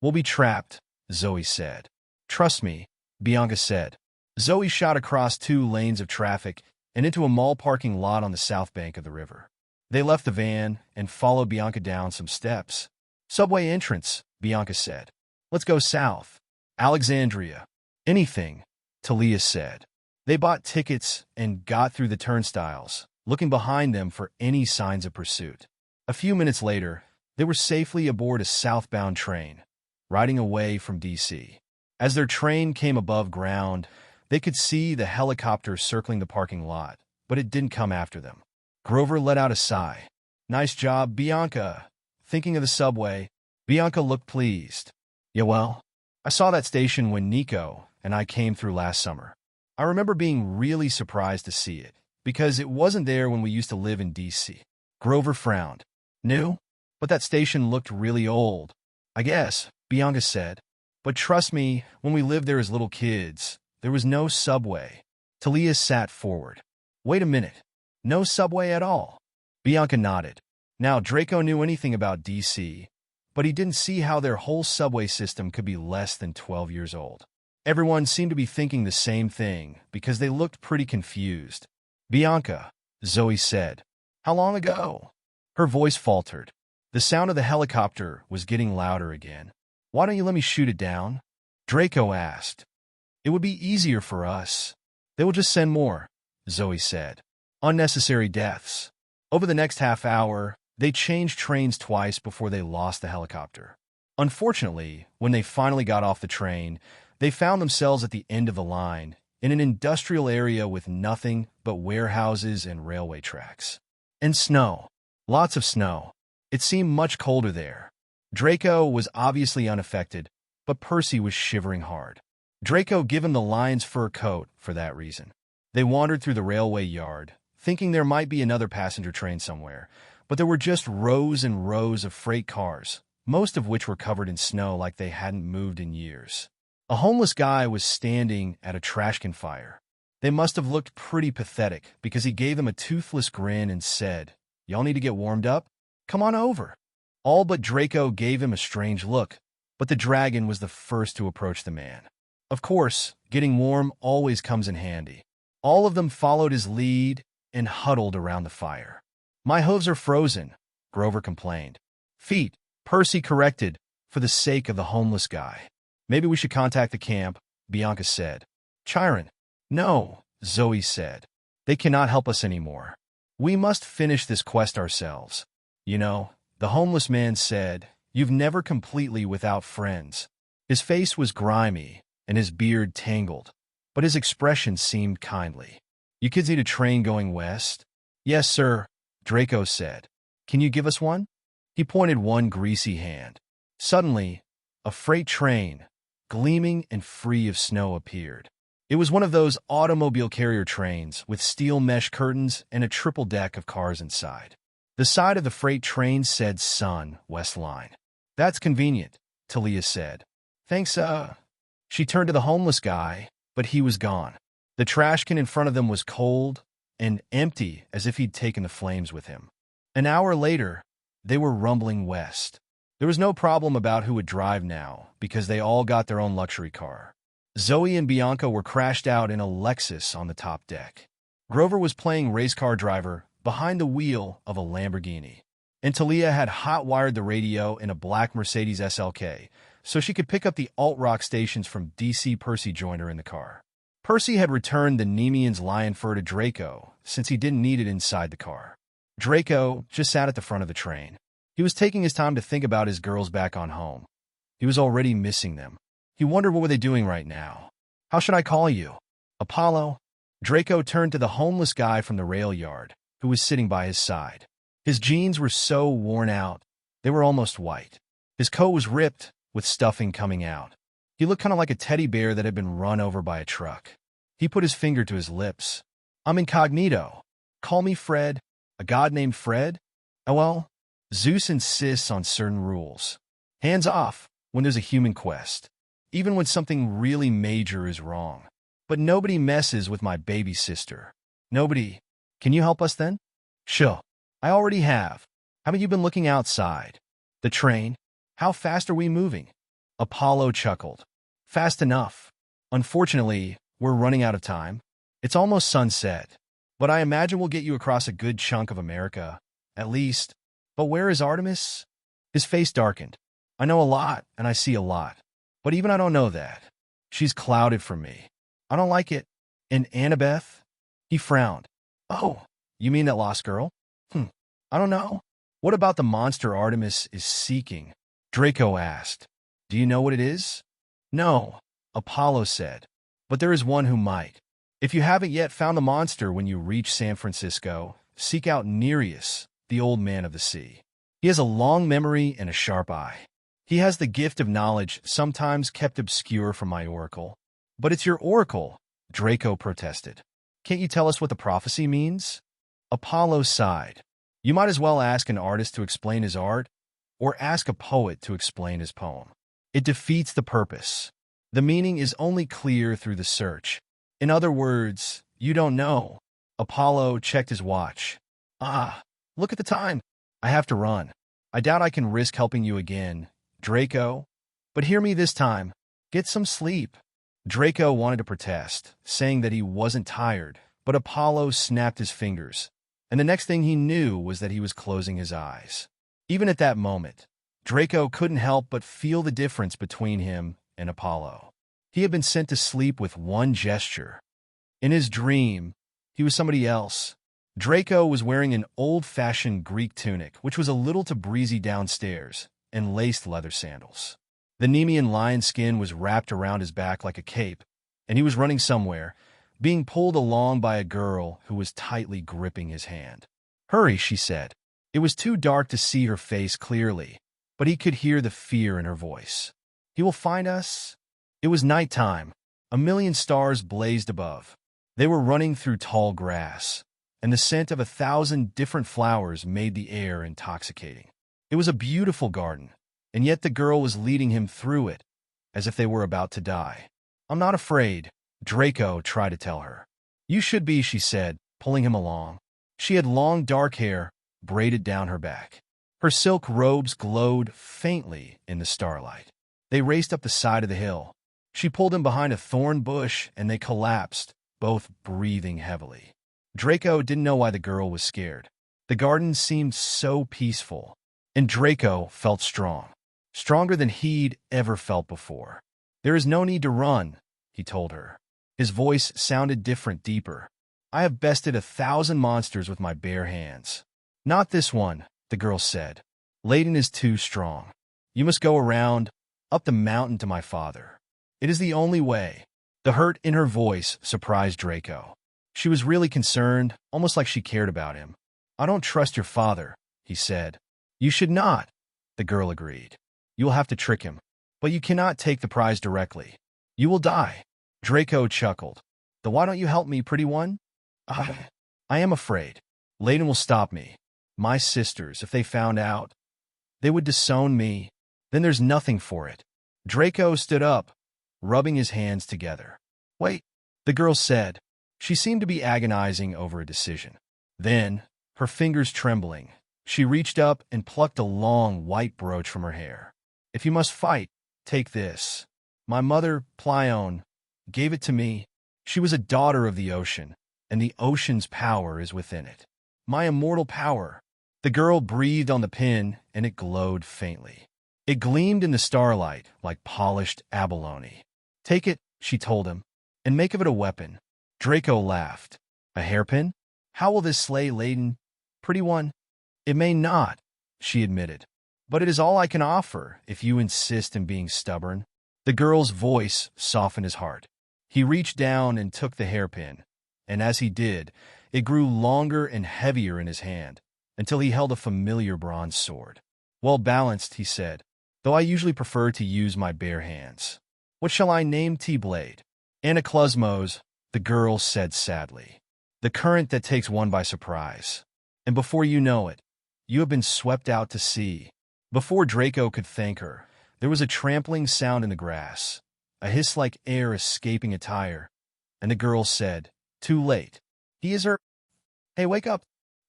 We'll be trapped, Zoe said. Trust me, Bianca said. Zoe shot across 2 lanes of traffic and into a mall parking lot on the south bank of the river. They left the van and followed Bianca down some steps. Subway entrance, Bianca said. Let's go south. Alexandria. Anything, Talia said. They bought tickets and got through the turnstiles, looking behind them for any signs of pursuit. A few minutes later, they were safely aboard a southbound train, riding away from D.C. As their train came above ground, they could see the helicopter circling the parking lot, but it didn't come after them. Grover let out a sigh. Nice job, Bianca. Thinking of the subway, Bianca looked pleased. Yeah, well, I saw that station when Nico and I came through last summer. I remember being really surprised to see it, because it wasn't there when we used to live in D.C. Grover frowned. New? But that station looked really old. I guess, Bianca said. But trust me, when we lived there as little kids, there was no subway. Talia sat forward. Wait a minute. No subway at all? Bianca nodded. Now, Draco knew anything about D.C., but he didn't see how their whole subway system could be less than 12 years old. Everyone seemed to be thinking the same thing, because they looked pretty confused. Bianca, Zoe said. How long ago? Her voice faltered. The sound of the helicopter was getting louder again. Why don't you let me shoot it down? Draco asked. It would be easier for us. They will just send more, Zoe said. Unnecessary deaths. Over the next half hour, they changed trains twice before they lost the helicopter. Unfortunately, when they finally got off the train, they found themselves at the end of the line, in an industrial area with nothing but warehouses and railway tracks. And snow. Lots of snow. It seemed much colder there. Draco was obviously unaffected, but Percy was shivering hard. Draco gave him the lion's fur coat for that reason. They wandered through the railway yard, thinking there might be another passenger train somewhere, but there were just rows and rows of freight cars, most of which were covered in snow like they hadn't moved in years. A homeless guy was standing at a trash can fire. They must have looked pretty pathetic because he gave them a toothless grin and said, Y'all need to get warmed up? Come on over. All but Draco gave him a strange look, but the dragon was the first to approach the man. Of course, getting warm always comes in handy. All of them followed his lead and huddled around the fire. My hooves are frozen, Grover complained. Feet, Percy corrected, for the sake of the homeless guy. Maybe we should contact the camp, Bianca said. Chiron. No, Zoe said. They cannot help us anymore. We must finish this quest ourselves. You know, the homeless man said, you've never completely without friends. His face was grimy, and his beard tangled, but his expression seemed kindly. You kids need a train going west? Yes, sir, Draco said. Can you give us one? He pointed one greasy hand. Suddenly, a freight train, gleaming and free of snow, appeared. It was one of those automobile carrier trains with steel mesh curtains and a triple deck of cars inside. The side of the freight train said Sun, West Line. That's convenient, Talia said. Thanks, She turned to the homeless guy, but he was gone. The trash can in front of them was cold and empty, as if he'd taken the flames with him. An hour later, they were rumbling west. There was no problem about who would drive now, because they all got their own luxury car. Zoe and Bianca were crashed out in a Lexus on the top deck. Grover was playing race car driver behind the wheel of a Lamborghini, and Talia had hot-wired the radio in a black Mercedes SLK, so she could pick up the alt-rock stations from DC. Percy joined her in the car. Percy had returned the Nemean's lion fur to Draco, since he didn't need it inside the car. Draco just sat at the front of the train. He was taking his time to think about his girls back on home. He was already missing them. He wondered what were they doing right now. How should I call you? Apollo? Draco turned to the homeless guy from the rail yard, who was sitting by his side. His jeans were so worn out, they were almost white. His coat was ripped, with stuffing coming out. He looked kind of like a teddy bear that had been run over by a truck. He put his finger to his lips. I'm incognito. Call me Fred. A god named Fred? Oh well, Zeus insists on certain rules. Hands off when there's a human quest, even when something really major is wrong. But nobody messes with my baby sister. Nobody. Can you help us then? Sure. I already have. Haven't you been looking outside? The train? How fast are we moving? Apollo chuckled. Fast enough. Unfortunately, we're running out of time. It's almost sunset. But I imagine we'll get you across a good chunk of America. At least. But where is Artemis? His face darkened. I know a lot, and I see a lot. But even I don't know that. She's clouded from me. I don't like it. And Annabeth? He frowned. Oh, you mean that lost girl? I don't know. What about the monster Artemis is seeking? Draco asked. Do you know what it is? No, Apollo said. But there is one who might. If you haven't yet found the monster when you reach San Francisco, seek out Nereus, the old man of the sea. He has a long memory and a sharp eye. He has the gift of knowledge sometimes kept obscure from my oracle. But it's your oracle, Draco protested. Can't you tell us what the prophecy means? Apollo sighed. You might as well ask an artist to explain his art, or ask a poet to explain his poem. It defeats the purpose. The meaning is only clear through the search. In other words, you don't know. Apollo checked his watch. Look at the time. I have to run. I doubt I can risk helping you again, Draco. But hear me this time. Get some sleep. Draco wanted to protest, saying that he wasn't tired, but Apollo snapped his fingers, and the next thing he knew was that he was closing his eyes. Even at that moment, Draco couldn't help but feel the difference between him and Apollo. He had been sent to sleep with one gesture. In his dream, he was somebody else. Draco was wearing an old-fashioned Greek tunic, which was a little too breezy downstairs, and laced leather sandals. The Nemean lion skin was wrapped around his back like a cape, and he was running somewhere, being pulled along by a girl who was tightly gripping his hand. Hurry, she said. It was too dark to see her face clearly, but he could hear the fear in her voice. He will find us? It was nighttime. A million stars blazed above. They were running through tall grass, and the scent of 1,000 different flowers made the air intoxicating. It was a beautiful garden, and yet the girl was leading him through it, as if they were about to die. I'm not afraid, Draco tried to tell her. You should be, she said, pulling him along. She had long dark hair, braided down her back. Her silk robes glowed faintly in the starlight. They raced up the side of the hill. She pulled him behind a thorn bush, and they collapsed, both breathing heavily. Draco didn't know why the girl was scared. The garden seemed so peaceful, and Draco felt strong, stronger than he'd ever felt before. There is no need to run, he told her. His voice sounded different, deeper. I have bested 1,000 monsters with my bare hands. Not this one, the girl said. Layden is too strong. You must go around, up the mountain to my father. It is the only way. The hurt in her voice surprised Draco. She was really concerned, almost like she cared about him. I don't trust your father, he said. You should not, the girl agreed. You will have to trick him, but you cannot take the prize directly. You will die. Draco chuckled. Then why don't you help me, pretty one? I am afraid. Layden will stop me. My sisters, if they found out, they would disown me. Then there's nothing for it. Draco stood up, rubbing his hands together. Wait, the girl said. She seemed to be agonizing over a decision. Then, her fingers trembling, she reached up and plucked a long white brooch from her hair. If you must fight, take this. My mother, Plione, gave it to me. She was a daughter of the ocean, and the ocean's power is within it. My immortal power. The girl breathed on the pin, and it glowed faintly. It gleamed in the starlight like polished abalone. Take it, she told him, and make of it a weapon. Draco laughed. A hairpin? How will this slay Layden? Pretty one? It may not, she admitted. But it is all I can offer if you insist in being stubborn. The girl's voice softened his heart. He reached down and took the hairpin, and as he did, it grew longer and heavier in his hand, until he held a familiar bronze sword. Well balanced, he said, though I usually prefer to use my bare hands. What shall I name T-Blade? Anaklusmos, the girl said sadly. The current that takes one by surprise. And before you know it, you have been swept out to sea. Before Draco could thank her, there was a trampling sound in the grass, a hiss like air escaping a tire, and the girl said, "Too late. He is her." "Hey, wake up,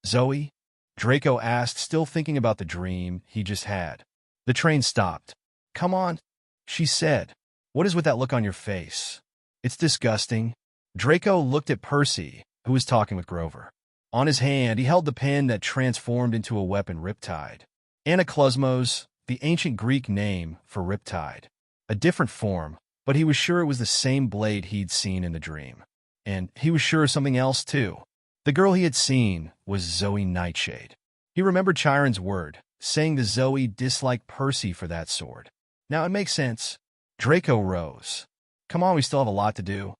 Zoe," Draco asked, still thinking about the dream he just had. The train stopped. "Come on," she said. "What is with that look on your face?" "It's disgusting." Draco looked at Percy, who was talking with Grover. On his hand, he held the pen that transformed into a weapon, Riptide. Anaklusmos, the ancient Greek name for Riptide. A different form, but he was sure it was the same blade he'd seen in the dream. And he was sure of something else, too. The girl he had seen was Zoe Nightshade. He remembered Chiron's word, saying that Zoe disliked Percy for that sword. Now it makes sense. Draco rose. "Come on, we still have a lot to do."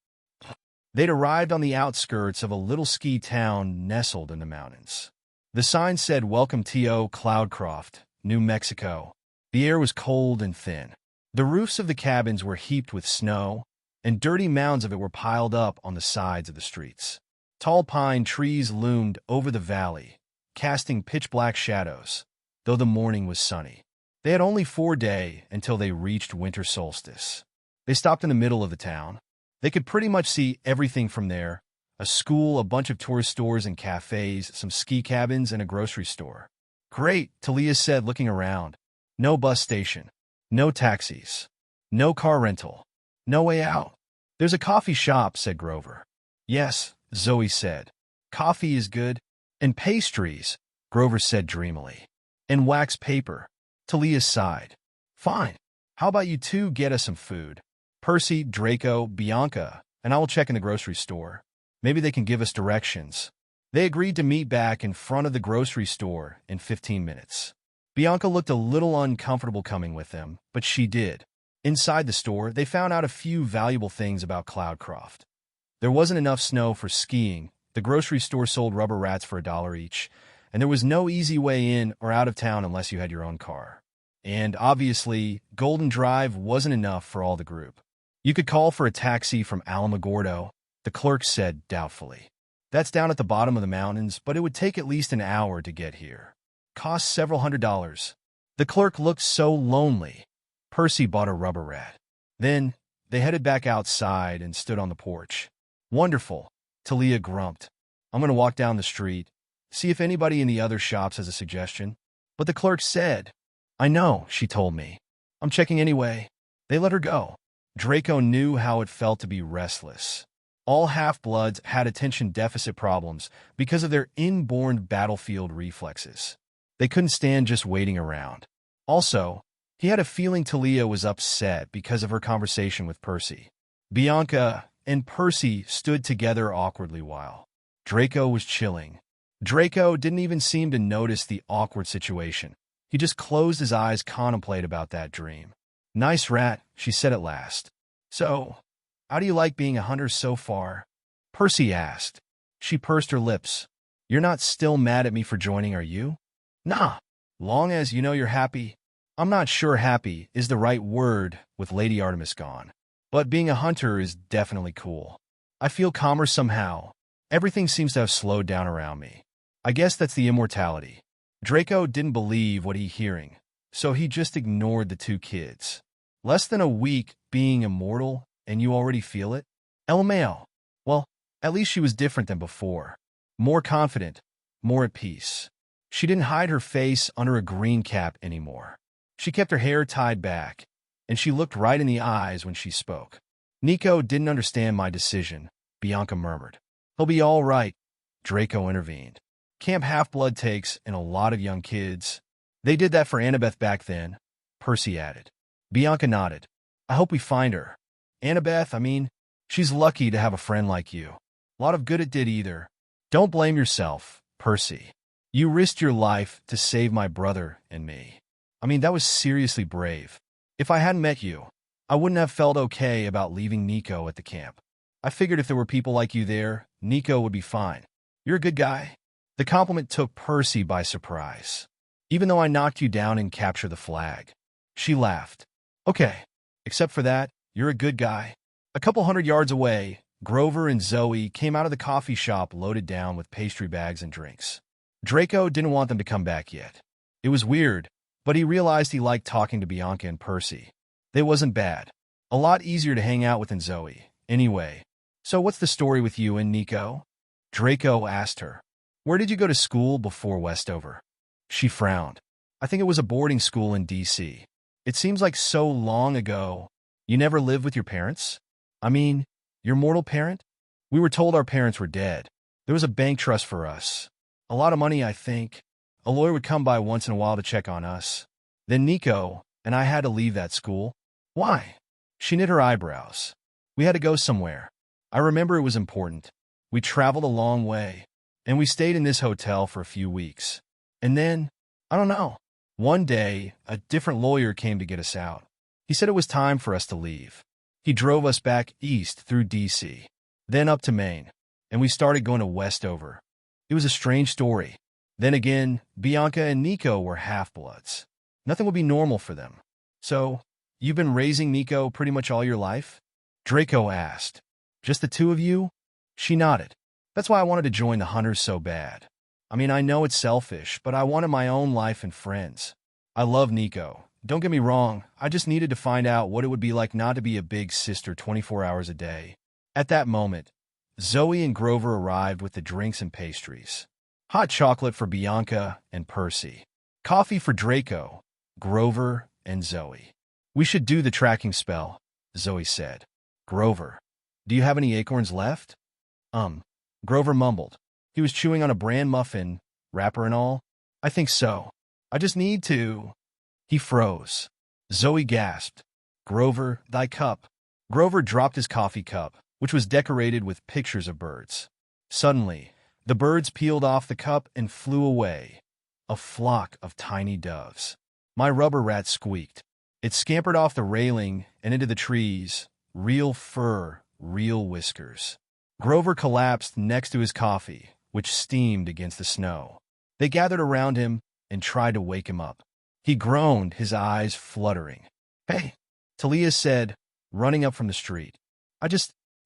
They'd arrived on the outskirts of a little ski town nestled in the mountains. The sign said, "Welcome to Cloudcroft, New Mexico." The air was cold and thin. The roofs of the cabins were heaped with snow, and dirty mounds of it were piled up on the sides of the streets. Tall pine trees loomed over the valley, casting pitch-black shadows, though the morning was sunny. They had only 4 days until they reached winter solstice. They stopped in the middle of the town. They could pretty much see everything from there: a school, a bunch of tourist stores and cafes, some ski cabins, and a grocery store. "Great," Talia said, looking around. "No bus station. No taxis. No car rental. No way out." "There's a coffee shop," said Grover. "Yes," Zoe said. "Coffee is good." "And pastries," Grover said dreamily. "And wax paper." Talia sighed. "Fine. How about you two get us some food? Percy, Draco, Bianca, and I will check in the grocery store. Maybe they can give us directions." They agreed to meet back in front of the grocery store in 15 minutes. Bianca looked a little uncomfortable coming with them, but she did. Inside the store, they found out a few valuable things about Cloudcroft. There wasn't enough snow for skiing, the grocery store sold rubber rats for $1 each, and there was no easy way in or out of town unless you had your own car. And obviously, Golden Drive wasn't enough for all the group. "You could call for a taxi from Alamogordo," the clerk said doubtfully. "That's down at the bottom of the mountains, but it would take at least an hour to get here. Costs several $100s. The clerk looked so lonely. Percy bought a rubber rat. Then they headed back outside and stood on the porch. "Wonderful," Talia grumped. "I'm going to walk down the street, see if anybody in the other shops has a suggestion." But the clerk said, "I know," she told me. "I'm checking anyway." They let her go. Draco knew how it felt to be restless. All half-bloods had attention deficit problems because of their inborn battlefield reflexes. They couldn't stand just waiting around. Also, he had a feeling Talia was upset because of her conversation with Percy. Bianca and Percy stood together awkwardly while Draco was chilling. Draco didn't even seem to notice the awkward situation. He just closed his eyes, contemplate about that dream. "Nice rat," she said at last. "So, how do you like being a hunter so far?" Percy asked. She pursed her lips. "You're not still mad at me for joining, are you?" "Nah. Long as you know you're happy." "I'm not sure happy is the right word with Lady Artemis gone. But being a hunter is definitely cool. I feel calmer somehow. Everything seems to have slowed down around me. I guess that's the immortality." Draco didn't believe what he hearing, so he just ignored the two kids. "Less than a week being immortal, and you already feel it?" LMAO. Well, at least she was different than before. More confident, more at peace. She didn't hide her face under a green cap anymore. She kept her hair tied back, and she looked right in the eyes when she spoke. "Nico didn't understand my decision," Bianca murmured. "He'll be all right," Draco intervened. "Camp Half-Blood takes in a lot of young kids. They did that for Annabeth back then," Percy added. Bianca nodded. "I hope we find her. Annabeth, I mean, she's lucky to have a friend like you. A lot of good it did either." "Don't blame yourself, Percy. You risked your life to save my brother and me. I mean, that was seriously brave. If I hadn't met you, I wouldn't have felt okay about leaving Nico at the camp. I figured if there were people like you there, Nico would be fine. You're a good guy." The compliment took Percy by surprise. "Even though I knocked you down and captured the flag." She laughed. "Okay, except for that, you're a good guy." A couple 100 yards away, Grover and Zoe came out of the coffee shop loaded down with pastry bags and drinks. Draco didn't want them to come back yet. It was weird, but he realized he liked talking to Bianca and Percy. They wasn't bad. A lot easier to hang out with than Zoe. Anyway, "So what's the story with you and Nico?" Draco asked her. "Where did you go to school before Westover?" She frowned. "I think it was a boarding school in D.C. It seems like so long ago. You never lived with your parents? I mean, your mortal parent?" "We were told our parents were dead. There was a bank trust for us. A lot of money, I think. A lawyer would come by once in a while to check on us. Then Nico and I had to leave that school." "Why?" She knit her eyebrows. "We had to go somewhere. I remember it was important. We traveled a long way, and we stayed in this hotel for a few weeks. And then, I don't know. One day, a different lawyer came to get us out. He said it was time for us to leave. He drove us back east through D.C., then up to Maine, and we started going to Westover. It was a strange story. Then again, Bianca and Nico were half-bloods. Nothing would be normal for them. So, you've been raising Nico pretty much all your life?" Draco asked. "Just the two of you?" She nodded. "That's why I wanted to join the hunters so bad. I mean, I know it's selfish, but I wanted my own life and friends. I love Nico. Don't get me wrong, I just needed to find out what it would be like not to be a big sister 24 hours a day." At that moment, Zoe and Grover arrived with the drinks and pastries. Hot chocolate for Bianca and Percy. Coffee for Draco, Grover, and Zoe. "We should do the tracking spell," Zoe said. "Grover, do you have any acorns left?" Grover mumbled. He was chewing on a bran muffin, wrapper and all. "I think so. I just need to." He froze. Zoe gasped. "Grover, thy cup." Grover dropped his coffee cup, which was decorated with pictures of birds. Suddenly, the birds peeled off the cup and flew away. A flock of tiny doves. My rubber rat squeaked. It scampered off the railing and into the trees. Real fur, real whiskers. Grover collapsed next to his coffee, which steamed against the snow. They gathered around him and tried to wake him up. He groaned, his eyes fluttering. "Hey," Talia said, running up from the street.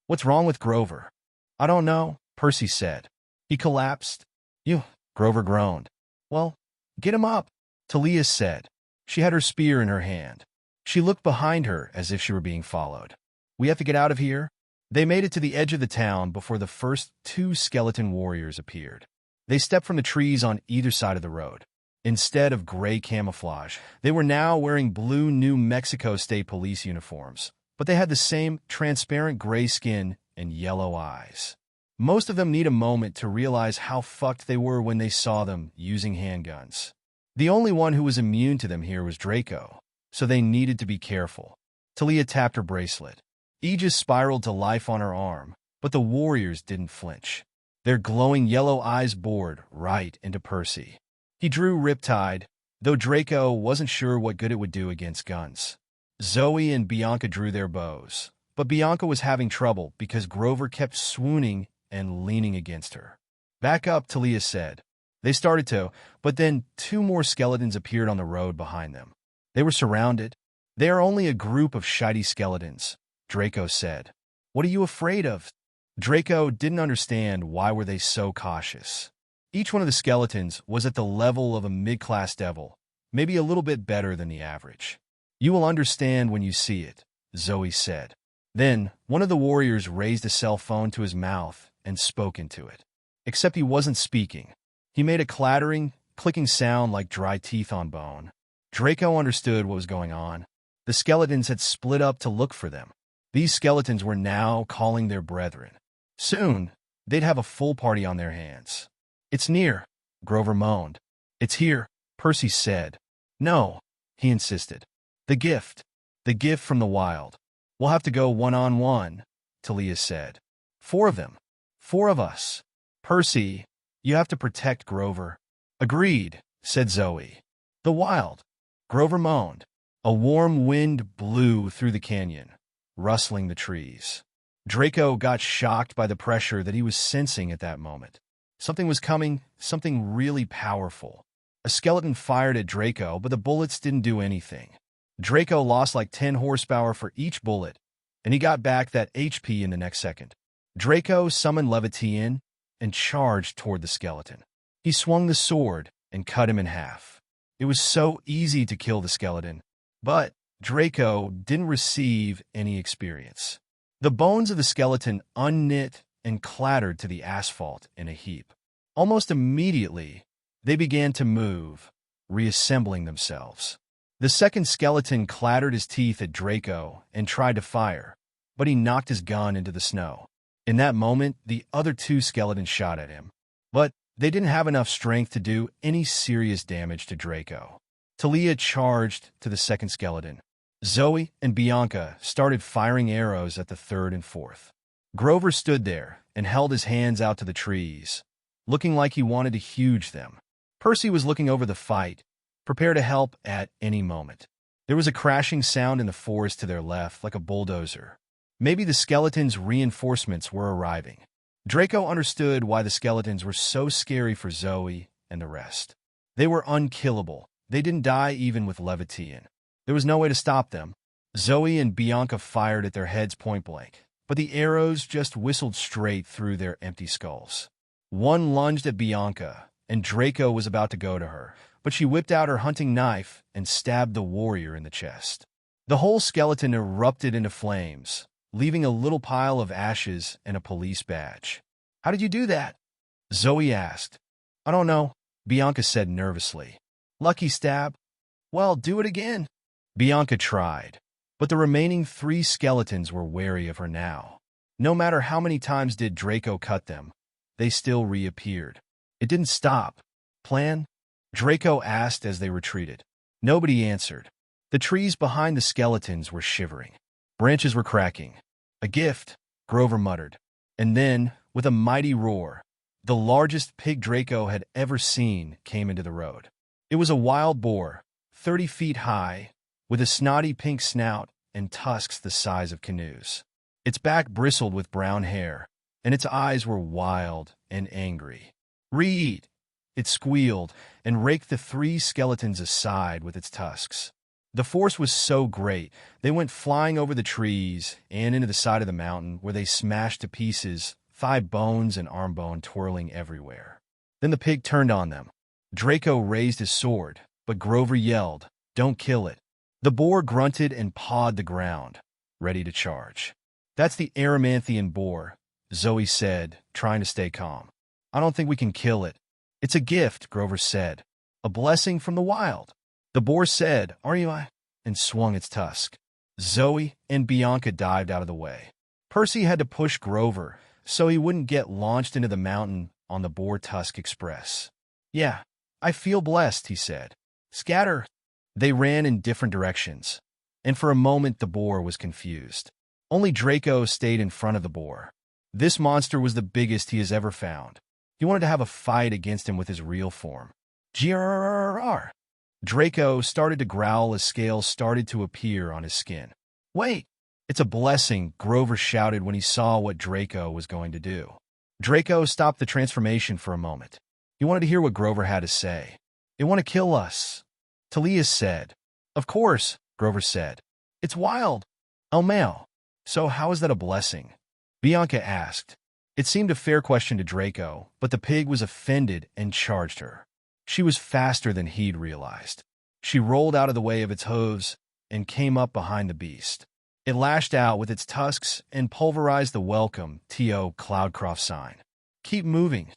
What's wrong with Grover?" "I don't know," Percy said. "He collapsed." "You," Grover groaned. "Well, get him up," Talia said. She had her spear in her hand. She looked behind her as if she were being followed. "We have to get out of here." They made it to the edge of the town before the first two skeleton warriors appeared. They stepped from the trees on either side of the road. Instead of gray camouflage, they were now wearing blue New Mexico State Police uniforms, but they had the same transparent gray skin and yellow eyes. Most of them need a moment to realize how fucked they were when they saw them using handguns. The only one who was immune to them here was Draco, so they needed to be careful. Talia tapped her bracelet. Aegis spiraled to life on her arm, but the warriors didn't flinch. Their glowing yellow eyes bored right into Percy. He drew Riptide, though Draco wasn't sure what good it would do against guns. Zoe and Bianca drew their bows, but Bianca was having trouble because Grover kept swooning and leaning against her. "Back up," Talia said. They started to, but then two more skeletons appeared on the road behind them. They were surrounded. "They are only a group of shitey skeletons," Draco said. "What are you afraid of?" Draco didn't understand why were they so cautious. Each one of the skeletons was at the level of a mid-class devil, maybe a little bit better than the average. "You will understand when you see it," Zoe said. Then, one of the warriors raised a cell phone to his mouth and spoke into it. Except he wasn't speaking. He made a clattering, clicking sound like dry teeth on bone. Draco understood what was going on. The skeletons had split up to look for them. These skeletons were now calling their brethren. Soon, they'd have a full party on their hands. "It's near," Grover moaned. "It's here," Percy said. "No," he insisted. The gift from the wild. "We'll have to go one-on-one," Talia said. "4 of them. 4 of us. Percy, you have to protect Grover." Agreed, said Zoe. The wild, Grover moaned. A warm wind blew through the canyon, rustling the trees. Draco got shocked by the pressure that he was sensing at that moment. Something was coming, something really powerful. A skeleton fired at Draco, but the bullets didn't do anything. Draco lost like 10 horsepower for each bullet, and he got back that HP in the next second. Draco summoned Levitian and charged toward the skeleton. He swung the sword and cut him in half. It was so easy to kill the skeleton, but Draco didn't receive any experience. The bones of the skeleton unknit and clattered to the asphalt in a heap. Almost immediately, they began to move, reassembling themselves. The second skeleton clattered his teeth at Draco and tried to fire, but he knocked his gun into the snow. In that moment, the other 2 skeletons shot at him, but they didn't have enough strength to do any serious damage to Draco. Talia charged to the second skeleton. Zoe and Bianca started firing arrows at the third and fourth. Grover stood there and held his hands out to the trees, looking like he wanted to huge them. Percy was looking over the fight, prepared to help at any moment. There was a crashing sound in the forest to their left, like a bulldozer. Maybe the skeletons' reinforcements were arriving. Draco understood why the skeletons were so scary for Zoe and the rest. They were unkillable. They didn't die even with Levitian. There was no way to stop them. Zoe and Bianca fired at their heads point blank, but the arrows just whistled straight through their empty skulls. One lunged at Bianca, and Draco was about to go to her, but she whipped out her hunting knife and stabbed the warrior in the chest. The whole skeleton erupted into flames, leaving a little pile of ashes and a police badge. "How did you do that?" Zoe asked. "I don't know," Bianca said nervously. "Lucky stab." "Well, do it again." Bianca tried, but the remaining 3 skeletons were wary of her now. No matter how many times did Draco cut them, they still reappeared. It didn't stop. "Plan?" Draco asked as they retreated. Nobody answered. The trees behind the skeletons were shivering. Branches were cracking. "A gift," Grover muttered. And then, with a mighty roar, the largest pig Draco had ever seen came into the road. It was a wild boar, 30 feet high, with a snotty pink snout and tusks the size of canoes. Its back bristled with brown hair, and its eyes were wild and angry. "Reed!" It squealed and raked the 3 skeletons aside with its tusks. The force was so great, they went flying over the trees and into the side of the mountain, where they smashed to pieces, thigh bones and arm bone twirling everywhere. Then the pig turned on them. Draco raised his sword, but Grover yelled, "Don't kill it." The boar grunted and pawed the ground, ready to charge. "That's the Aramanthian boar," Zoe said, trying to stay calm. "I don't think we can kill it." "It's a gift," Grover said. "A blessing from the wild." The boar said, "Are you?" and swung its tusk. Zoe and Bianca dived out of the way. Percy had to push Grover so he wouldn't get launched into the mountain on the boar tusk express. "Yeah, I feel blessed," he said. "Scatter." They ran in different directions, and for a moment the boar was confused. Only Draco stayed in front of the boar. This monster was the biggest he has ever found. He wanted to have a fight against him with his real form. "Grrrr!" Draco started to growl as scales started to appear on his skin. "Wait! It's a blessing," Grover shouted when he saw what Draco was going to do. Draco stopped the transformation for a moment. He wanted to hear what Grover had to say. "They want to kill us," Talia said. "Of course," Grover said. "It's wild." "Oh, Mel. So how is that a blessing?" Bianca asked. It seemed a fair question to Draco, but the pig was offended and charged her. She was faster than he'd realized. She rolled out of the way of its hooves and came up behind the beast. It lashed out with its tusks and pulverized the welcome T.O. Cloudcroft sign. "Keep moving,"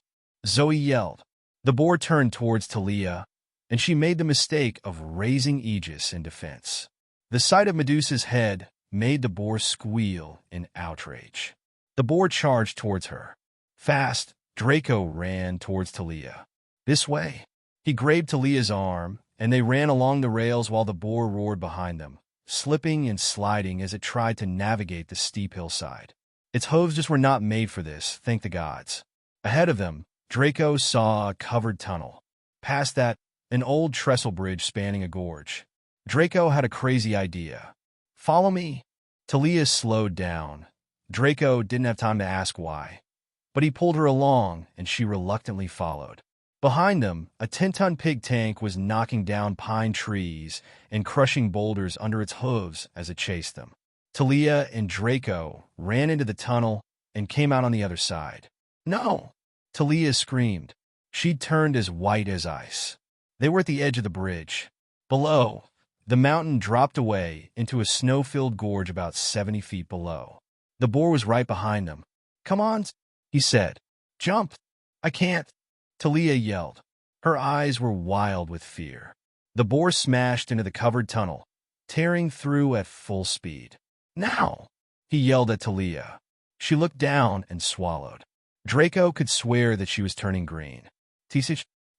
Zoe yelled. The boar turned towards Talia, and she made the mistake of raising Aegis in defense. The sight of Medusa's head made the boar squeal in outrage. The boar charged towards her. Fast, Draco ran towards Talia. "This way." He grabbed Talia's arm, and they ran along the rails while the boar roared behind them, slipping and sliding as it tried to navigate the steep hillside. Its hooves just were not made for this, thank the gods. Ahead of them, Draco saw a covered tunnel. Past that, an old trestle bridge spanning a gorge. Draco had a crazy idea. Follow me. Talia slowed down. Draco didn't have time to ask why, but he pulled her along, and she reluctantly followed. Behind them, a 10-ton pig tank was knocking down pine trees and crushing boulders under its hooves as it chased them. Talia and Draco ran into the tunnel and came out on the other side. No! Talia screamed. She'd turned as white as ice. They were at the edge of the bridge. Below, the mountain dropped away into a snow-filled gorge about 70 feet below. The boar was right behind them. Come on, he said. Jump! I can't! Talia yelled. Her eyes were wild with fear. The boar smashed into the covered tunnel, tearing through at full speed. Now! He yelled at Talia. She looked down and swallowed. Draco could swear that she was turning green.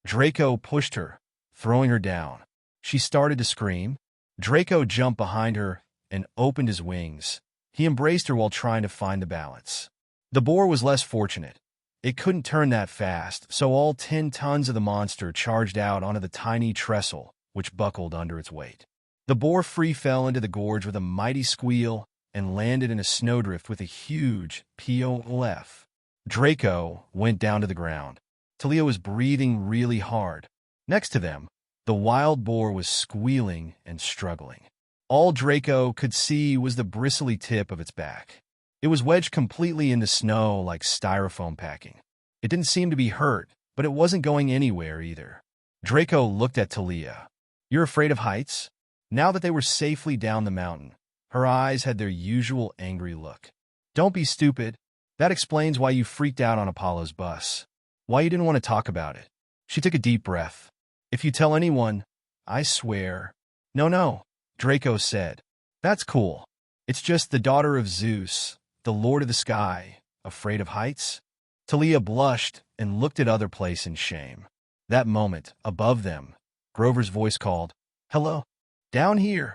Draco pushed her, throwing her down. She started to scream. Draco jumped behind her and opened his wings. He embraced her while trying to find the balance. The boar was less fortunate. It couldn't turn that fast, so all 10 tons of the monster charged out onto the tiny trestle, which buckled under its weight. The boar free fell into the gorge with a mighty squeal and landed in a snowdrift with a huge POF. Draco went down to the ground. Talia was breathing really hard. Next to them, the wild boar was squealing and struggling. All Draco could see was the bristly tip of its back. It was wedged completely in the snow like styrofoam packing. It didn't seem to be hurt, but it wasn't going anywhere either. Draco looked at Talia. You're afraid of heights? Now that they were safely down the mountain, her eyes had their usual angry look. Don't be stupid. That explains why you freaked out on Apollo's bus. Why you didn't want to talk about it. She took a deep breath. If you tell anyone, I swear. No, Draco said. That's cool. It's just the daughter of Zeus, the Lord of the Sky, afraid of heights? Talia blushed and looked at other place in shame. That moment, above them, Grover's voice called, Hello? Down here!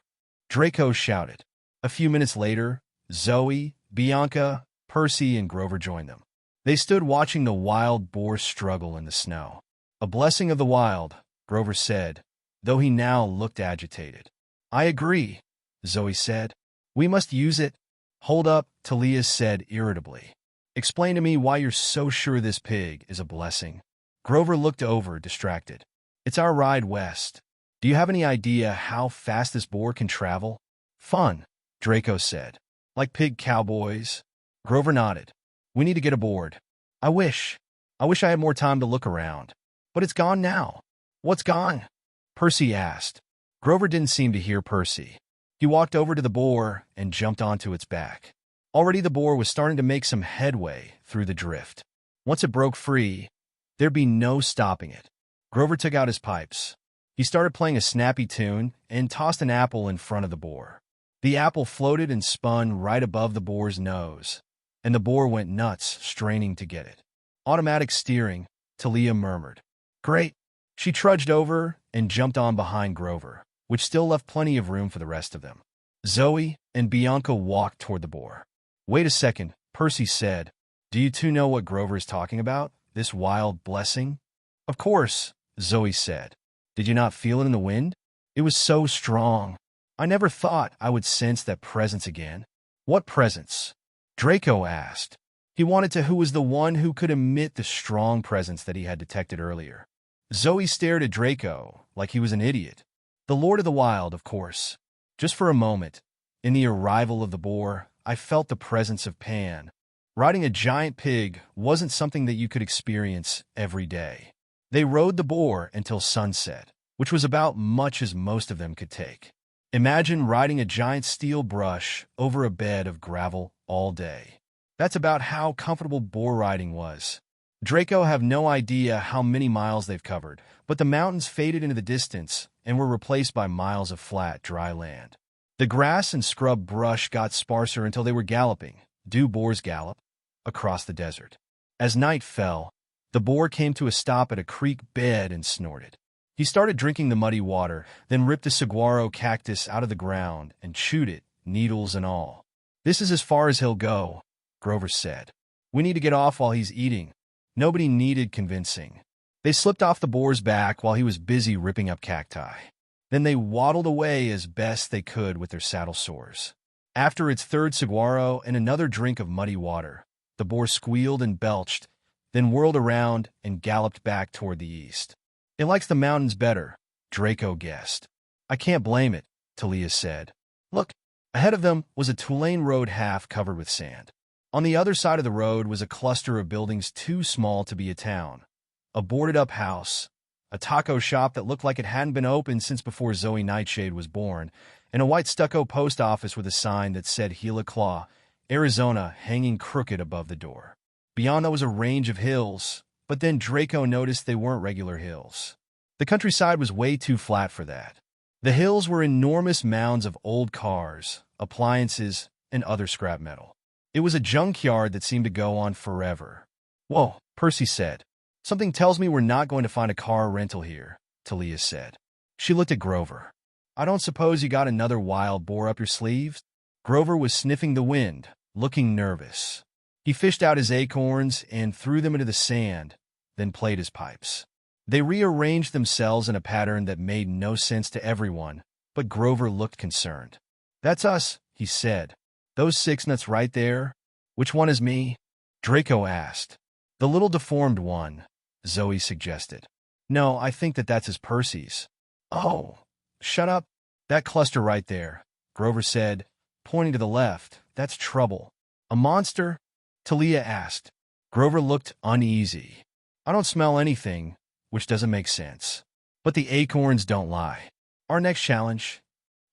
Draco shouted. A few minutes later, Zoe, Bianca, Percy, and Grover joined them. They stood watching the wild boar struggle in the snow. A blessing of the wild, Grover said, though he now looked agitated. I agree, Zoe said. We must use it. Hold up, Talia said irritably. Explain to me why you're so sure this pig is a blessing. Grover looked over, distracted. It's our ride west. Do you have any idea how fast this boar can travel? Fun, Draco said. Like pig cowboys? Grover nodded. We need to get aboard. I wish I had more time to look around. But it's gone now. What's gone? Percy asked. Grover didn't seem to hear Percy. He walked over to the boar and jumped onto its back. Already the boar was starting to make some headway through the drift. Once it broke free, there'd be no stopping it. Grover took out his pipes. He started playing a snappy tune and tossed an apple in front of the boar. The apple floated and spun right above the boar's nose, and the boar went nuts, straining to get it. Automatic steering, Talia murmured. Great. She trudged over and jumped on behind Grover, which still left plenty of room for the rest of them. Zoe and Bianca walked toward the boar. Wait a second, Percy said. Do you two know what Grover is talking about? This wild blessing? Of course, Zoe said. Did you not feel it in the wind? It was so strong. I never thought I would sense that presence again. What presence? Draco asked. He wanted to who was the one who could emit the strong presence that he had detected earlier. Zoe stared at Draco like he was an idiot. The Lord of the Wild, of course. Just for a moment, in the arrival of the boar, I felt the presence of Pan. Riding a giant pig wasn't something that you could experience every day. They rode the boar until sunset, which was about much as most of them could take. Imagine riding a giant steel brush over a bed of gravel all day. That's about how comfortable boar riding was. Draco have no idea how many miles they've covered, but the mountains faded into the distance and were replaced by miles of flat, dry land. The grass and scrub brush got sparser until they were galloping, do boars gallop, across the desert. As night fell, the boar came to a stop at a creek bed and snorted. He started drinking the muddy water, then ripped the saguaro cactus out of the ground and chewed it, needles and all. This is as far as he'll go, Grover said. We need to get off while he's eating. Nobody needed convincing. They slipped off the boar's back while he was busy ripping up cacti. Then they waddled away as best they could with their saddle sores. After its third saguaro and another drink of muddy water, the boar squealed and belched, then whirled around and galloped back toward the east. It likes the mountains better, Draco guessed. I can't blame it, Talia said. Look, ahead of them was a two-lane road half covered with sand. On the other side of the road was a cluster of buildings too small to be a town. A boarded-up house, a taco shop that looked like it hadn't been opened since before Zoe Nightshade was born, and a white stucco post office with a sign that said Gila Claw, Arizona, hanging crooked above the door. Beyond that was a range of hills, but then Draco noticed they weren't regular hills. The countryside was way too flat for that. The hills were enormous mounds of old cars, appliances, and other scrap metal. It was a junkyard that seemed to go on forever. Whoa, Percy said. Something tells me we're not going to find a car rental here, Talia said. She looked at Grover. I don't suppose you got another wild boar up your sleeves? Grover was sniffing the wind, looking nervous. He fished out his acorns and threw them into the sand, then played his pipes. They rearranged themselves in a pattern that made no sense to everyone, but Grover looked concerned. That's us, he said. Those 6 nuts right there? Which one is me? Draco asked. The little deformed one, Zoe suggested. No, I think that's his Percy's. Oh, shut up. That cluster right there, Grover said, pointing to the left. That's trouble. A monster? Talia asked. Grover looked uneasy. I don't smell anything, which doesn't make sense. But the acorns don't lie. Our next challenge.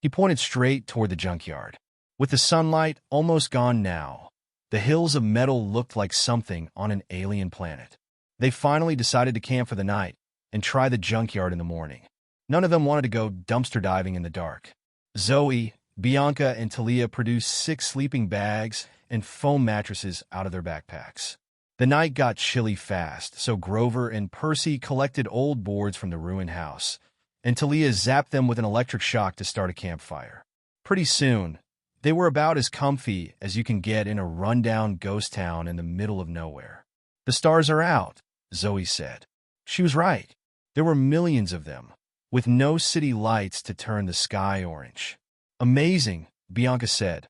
He pointed straight toward the junkyard. With the sunlight almost gone now, the hills of metal looked like something on an alien planet. They finally decided to camp for the night and try the junkyard in the morning. None of them wanted to go dumpster diving in the dark. Zoe, Bianca, and Talia produced 6 sleeping bags and foam mattresses out of their backpacks. The night got chilly fast, so Grover and Percy collected old boards from the ruined house, and Talia zapped them with an electric shock to start a campfire. Pretty soon, they were about as comfy as you can get in a rundown ghost town in the middle of nowhere. The stars are out, Zoe said. She was right. There were millions of them, with no city lights to turn the sky orange. Amazing, Bianca said.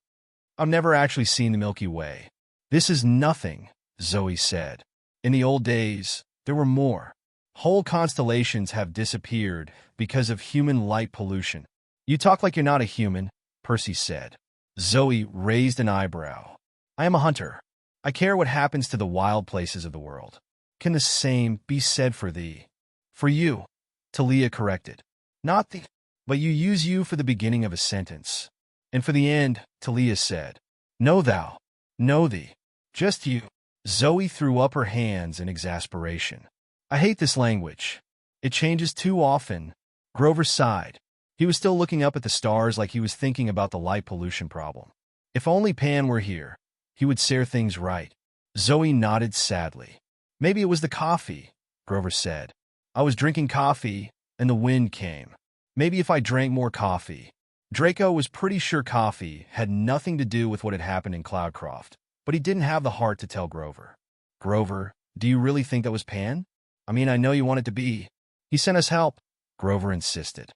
I've never actually seen the Milky Way. This is nothing, Zoe said. In the old days, there were more. Whole constellations have disappeared because of human light pollution. You talk like you're not a human, Percy said. Zoe raised an eyebrow. I am a hunter. I care what happens to the wild places of the world. Can the same be said for thee? For you, Talia corrected. Not thee, but you use you for the beginning of a sentence. And for the end, Talia said. Know thou, know thee, just you. Zoe threw up her hands in exasperation. I hate this language. It changes too often. Grover sighed. He was still looking up at the stars like he was thinking about the light pollution problem. If only Pan were here, he would set things right. Zoe nodded sadly. Maybe it was the coffee, Grover said. I was drinking coffee, and the wind came. Maybe if I drank more coffee. Draco was pretty sure coffee had nothing to do with what had happened in Cloudcroft, but he didn't have the heart to tell Grover. Grover, do you really think that was Pan? I mean, I know you want it to be. He sent us help, Grover insisted.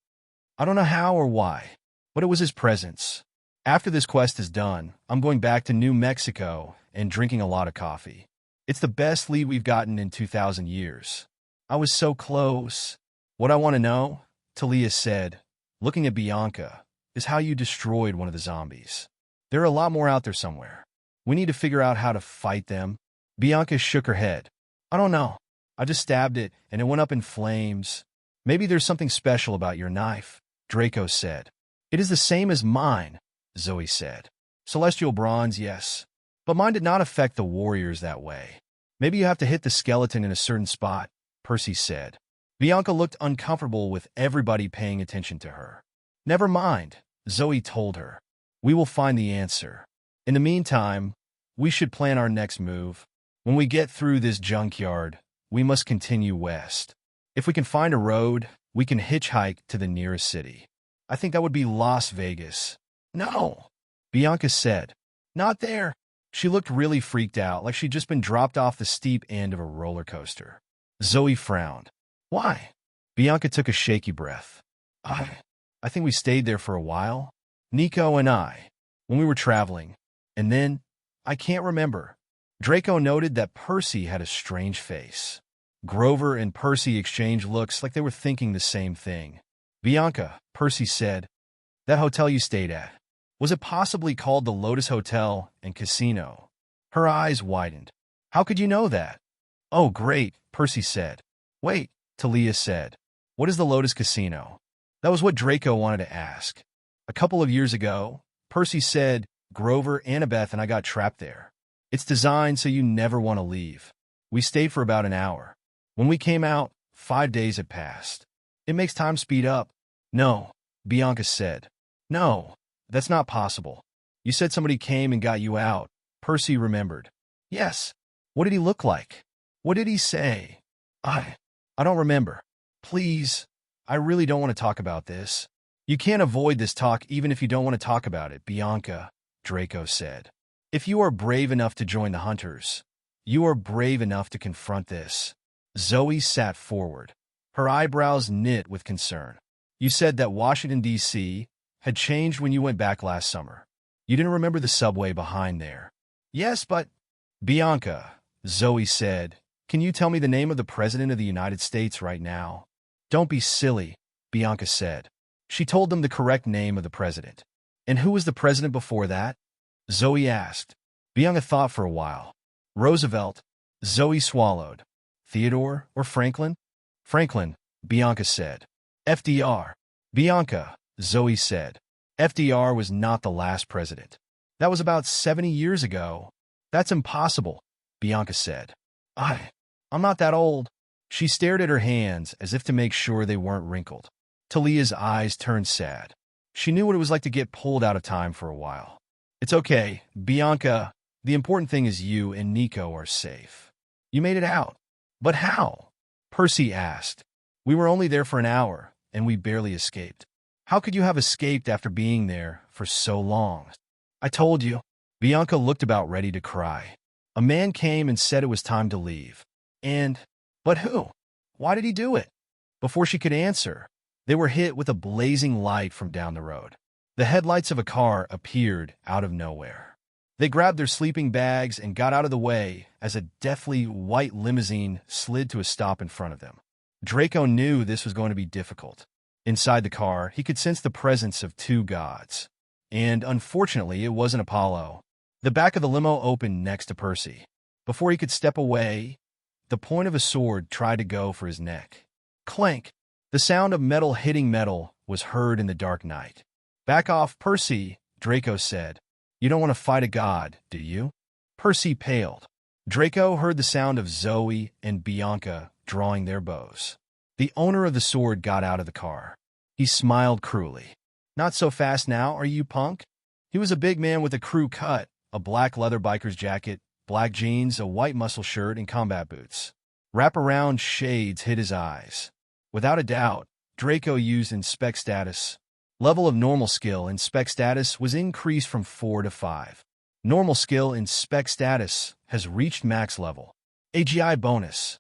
I don't know how or why, but it was his presence. After this quest is done, I'm going back to New Mexico and drinking a lot of coffee. It's the best lead we've gotten in 2,000 years. I was so close. What I want to know, Talia said, looking at Bianca, is how you destroyed one of the zombies. There are a lot more out there somewhere. We need to figure out how to fight them. Bianca shook her head. I don't know. I just stabbed it, and it went up in flames. Maybe there's something special about your knife, Draco said. It is the same as mine, Zoe said. Celestial bronze, yes. But mine did not affect the warriors that way. Maybe you have to hit the skeleton in a certain spot, Percy said. Bianca looked uncomfortable with everybody paying attention to her. Never mind, Zoe told her. We will find the answer. In the meantime, we should plan our next move. When we get through this junkyard, we must continue west. If we can find a road, we can hitchhike to the nearest city. I think that would be Las Vegas. No, Bianca said. Not there. She looked really freaked out, like she'd just been dropped off the steep end of a roller coaster. Zoe frowned. Why? Bianca took a shaky breath. I think we stayed there for a while. Nico and I, when we were traveling. And then, I can't remember. Draco noted that Percy had a strange face. Grover and Percy exchanged looks like they were thinking the same thing. Bianca, Percy said, that hotel you stayed at, was it possibly called the Lotus Hotel and Casino? Her eyes widened. How could you know that? Oh, great, Percy said. Wait, Talia said. What is the Lotus Casino? That was what Draco wanted to ask. A couple of years ago, Percy said, Grover, Annabeth, and I got trapped there. It's designed so you never want to leave. We stayed for about an hour. When we came out, 5 days had passed. It makes time speed up. No, Bianca said. No, that's not possible. You said somebody came and got you out. Percy remembered. Yes. What did he look like? What did he say? I don't remember. Please, I really don't want to talk about this. You can't avoid this talk even if you don't want to talk about it, Bianca, Draco said. If you are brave enough to join the hunters, you are brave enough to confront this. Zoe sat forward, her eyebrows knit with concern. You said that Washington, D.C. had changed when you went back last summer. You didn't remember the subway behind there. Yes, but... Bianca, Zoe said, can you tell me the name of the President of the United States right now? Don't be silly, Bianca said. She told them the correct name of the president. And who was the president before that? Zoe asked. Bianca thought for a while. Roosevelt, Zoe swallowed. Theodore or Franklin? Franklin, Bianca said. FDR. Bianca, Zoe said. FDR was not the last president. That was about 70 years ago. That's impossible, Bianca said. I'm not that old. She stared at her hands as if to make sure they weren't wrinkled. Talia's eyes turned sad. She knew what it was like to get pulled out of time for a while. It's okay, Bianca. The important thing is you and Nico are safe. You made it out. But how? Percy asked. We were only there for an hour, and we barely escaped. How could you have escaped after being there for so long? I told you. Bianca looked about ready to cry. A man came and said it was time to leave. But who? Why did he do it? Before she could answer, they were hit with a blazing light from down the road. The headlights of a car appeared out of nowhere. They grabbed their sleeping bags and got out of the way as a deathly white limousine slid to a stop in front of them. Draco knew this was going to be difficult. Inside the car, he could sense the presence of two gods. And unfortunately, it wasn't Apollo. The back of the limo opened next to Percy. Before he could step away, the point of a sword tried to go for his neck. Clank! The sound of metal hitting metal was heard in the dark night. Back off, Percy, Draco said. You don't want to fight a god, do you? Percy paled. Draco heard the sound of Zoe and Bianca drawing their bows. The owner of the sword got out of the car. He smiled cruelly. Not so fast now, are you, punk? He was a big man with a crew cut, a black leather biker's jacket, black jeans, a white muscle shirt, and combat boots. Wraparound shades hid his eyes. Without a doubt, Draco used Inspect Status. Level of normal skill Inspect Status was increased from 4 to 5. Normal skill Inspect Status has reached max level. AGI bonus.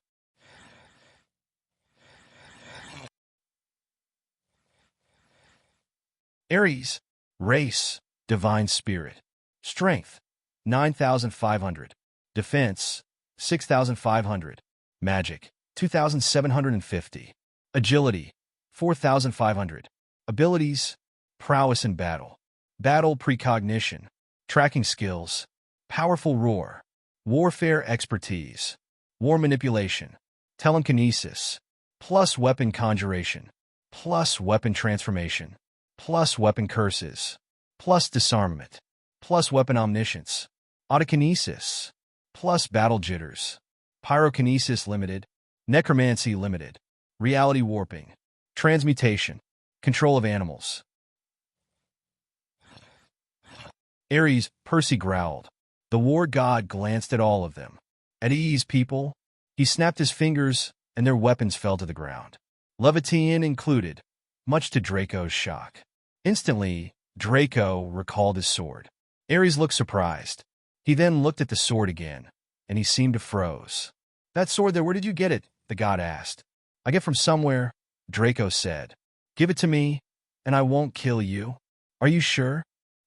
Aries. Race. Divine Spirit. Strength. 9,500. Defense. 6,500. Magic. 2,750. Agility. 4,500. Abilities. Prowess in battle. Battle precognition. Tracking skills. Powerful roar. Warfare expertise. War manipulation. Telekinesis. Plus weapon conjuration. Plus weapon transformation. Plus weapon curses. Plus disarmament. Plus weapon omniscience. Autokinesis. Plus battle jitters. Pyrokinesis limited. Necromancy limited. Reality warping. Transmutation. Control of animals. Aries, Percy growled. The war god glanced at all of them. At ease, people. He snapped his fingers, and their weapons fell to the ground. Levitian included, much to Draco's shock. Instantly, Draco recalled his sword. Aries looked surprised. He then looked at the sword again, and he seemed to froze. That sword there, where did you get it? the god asked. I get from somewhere, Draco said. Give it to me, and I won't kill you. Are you sure?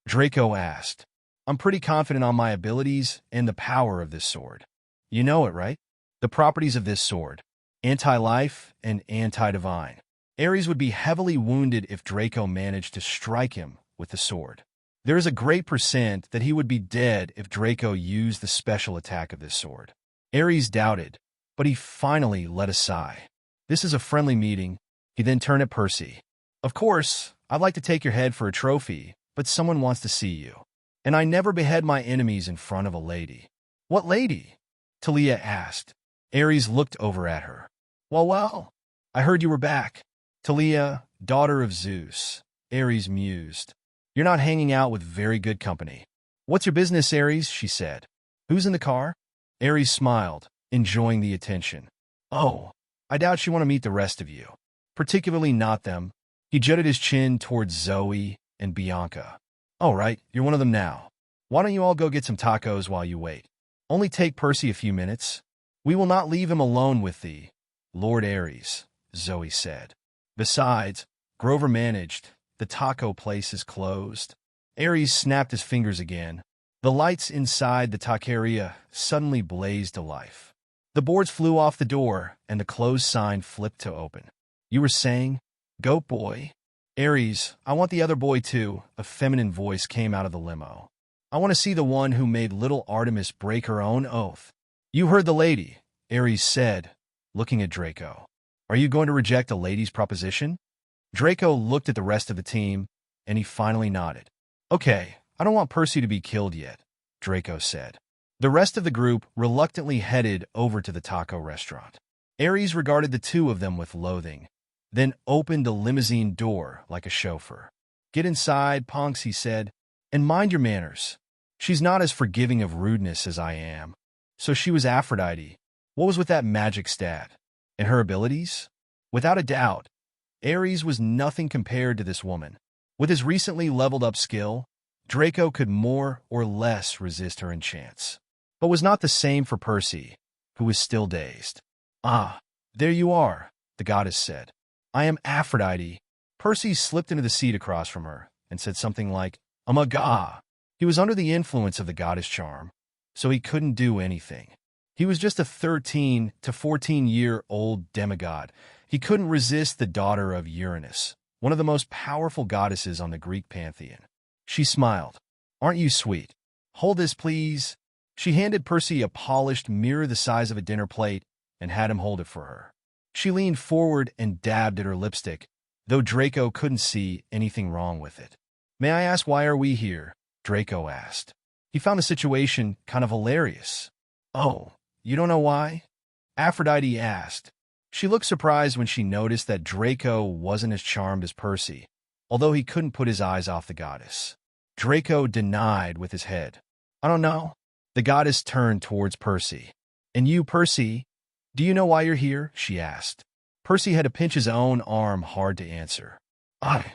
Draco asked. I'm pretty confident on my abilities and the power of this sword. You know it, right? The properties of this sword. Anti-life and anti-divine. Ares would be heavily wounded if Draco managed to strike him with the sword. There is a great percent that he would be dead if Draco used the special attack of this sword. Ares doubted, but he finally let a sigh. This is a friendly meeting. He then turned at Percy. Of course, I'd like to take your head for a trophy, but someone wants to see you. And I never behead my enemies in front of a lady. What lady? Talia asked. Ares looked over at her. Well, I heard you were back. Talia, daughter of Zeus. Ares mused. You're not hanging out with very good company. What's your business, Ares? She said. Who's in the car? Ares smiled, enjoying the attention. Oh, I doubt you want to meet the rest of you. Particularly not them. He jutted his chin towards Zoe and Bianca. All right, you're one of them now. Why don't you all go get some tacos while you wait? Only take Percy a few minutes. We will not leave him alone with thee, Lord Ares, Zoe said. Besides, Grover managed. The taco place is closed. Ares snapped his fingers again. The lights inside the taqueria suddenly blazed to life. The boards flew off the door, and the closed sign flipped to open. You were saying? Goat boy? Ares, I want the other boy too. A feminine voice came out of the limo. I want to see the one who made little Artemis break her own oath. You heard the lady, Ares said, looking at Draco. Are you going to reject a lady's proposition? Draco looked at the rest of the team, and he finally nodded. Okay, I don't want Percy to be killed yet, Draco said. The rest of the group reluctantly headed over to the taco restaurant. Ares regarded the two of them with loathing, then opened the limousine door like a chauffeur. Get inside, punks, he said, and mind your manners. She's not as forgiving of rudeness as I am. So she was Aphrodite. What was with that magic stat? And her abilities? Without a doubt, Ares was nothing compared to this woman. With his recently leveled up skill, Draco could more or less resist her enchants. But was not the same for Percy, who was still dazed. Ah, there you are, the goddess said. I am Aphrodite. Percy slipped into the seat across from her and said something like, Oh my god. He was under the influence of the goddess charm, so he couldn't do anything. He was just a 13 to 14-year-old demigod. He couldn't resist the daughter of Uranus, one of the most powerful goddesses on the Greek pantheon. She smiled. Aren't you sweet? Hold this, please. She handed Percy a polished mirror the size of a dinner plate and had him hold it for her. She leaned forward and dabbed at her lipstick, though Draco couldn't see anything wrong with it. May I ask why are we here? Draco asked. He found the situation kind of hilarious. Oh, you don't know why? Aphrodite asked. She looked surprised when she noticed that Draco wasn't as charmed as Percy, although he couldn't put his eyes off the goddess. Draco denied with his head. I don't know. The goddess turned towards Percy. And you, Percy, do you know why you're here? She asked. Percy had to pinch his own arm hard to answer. I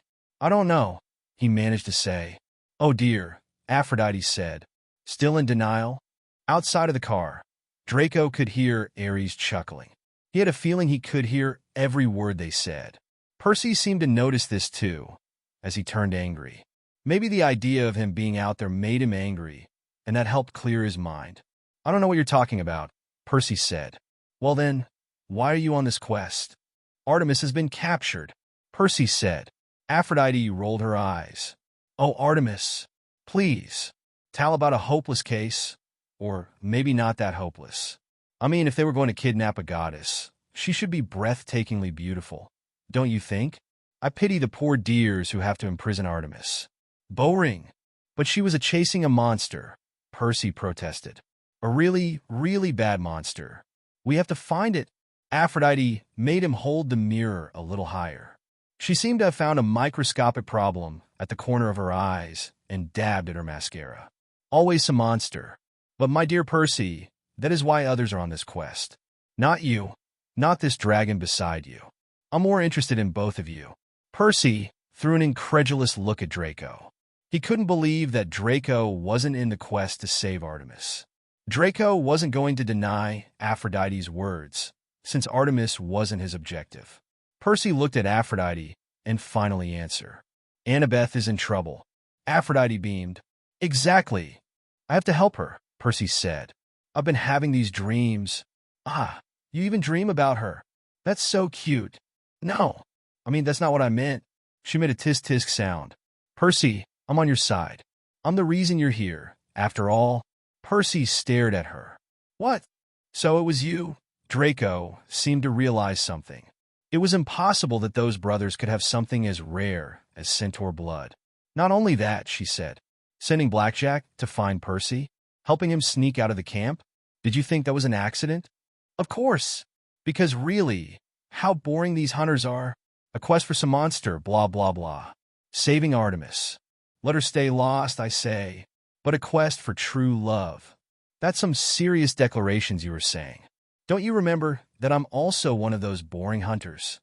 don't know, he managed to say. Oh dear, Aphrodite said, still in denial. Outside of the car, Draco could hear Ares chuckling. He had a feeling he could hear every word they said. Percy seemed to notice this too, as he turned angry. Maybe the idea of him being out there made him angry, and that helped clear his mind. I don't know what you're talking about, Percy said. Well then, why are you on this quest? Artemis has been captured, Percy said. Aphrodite rolled her eyes. Oh, Artemis, please. Tell about a hopeless case, or maybe not that hopeless. I mean, if they were going to kidnap a goddess, she should be breathtakingly beautiful, don't you think? I pity the poor dears who have to imprison Artemis. Boring. But she was chasing a monster, Percy protested. A really, really bad monster. We have to find it. Aphrodite made him hold the mirror a little higher. She seemed to have found a microscopic problem at the corner of her eyes and dabbed at her mascara. Always some monster. But my dear Percy, that is why others are on this quest. Not you. Not this dragon beside you. I'm more interested in both of you. Percy threw an incredulous look at Draco. He couldn't believe that Draco wasn't in the quest to save Artemis. Draco wasn't going to deny Aphrodite's words, since Artemis wasn't his objective. Percy looked at Aphrodite and finally answered. Annabeth is in trouble. Aphrodite beamed. Exactly. I have to help her, Percy said. I've been having these dreams. Ah, you even dream about her. That's so cute. No, that's not what I meant. She made a tisk-tisk sound. Percy, I'm on your side. I'm the reason you're here. After all, Percy stared at her. What? So it was you? Draco seemed to realize something. It was impossible that those brothers could have something as rare as centaur blood. Not only that, she said. Sending Blackjack to find Percy? Helping him sneak out of the camp? Did you think that was an accident? Of course. Because really, how boring these hunters are. A quest for some monster, blah, blah, blah. Saving Artemis. Let her stay lost, I say. But a quest for true love. That's some serious declarations you were saying. Don't you remember that I'm also one of those boring hunters?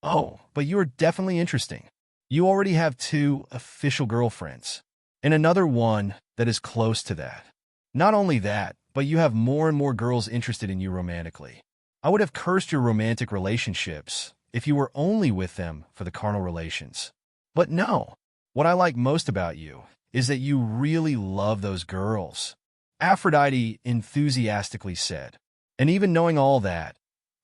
Oh, but you are definitely interesting. You already have 2 official girlfriends, and another one that is close to that. Not only that, but you have more and more girls interested in you romantically. I would have cursed your romantic relationships if you were only with them for the carnal relations. But no, what I like most about you is that you really love those girls, Aphrodite enthusiastically said. And even knowing all that,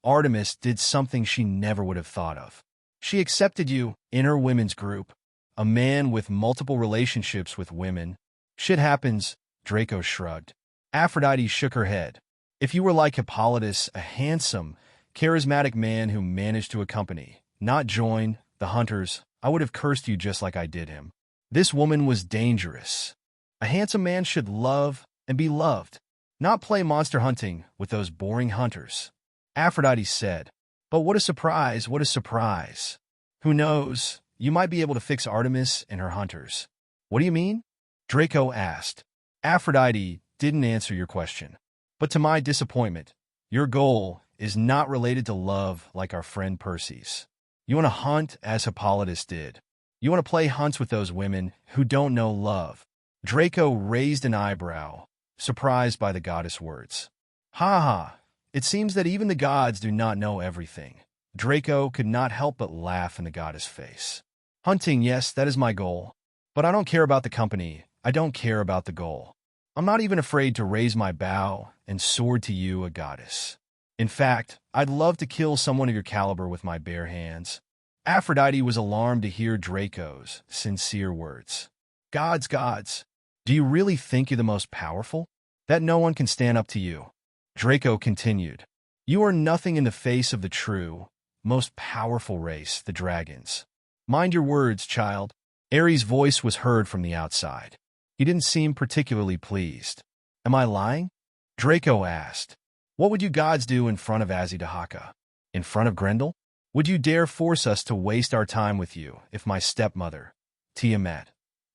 Artemis did something she never would have thought of. She accepted you in her women's group, a man with multiple relationships with women. Shit happens, Draco shrugged. Aphrodite shook her head. If you were like Hippolytus, a handsome, charismatic man who managed to accompany, not join, the hunters, I would have cursed you just like I did him. This woman was dangerous. A handsome man should love and be loved, not play monster hunting with those boring hunters. Aphrodite said, but what a surprise, what a surprise. Who knows, you might be able to fix Artemis and her hunters. What do you mean? Draco asked. Aphrodite didn't answer your question. But to my disappointment, your goal is not related to love like our friend Percy's. You want to hunt as Hippolytus did. You want to play hunts with those women who don't know love. Draco raised an eyebrow, surprised by the goddess' words. Ha ha, it seems that even the gods do not know everything. Draco could not help but laugh in the goddess' face. Hunting, yes, that is my goal. But I don't care about the company. I don't care about the goal. I'm not even afraid to raise my bow and sword to you, a goddess. In fact, I'd love to kill someone of your caliber with my bare hands. Aphrodite was alarmed to hear Draco's sincere words. Gods, gods, do you really think you're the most powerful? That no one can stand up to you? Draco continued. You are nothing in the face of the true, most powerful race, the dragons. Mind your words, child. Ares' voice was heard from the outside. He didn't seem particularly pleased. Am I lying? Draco asked. What would you gods do in front of Azidahaka? In front of Grendel? Would you dare force us to waste our time with you if my stepmother, Tiamat,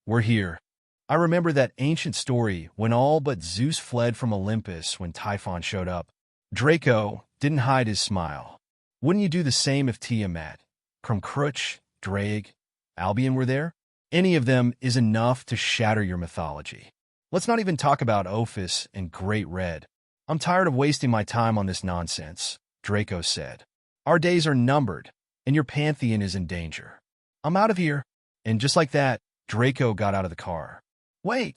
were here? I remember that ancient story when all but Zeus fled from Olympus when Typhon showed up. Draco didn't hide his smile. Wouldn't you do the same if Tiamat, Krumkruch, Drake, Albion were there? Any of them is enough to shatter your mythology. Let's not even talk about Ophis and Great Red. I'm tired of wasting my time on this nonsense, Draco said. Our days are numbered, and your pantheon is in danger. I'm out of here. And just like that, Draco got out of the car. Wait,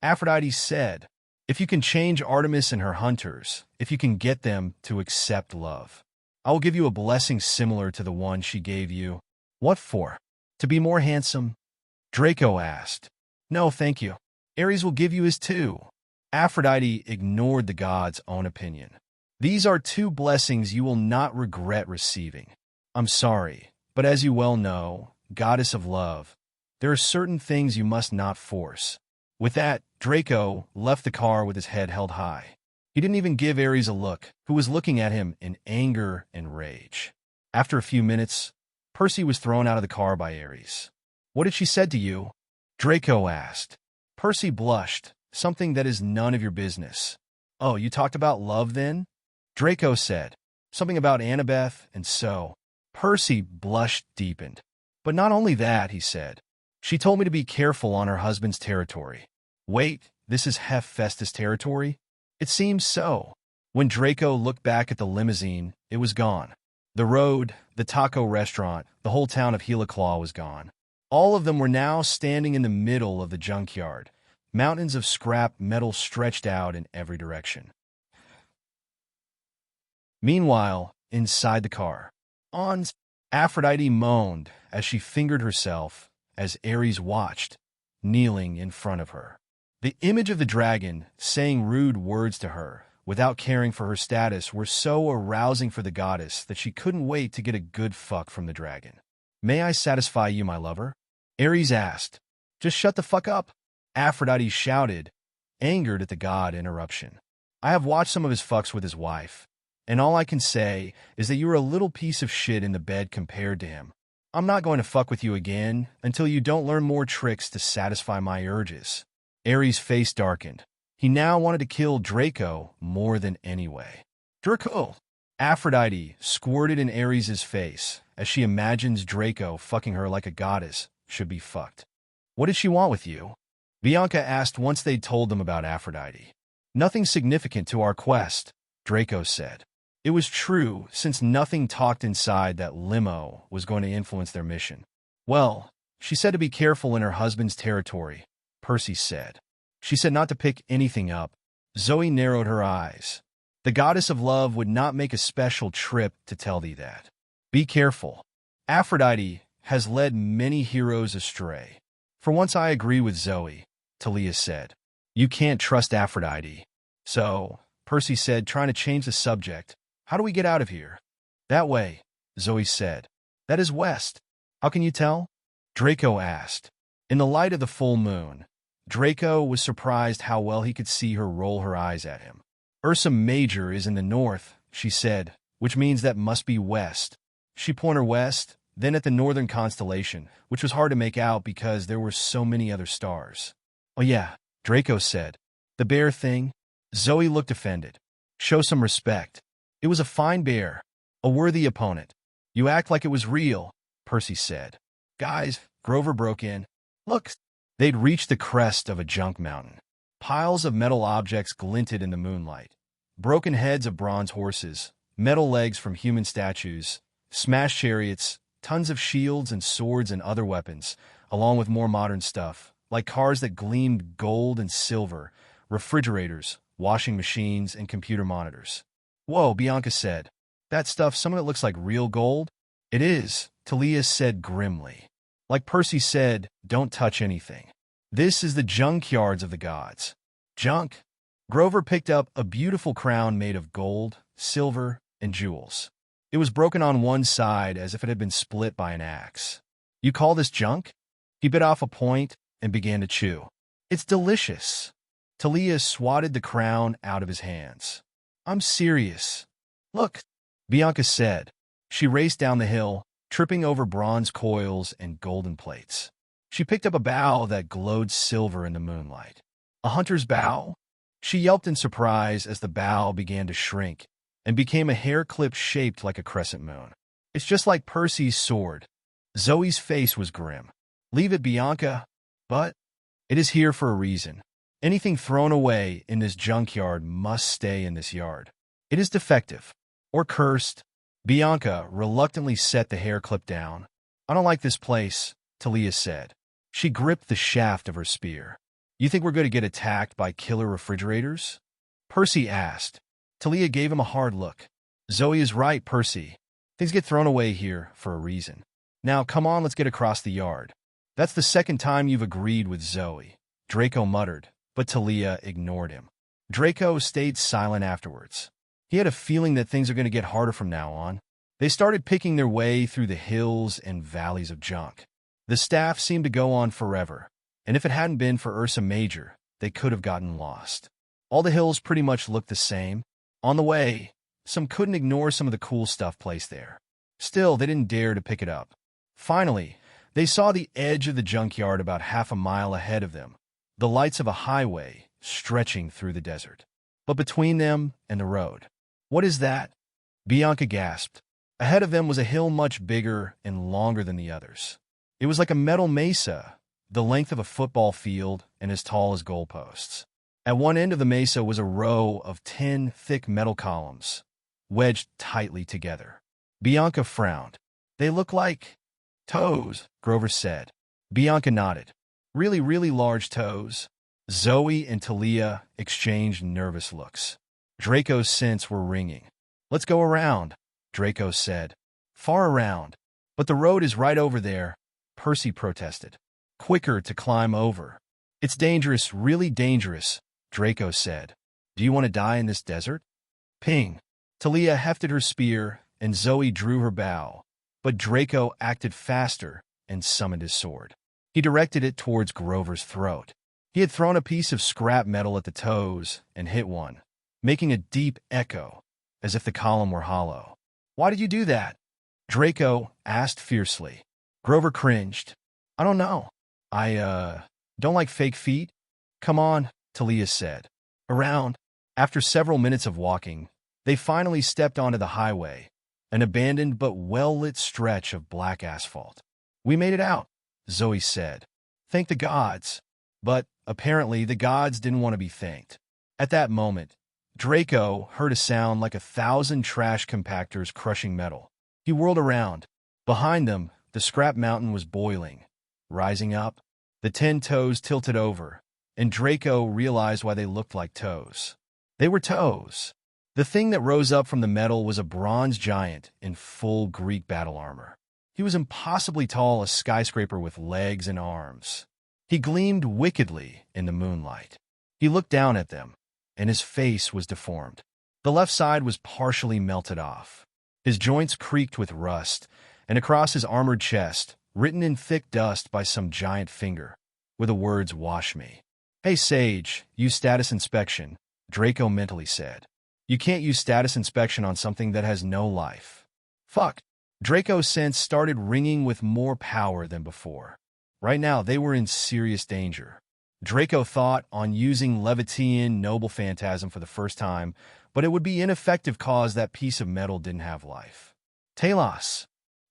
Aphrodite said, if you can change Artemis and her hunters, if you can get them to accept love, I will give you a blessing similar to the one she gave you. What for? To be more handsome? Draco asked. No, thank you. Ares will give you his too. Aphrodite ignored the god's own opinion. These are 2 blessings you will not regret receiving. I'm sorry, but as you well know, goddess of love, there are certain things you must not force. With that, Draco left the car with his head held high. He didn't even give Ares a look, who was looking at him in anger and rage. After a few minutes, Percy was thrown out of the car by Ares. What had she said to you? Draco asked. Percy blushed, something that is none of your business. Oh, you talked about love then? Draco said. Something about Annabeth, and so. Percy blushed deepened. But not only that, he said. She told me to be careful on her husband's territory. Wait, this is Hephaestus' territory? It seems so. When Draco looked back at the limousine, It was gone. The road, the taco restaurant, the whole town of Helaclaw was gone. All of them were now standing in the middle of the junkyard, mountains of scrap metal stretched out in every direction. Meanwhile, inside the car, Aphrodite moaned as she fingered herself as Ares watched, kneeling in front of her. The image of the dragon saying rude words to her without caring for her status were so arousing for the goddess that she couldn't wait to get a good fuck from the dragon. "May I satisfy you, my lover?" Ares asked. "Just shut the fuck up," Aphrodite shouted, angered at the god interruption. "I have watched some of his fucks with his wife, and all I can say is that you're a little piece of shit in the bed compared to him. I'm not going to fuck with you again until you don't learn more tricks to satisfy my urges." Ares' face darkened. He now wanted to kill Draco more than anyway. "Draco!" Aphrodite squirted in Ares' face as she imagines Draco fucking her like a goddess should be fucked. "What did she want with you?" Bianca asked once they'd told them about Aphrodite. "Nothing significant to our quest," Draco said. It was true, since nothing talked inside that limo was going to influence their mission. "Well, she said to be careful in her husband's territory," Percy said. "She said not to pick anything up." Zoe narrowed her eyes. "The goddess of love would not make a special trip to tell thee that. Be careful. Aphrodite has led many heroes astray." "For once I agree with Zoe," Talia said. "You can't trust Aphrodite." "So," Percy said, trying to change the subject, "how do we get out of here?" "That way," Zoe said. "That is west." "How can you tell?" Draco asked. In the light of the full moon, Draco was surprised how well he could see her roll her eyes at him. "Ursa Major is in the north," she said, "which means that must be west." She pointed west, then at the northern constellation, which was hard to make out because there were so many other stars. "Oh yeah," Draco said. "The bear thing?" Zoe looked offended. "Show some respect. It was a fine bear, a worthy opponent." "You act like it was real," Percy said. "Guys," Grover broke in. "Look." They'd reached the crest of a junk mountain. Piles of metal objects glinted in the moonlight. Broken heads of bronze horses, metal legs from human statues, smashed chariots, tons of shields and swords and other weapons, along with more modern stuff, like cars that gleamed gold and silver, refrigerators, washing machines, and computer monitors. "Whoa," Bianca said. "That stuff, some of it looks like real gold?" "It is," Talia said grimly. Like Percy said, don't touch anything. This is the junkyards of the gods. Junk. Grover picked up a beautiful crown made of gold, silver, and jewels. It was broken on one side as if it had been split by an axe. "You call this junk?" He bit off a point and began to chew. "It's delicious." Talia swatted the crown out of his hands. "I'm serious." "Look," Bianca said. She raced down the hill, tripping over bronze coils and golden plates. She picked up a bow that glowed silver in the moonlight. "A hunter's bow?" She yelped in surprise as the bow began to shrink and became a hair clip shaped like a crescent moon. "It's just like Percy's sword." Zoe's face was grim. "Leave it, Bianca." "But it is here for a reason. Anything thrown away in this junkyard must stay in this yard. It is defective. Or cursed." Bianca reluctantly set the hair clip down. "I don't like this place," Talia said. She gripped the shaft of her spear. "You think we're going to get attacked by killer refrigerators?" Percy asked. Talia gave him a hard look. "Zoe is right, Percy. Things get thrown away here for a reason. Now, come on, let's get across the yard." "That's the second time you've agreed with Zoe," Draco muttered, but Talia ignored him. Draco stayed silent afterwards. He had a feeling that things are going to get harder from now on. They started picking their way through the hills and valleys of junk. The staff seemed to go on forever, and if it hadn't been for Ursa Major, they could have gotten lost. All the hills pretty much looked the same. On the way, some couldn't ignore some of the cool stuff placed there. Still, they didn't dare to pick it up. Finally, they saw the edge of the junkyard about half a mile ahead of them, the lights of a highway stretching through the desert. But between them and the road, "What is that?" Bianca gasped. Ahead of them was a hill much bigger and longer than the others. It was like a metal mesa, the length of a football field and as tall as goalposts. At one end of the mesa was a row of 10 thick metal columns. wedged tightly together. Bianca frowned. "They look like toes," Grover said. Bianca nodded. "Really, really large toes." Zoe and Talia exchanged nervous looks. Draco's scents were ringing. "Let's go around," Draco said. "Far around." "But the road is right over there," Percy protested. "Quicker to climb over." "It's dangerous, really dangerous," Draco said. "Do you want to die in this desert?" Ping. Talia hefted her spear, and Zoe drew her bow. But Draco acted faster and summoned his sword. He directed it towards Grover's throat. He had thrown a piece of scrap metal at the toes and hit one, making a deep echo, as if the column were hollow. "Why did you do that?" Draco asked fiercely. Grover cringed. "I don't know. I don't like fake feet." "Come on," Talia said. Around. After several minutes of walking, they finally stepped onto the highway, an abandoned but well-lit stretch of black asphalt. "We made it out," Zoe said. "Thank the gods." But apparently the gods didn't want to be thanked. At that moment, Draco heard a sound like 1,000 trash compactors crushing metal. He whirled around. Behind them, the scrap mountain was boiling. Rising up, the 10 toes tilted over, and Draco realized why they looked like toes. They were toes. The thing that rose up from the metal was a bronze giant in full Greek battle armor. He was impossibly tall, a skyscraper with legs and arms. He gleamed wickedly in the moonlight. He looked down at them, and his face was deformed. The left side was partially melted off. His joints creaked with rust, and across his armored chest, written in thick dust by some giant finger, were the words, "Wash me." "Hey, Sage, use status inspection," Draco mentally said. "You can't use status inspection on something that has no life." Fuck. Draco's sense started ringing with more power than before. Right now, they were in serious danger. Draco thought on using Levitian Noble Phantasm for the first time, but it would be ineffective cause that piece of metal didn't have life. "Talos!"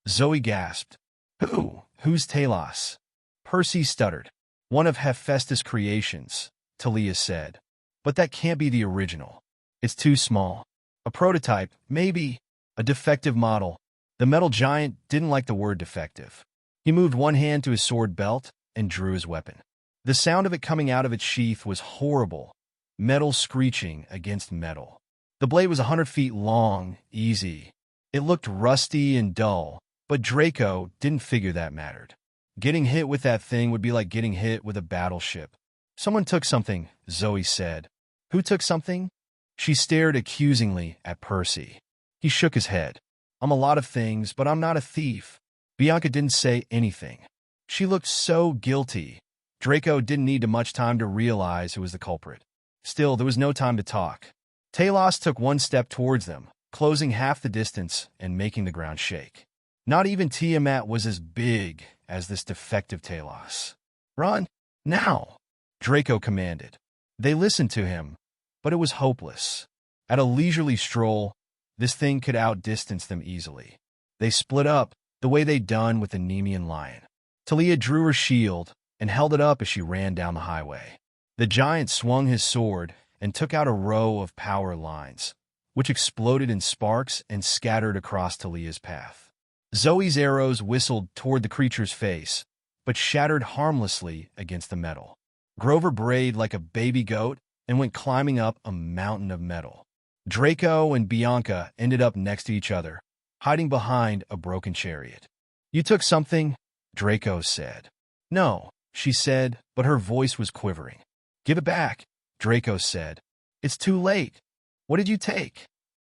Zoe gasped. Who's Talos?" Percy stuttered. "One of Hephaestus' creations," Talia said. "But that can't be the original. It's too small. A prototype, maybe. A defective model." The metal giant didn't like the word defective. He moved one hand to his sword belt and drew his weapon. The sound of it coming out of its sheath was horrible, metal screeching against metal. The blade was 100 feet long, easy. It looked rusty and dull, but Draco didn't figure that mattered. Getting hit with that thing would be like getting hit with a battleship. "Someone took something," Zoe said. "Who took something?" She stared accusingly at Percy. He shook his head. "I'm a lot of things, but I'm not a thief." Bianca didn't say anything. She looked so guilty. Draco didn't need much time to realize who was the culprit. Still, there was no time to talk. Talos took one step towards them, closing half the distance and making the ground shake. Not even Tiamat was as big as this defective Talos. "Run! Now!" Draco commanded. They listened to him, but it was hopeless. At a leisurely stroll, this thing could outdistance them easily. They split up, the way they'd done with the Nemean lion. Talia drew her shield and held it up as she ran down the highway. The giant swung his sword and took out a row of power lines, which exploded in sparks and scattered across Talia's path. Zoe's arrows whistled toward the creature's face, but shattered harmlessly against the metal. Grover brayed like a baby goat and went climbing up a mountain of metal. Draco and Bianca ended up next to each other, hiding behind a broken chariot. "You took something?" Draco said. "No," she said, but her voice was quivering. "Give it back," Draco said. "It's too late. What did you take?"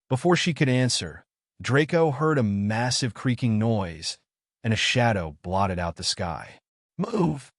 Before she could answer, Draco heard a massive creaking noise, and a shadow blotted out the sky. "Move!"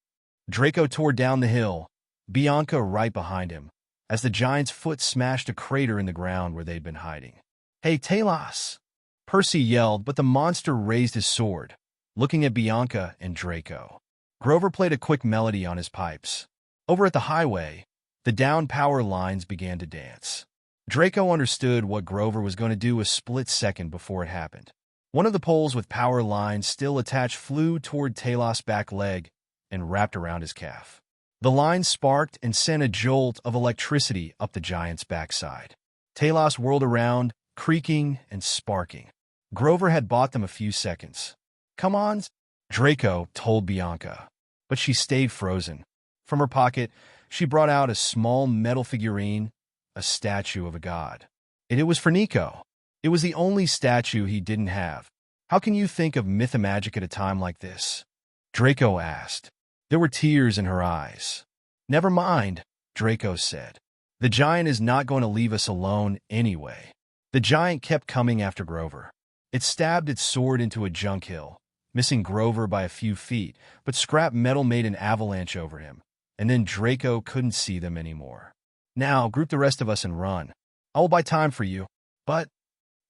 Draco tore down the hill, Bianca right behind him, as the giant's foot smashed a crater in the ground where they'd been hiding. "Hey, Talos!" Percy yelled, but the monster raised his sword, looking at Bianca and Draco. Grover played a quick melody on his pipes. Over at the highway, the down power lines began to dance. Draco understood what Grover was going to do a split second before it happened. One of the poles with power lines still attached flew toward Talos' back leg and wrapped around his calf. The line sparked and sent a jolt of electricity up the giant's backside. Talos whirled around creaking and sparking. Grover had bought them a few seconds. "Come on," Draco told Bianca, but she stayed frozen. From her pocket, she brought out a small metal figurine, a statue of a god. It was for Nico. It was the only statue he didn't have. "How can you think of mythomagic at a time like this?" Draco asked. There were tears in her eyes. "Never mind," Draco said. "The giant is not going to leave us alone anyway." The giant kept coming after Grover. It stabbed its sword into a junk hill, missing Grover by a few feet, but scrap metal made an avalanche over him, and then Draco couldn't see them anymore. "Now, group the rest of us and run. I will buy time for you." "But,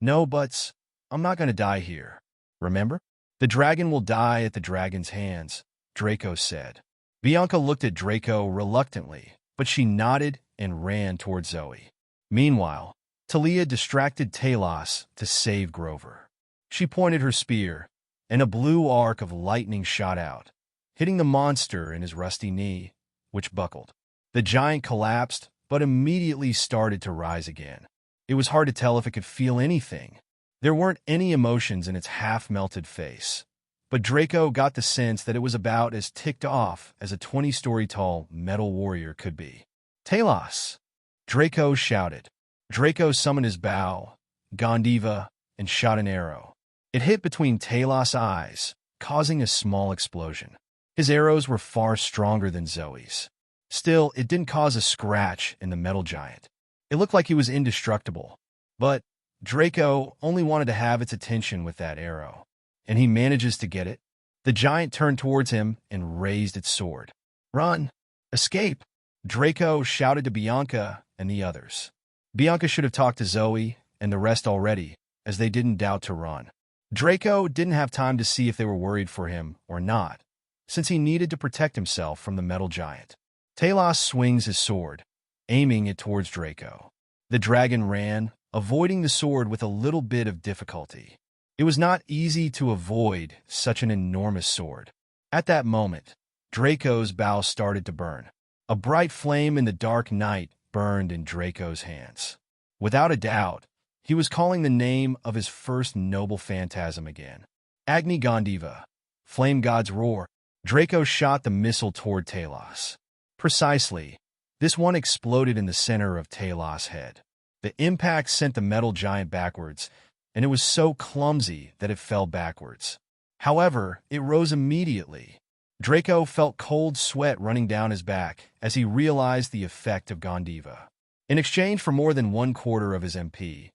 no buts, I'm not going to die here. Remember? The dragon will die at the dragon's hands," Draco said. Bianca looked at Draco reluctantly, but she nodded and ran toward Zoe. Meanwhile, Talia distracted Talos to save Grover. She pointed her spear, and a blue arc of lightning shot out, hitting the monster in his rusty knee, which buckled. The giant collapsed, but immediately started to rise again. It was hard to tell if it could feel anything. There weren't any emotions in its half-melted face, but Draco got the sense that it was about as ticked off as a 20-story-tall metal warrior could be. "Talos!" Draco shouted. Draco summoned his bow, Gondiva, and shot an arrow. It hit between Talos' eyes, causing a small explosion. His arrows were far stronger than Zoe's. Still, it didn't cause a scratch in the metal giant. It looked like he was indestructible, but Draco only wanted to have its attention with that arrow, and he manages to get it. The giant turned towards him and raised its sword. "Run! Escape!" Draco shouted to Bianca and the others. Bianca should have talked to Zoe and the rest already, as they didn't doubt to run. Draco didn't have time to see if they were worried for him or not, since he needed to protect himself from the metal giant. Talos swings his sword, aiming it towards Draco. The dragon ran, avoiding the sword with a little bit of difficulty. It was not easy to avoid such an enormous sword. At that moment, Draco's bow started to burn. A bright flame in the dark night burned in Draco's hands. Without a doubt, he was calling the name of his first noble phantasm again. Agni Gondiva, Flame God's Roar. Draco shot the missile toward Talos. Precisely, this one exploded in the center of Talos' head. The impact sent the metal giant backwards, and it was so clumsy that it fell backwards. However, it rose immediately. Draco felt cold sweat running down his back as he realized the effect of Gondiva. In exchange for more than 1/4 of his MP,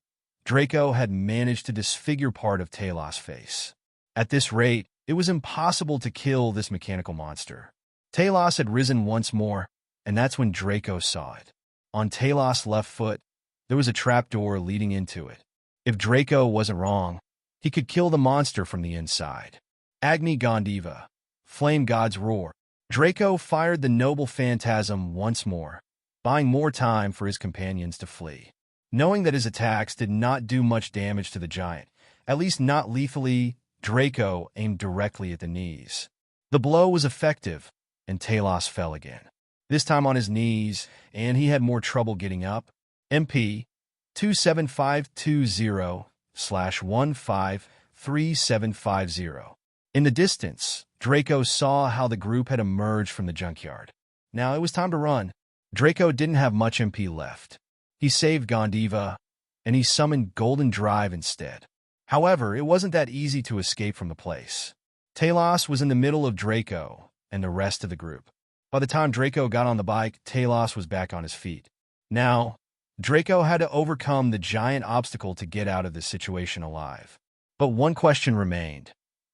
Draco had managed to disfigure part of Talos' face. At this rate, it was impossible to kill this mechanical monster. Talos had risen once more, and that's when Draco saw it. On Talos' left foot, there was a trapdoor leading into it. If Draco wasn't wrong, he could kill the monster from the inside. Agni Gondiva, Flame God's Roar. Draco fired the noble phantasm once more, buying more time for his companions to flee. Knowing that his attacks did not do much damage to the giant, at least not lethally, Draco aimed directly at the knees. The blow was effective, and Talos fell again. This time on his knees, and he had more trouble getting up. MP 27520/153750. In the distance, Draco saw how the group had emerged from the junkyard. Now it was time to run. Draco didn't have much MP left. He saved Gondiva, and he summoned Golden Drive instead. However, it wasn't that easy to escape from the place. Talos was in the middle of Draco and the rest of the group. By the time Draco got on the bike, Talos was back on his feet. Now, Draco had to overcome the giant obstacle to get out of this situation alive. But one question remained.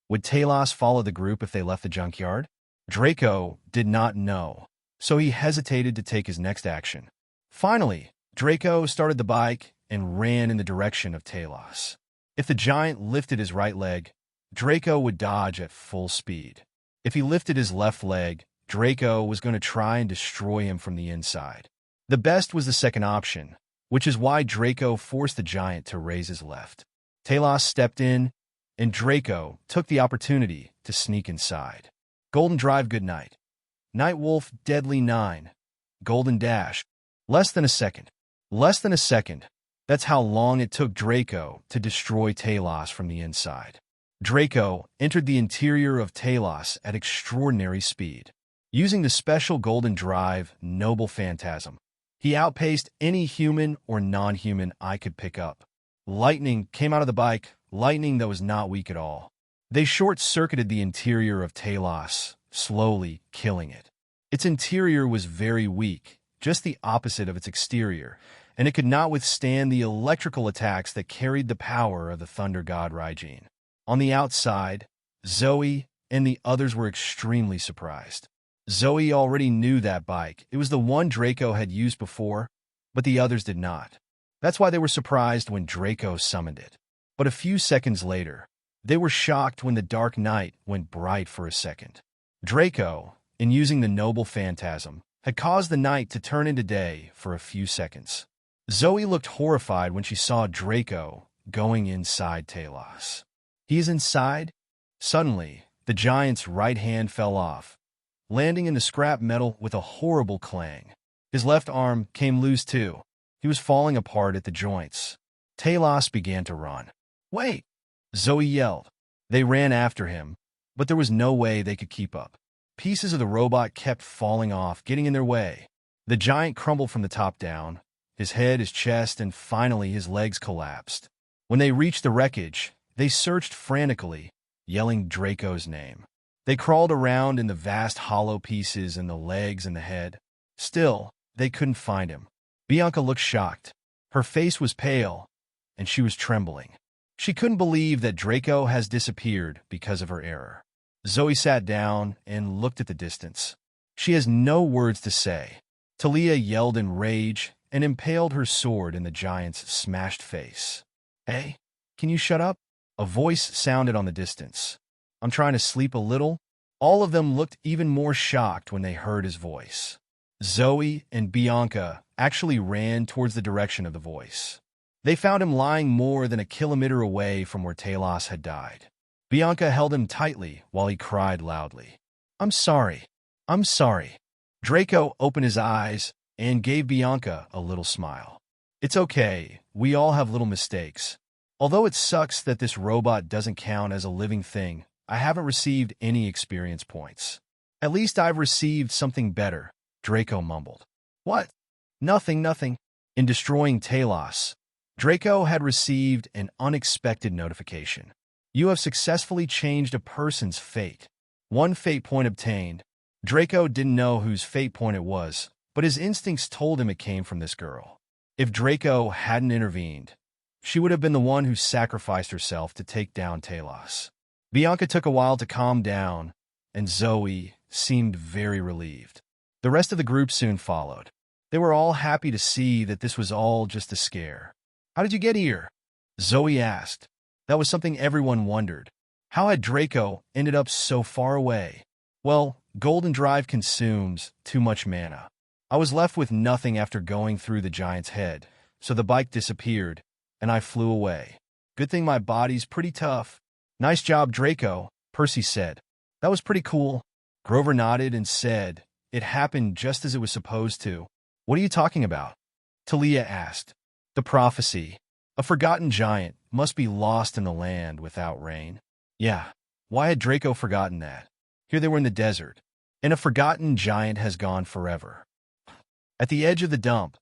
Would Talos follow the group if they left the junkyard? Draco did not know, so he hesitated to take his next action. Finally, Draco started the bike and ran in the direction of Talos. If the giant lifted his right leg, Draco would dodge at full speed. If he lifted his left leg, Draco was going to try and destroy him from the inside. The best was the second option, which is why Draco forced the giant to raise his left. Talos stepped in, and Draco took the opportunity to sneak inside. Golden Drive, good night. Night Wolf, Deadly 9. Golden Dash. Less than a second. Less than a second. That's how long it took Draco to destroy Talos from the inside. Draco entered the interior of Talos at extraordinary speed. Using the special golden drive, Noble Phantasm, he outpaced any human or non-human eye could pick up. Lightning came out of the bike, lightning that was not weak at all. They short-circuited the interior of Talos, slowly killing it. Its interior was very weak, just the opposite of its exterior, and it could not withstand the electrical attacks that carried the power of the thunder god Raijin. On the outside, Zoe and the others were extremely surprised. Zoe already knew that bike. It was the one Draco had used before, but the others did not. That's why they were surprised when Draco summoned it. But a few seconds later, they were shocked when the dark night went bright for a second. Draco, in using the Noble Phantasm, had caused the night to turn into day for a few seconds. Zoe looked horrified when she saw Draco going inside Talos. He is inside? Suddenly, the giant's right hand fell off, landing in the scrap metal with a horrible clang. His left arm came loose too. He was falling apart at the joints. Talos began to run. "Wait!" Zoe yelled. They ran after him, but there was no way they could keep up. Pieces of the robot kept falling off, getting in their way. The giant crumbled from the top down, his head, his chest, and finally his legs collapsed. When they reached the wreckage, they searched frantically, yelling Draco's name. They crawled around in the vast hollow pieces and the legs and the head. Still, they couldn't find him. Bianca looked shocked. Her face was pale, and she was trembling. She couldn't believe that Draco has disappeared because of her error. Zoe sat down and looked at the distance. She has no words to say. Talia yelled in rage and impaled her sword in the giant's smashed face. "Hey, can you shut up?" A voice sounded on the distance. "I'm trying to sleep a little." All of them looked even more shocked when they heard his voice. Zoe and Bianca actually ran towards the direction of the voice. They found him lying more than a kilometer away from where Talos had died. Bianca held him tightly while he cried loudly. "I'm sorry. I'm sorry." Draco opened his eyes and gave Bianca a little smile. "It's okay. We all have little mistakes. Although it sucks that this robot doesn't count as a living thing, I haven't received any experience points. At least I've received something better," Draco mumbled. "What?" Nothing. In destroying Talos, Draco had received an unexpected notification. "You have successfully changed a person's fate. 1 fate point obtained." Draco didn't know whose fate point it was, but his instincts told him it came from this girl. If Draco hadn't intervened, she would have been the one who sacrificed herself to take down Talos. Bianca took a while to calm down, and Zoe seemed very relieved. The rest of the group soon followed. They were all happy to see that this was all just a scare. "How did you get here?" Zoe asked. That was something everyone wondered. How had Draco ended up so far away? "Well, Golden Drive consumes too much mana. I was left with nothing after going through the giant's head, so the bike disappeared, and I flew away. Good thing my body's pretty tough." "Nice job, Draco," Percy said. "That was pretty cool." Grover nodded and said, "It happened just as it was supposed to." "What are you talking about?" Talia asked. "The prophecy. A forgotten giant must be lost in the land without rain." Yeah, why had Draco forgotten that? Here they were in the desert, and a forgotten giant has gone forever. At the edge of the dump,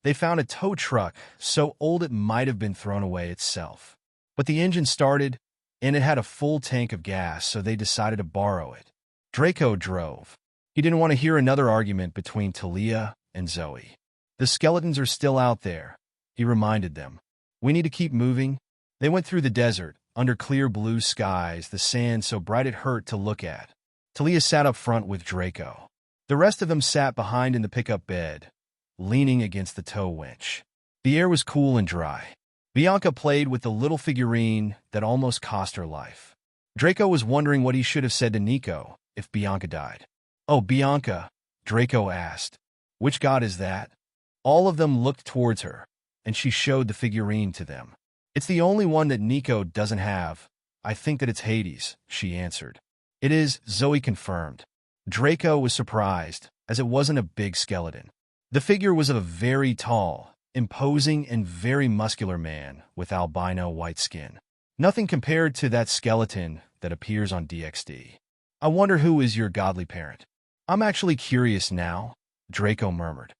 they found a tow truck so old it might have been thrown away itself. But the engine started, and it had a full tank of gas, so they decided to borrow it. Draco drove. He didn't want to hear another argument between Talia and Zoe. "The skeletons are still out there," he reminded them. "We need to keep moving." They went through the desert, under clear blue skies, the sand so bright it hurt to look at. Talia sat up front with Draco. The rest of them sat behind in the pickup bed, leaning against the tow winch. The air was cool and dry. Bianca played with the little figurine that almost cost her life. Draco was wondering what he should have said to Nico if Bianca died. "Oh, Bianca," Draco asked. "Which god is that?" All of them looked towards her, and she showed the figurine to them. "It's the only one that Nico doesn't have. I think that it's Hades," she answered. "It is," Zoe confirmed. Draco was surprised, as it wasn't a big skeleton. The figure was of a very tall, imposing and very muscular man with albino white skin. Nothing compared to that skeleton that appears on DxD. I wonder who is your godly parent. I'm actually curious now, Draco murmured.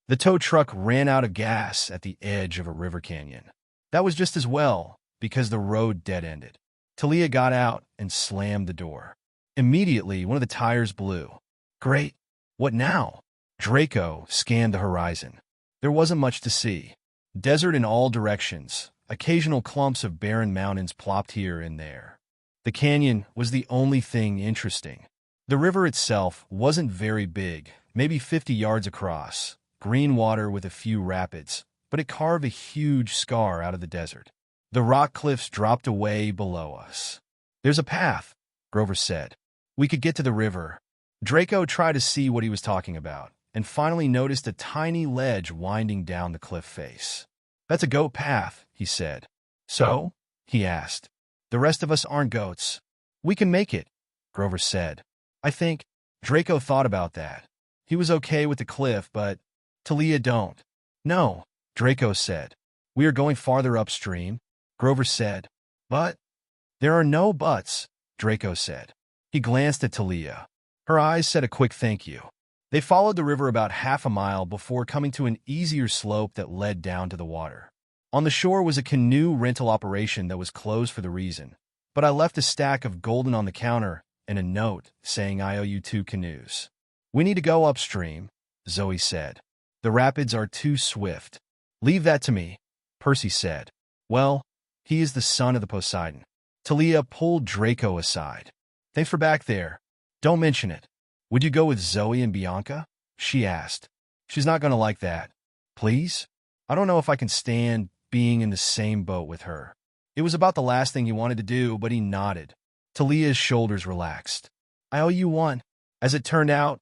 The tow truck ran out of gas at the edge of a river canyon. That was just as well, because the road dead-ended. Talia got out and slammed the door. Immediately, one of the tires blew. Great. What now? Draco scanned the horizon. There wasn't much to see. Desert in all directions, occasional clumps of barren mountains plopped here and there. The canyon was the only thing interesting. The river itself wasn't very big, maybe 50 yards across, green water with a few rapids, but it carved a huge scar out of the desert. The rock cliffs dropped away below us. There's a path, Grover said. We could get to the river. Draco tried to see what he was talking about, and finally noticed a tiny ledge winding down the cliff face. That's a goat path, he said. So? He asked. The rest of us aren't goats. We can make it, Grover said. I think. Draco thought about that. He was okay with the cliff, but Talia don't. No, Draco said. We are going farther upstream, Grover said. But? There are no buts, Draco said. He glanced at Talia. Her eyes said a quick thank you. They followed the river about half a mile before coming to an easier slope that led down to the water. On the shore was a canoe rental operation that was closed for the reason, but I left a stack of golden on the counter and a note saying I owe you 2 canoes. We need to go upstream, Zoe said. The rapids are too swift. Leave that to me, Percy said. Well, he is the son of the Poseidon. Talia pulled Draco aside. Thanks for back there. Don't mention it. Would you go with Zoe and Bianca? She asked. She's not going to like that. Please? I don't know if I can stand being in the same boat with her. It was about the last thing he wanted to do, but he nodded. Talia's shoulders relaxed. I owe you one. As it turned out,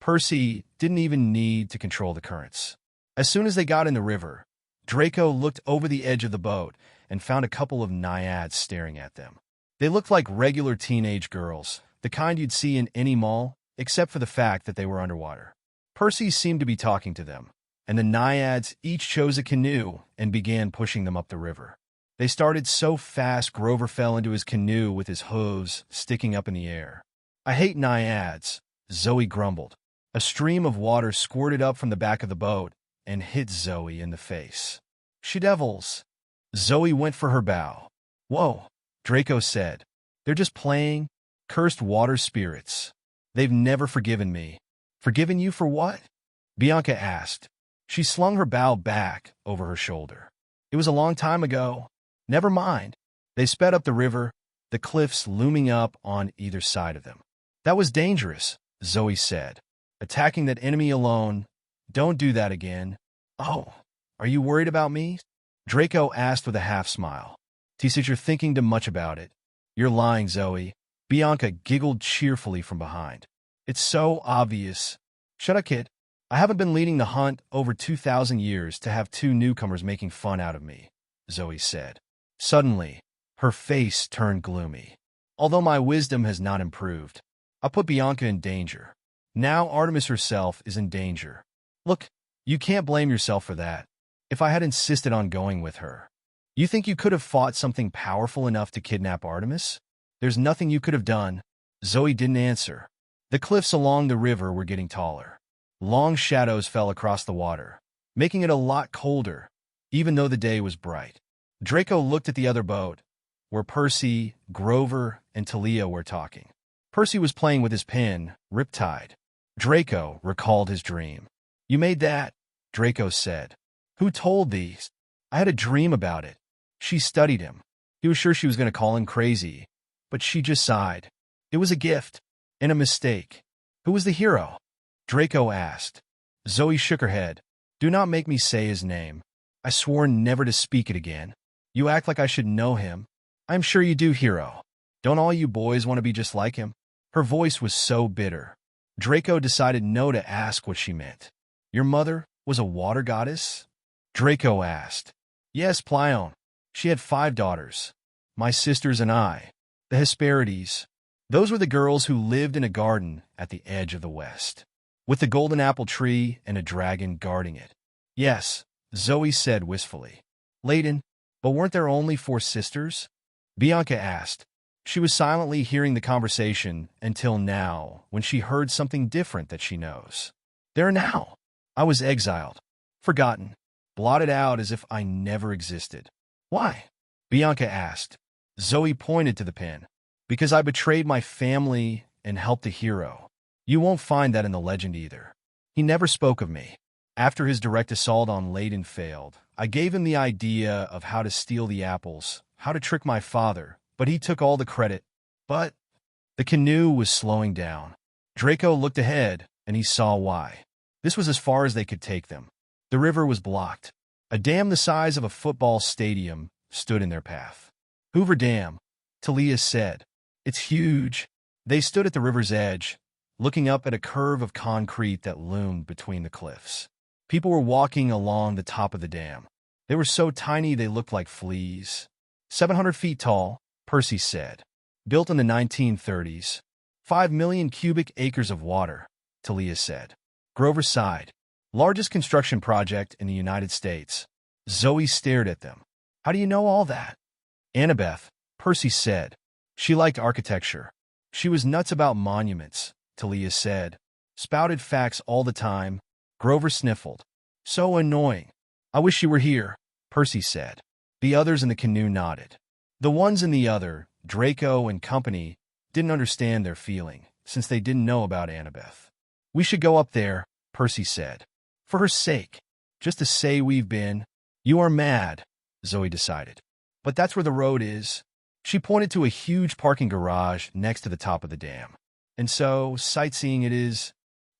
Percy didn't even need to control the currents. As soon as they got in the river, Draco looked over the edge of the boat and found a couple of naiads staring at them. They looked like regular teenage girls, the kind you'd see in any mall, except for the fact that they were underwater. Percy seemed to be talking to them, and the naiads each chose a canoe and began pushing them up the river. They started so fast Grover fell into his canoe with his hose sticking up in the air. I hate naiads, Zoe grumbled. A stream of water squirted up from the back of the boat and hit Zoe in the face. She devils. Zoe went for her bow. Whoa, Draco said. They're just playing. Cursed water spirits. They've never forgiven me. Forgiven you for what? Bianca asked. She slung her bow back over her shoulder. It was a long time ago. Never mind. They sped up the river, the cliffs looming up on either side of them. That was dangerous, Zoe said. Attacking that enemy alone. Don't do that again. Oh, are you worried about me? Draco asked with a half-smile. He said you're thinking too much about it. You're lying, Zoe. Bianca giggled cheerfully from behind. It's so obvious. Shut up, kid. I haven't been leading the hunt over 2,000 years to have 2 newcomers making fun out of me, Zoe said. Suddenly, her face turned gloomy. Although my wisdom has not improved, I put Bianca in danger. Now Artemis herself is in danger. Look, you can't blame yourself for that. If I had insisted on going with her, you think you could have fought something powerful enough to kidnap Artemis? There's nothing you could have done. Zoe didn't answer. The cliffs along the river were getting taller. Long shadows fell across the water, making it a lot colder, even though the day was bright. Draco looked at the other boat, where Percy, Grover, and Talia were talking. Percy was playing with his pen, Riptide. Draco recalled his dream. You made that, Draco said. Who told these? I had a dream about it. She studied him. He was sure she was going to call him crazy, but she just sighed. It was a gift, and a mistake. Who was the hero? Draco asked. Zoe shook her head. Do not make me say his name. I swore never to speak it again. You act like I should know him. I'm sure you do, hero. Don't all you boys want to be just like him? Her voice was so bitter. Draco decided no to ask what she meant. Your mother was a water goddess? Draco asked. Yes, Plion. She had 5 daughters. My sisters and I. The Hesperides. Those were the girls who lived in a garden at the edge of the west, with the golden apple tree and a dragon guarding it. Yes, Zoe said wistfully. Layden, but weren't there only 4 sisters? Bianca asked. She was silently hearing the conversation until now, when she heard something different that she knows. There now. I was exiled, forgotten, blotted out as if I never existed. Why? Bianca asked. Zoe pointed to the pen. Because I betrayed my family and helped a hero. You won't find that in the legend either. He never spoke of me. After his direct assault on Layden failed, I gave him the idea of how to steal the apples, how to trick my father, but he took all the credit. But the canoe was slowing down. Draco looked ahead, and he saw why. This was as far as they could take them. The river was blocked. A dam the size of a football stadium stood in their path. Hoover Dam, Talia said. It's huge. They stood at the river's edge, looking up at a curve of concrete that loomed between the cliffs. People were walking along the top of the dam. They were so tiny they looked like fleas. 700 feet tall, Percy said. Built in the 1930s. 5 million cubic acres of water, Talia said. Grover sighed. Largest construction project in the United States. Zoe stared at them. How do you know all that? Annabeth, Percy said. She liked architecture. She was nuts about monuments, Talia said. Spouted facts all the time. Grover sniffled. So annoying. I wish you were here, Percy said. The others in the canoe nodded. The ones in the other, Draco and company, didn't understand their feeling, since they didn't know about Annabeth. We should go up there, Percy said. For her sake. Just to say we've been. You are mad, Zoe decided. But that's where the road is. She pointed to a huge parking garage next to the top of the dam. And so, sightseeing it is.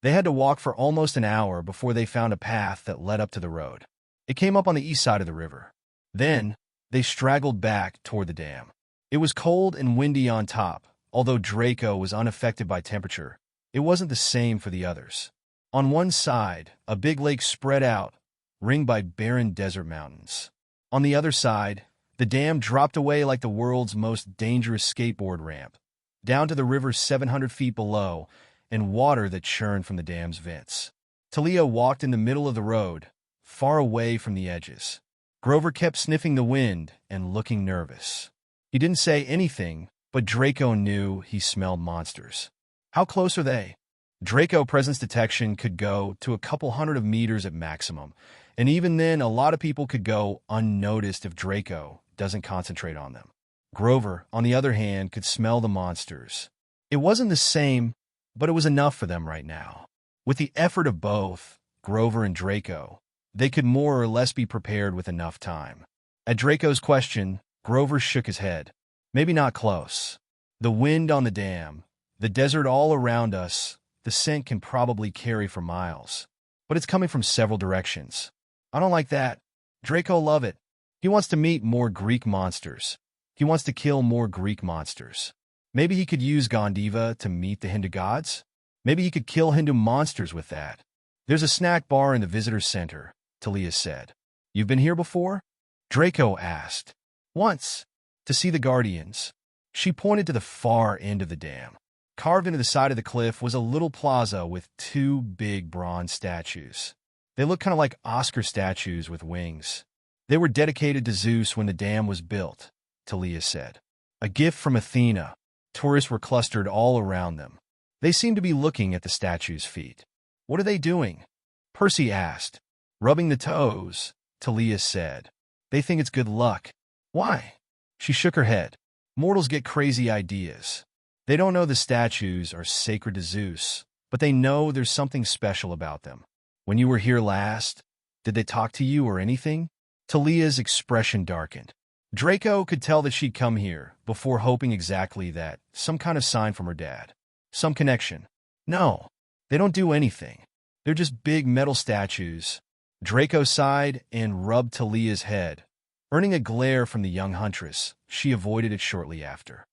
They had to walk for almost an hour before they found a path that led up to the road. It came up on the east side of the river. Then, they straggled back toward the dam. It was cold and windy on top. Although Draco was unaffected by temperature, it wasn't the same for the others. On one side, a big lake spread out, ringed by barren desert mountains. On the other side, the dam dropped away like the world's most dangerous skateboard ramp, down to the river 700 feet below, and water that churned from the dam's vents. Talia walked in the middle of the road, far away from the edges. Grover kept sniffing the wind and looking nervous. He didn't say anything, but Draco knew he smelled monsters. How close are they? Draco presence detection could go to a couple hundred of meters at maximum, and even then a lot of people could go unnoticed if Draco doesn't concentrate on them. Grover, on the other hand, could smell the monsters. It wasn't the same, but it was enough for them right now. With the effort of both, Grover and Draco, they could more or less be prepared with enough time. At Draco's question, Grover shook his head. Maybe not close. The wind on the dam, the desert all around us, the scent can probably carry for miles. But it's coming from several directions. I don't like that. Draco love it. He wants to meet more Greek monsters. He wants to kill more Greek monsters. Maybe he could use Gondiva to meet the Hindu gods? Maybe he could kill Hindu monsters with that. There's a snack bar in the visitor center, Talia said. You've been here before? Draco asked. Once. To see the guardians. She pointed to the far end of the dam. Carved into the side of the cliff was a little plaza with 2 big bronze statues. They looked kind of like Oscar statues with wings. They were dedicated to Zeus when the dam was built, Talia said. A gift from Athena. Tourists were clustered all around them. They seemed to be looking at the statue's feet. What are they doing? Percy asked. Rubbing the toes, Talia said. They think it's good luck. Why? She shook her head. Mortals get crazy ideas. They don't know the statues are sacred to Zeus, but they know there's something special about them. When you were here last, did they talk to you or anything? Talia's expression darkened. Draco could tell that she'd come here before hoping exactly that, some kind of sign from her dad. Some connection. No, they don't do anything. They're just big metal statues. Draco sighed and rubbed Talia's head. Earning a glare from the young huntress, she avoided it shortly after.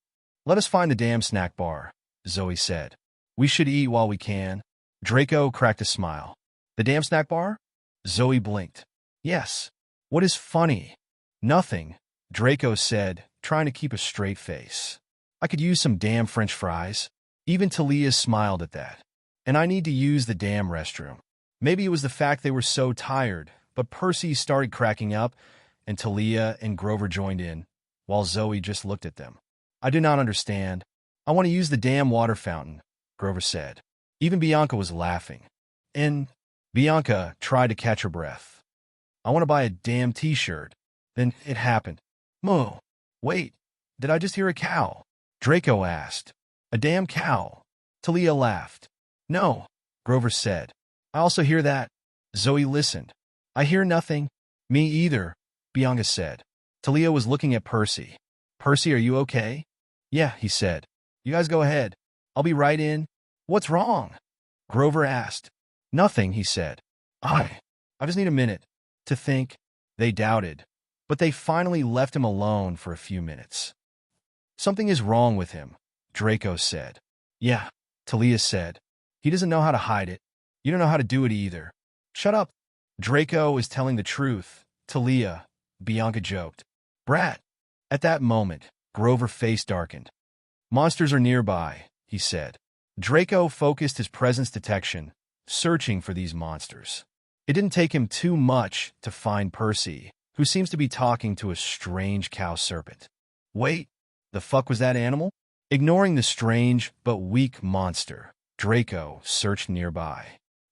Let us find the damn snack bar, Zoe said. We should eat while we can. Draco cracked a smile. The damn snack bar? Zoe blinked. Yes. What is funny? Nothing, Draco said, trying to keep a straight face. I could use some damn French fries. Even Talia smiled at that. And I need to use the damn restroom. Maybe it was the fact they were so tired, but Percy started cracking up, and Talia and Grover joined in, while Zoe just looked at them. I do not understand. I want to use the damn water fountain, Grover said. Even Bianca was laughing. And Bianca tried to catch her breath. I want to buy a damn t-shirt. Then it happened. Moo. Wait, did I just hear a cow? Draco asked. A damn cow. Talia laughed. No, Grover said. I also hear that. Zoe listened. I hear nothing. Me either, Bianca said. Talia was looking at Percy. Percy, are you okay? Yeah, he said. You guys go ahead. I'll be right in. What's wrong? Grover asked. Nothing, he said. I just need a minute to think. They doubted, but they finally left him alone for a few minutes. Something is wrong with him, Draco said. Yeah, Talia said. He doesn't know how to hide it. You don't know how to do it either. Shut up. Draco is telling the truth. Talia, Bianca joked. Brat. At that moment, Grover's face darkened. Monsters are nearby, he said. Draco focused his presence detection, searching for these monsters. It didn't take him too much to find Percy, who seems to be talking to a strange cow serpent. Wait, the fuck was that animal? Ignoring the strange but weak monster, Draco searched nearby.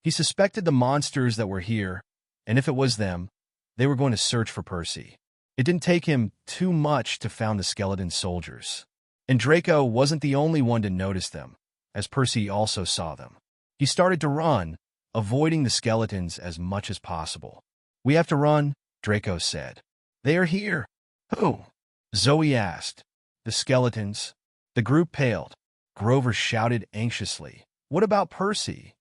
He suspected the monsters that were here, and if it was them, they were going to search for Percy. It didn't take him too much to find the skeleton soldiers. And Draco wasn't the only one to notice them, as Percy also saw them. He started to run, avoiding the skeletons as much as possible. We have to run, Draco said. They are here. Who? Zoe asked. The skeletons. The group paled. Grover shouted anxiously. What about Percy?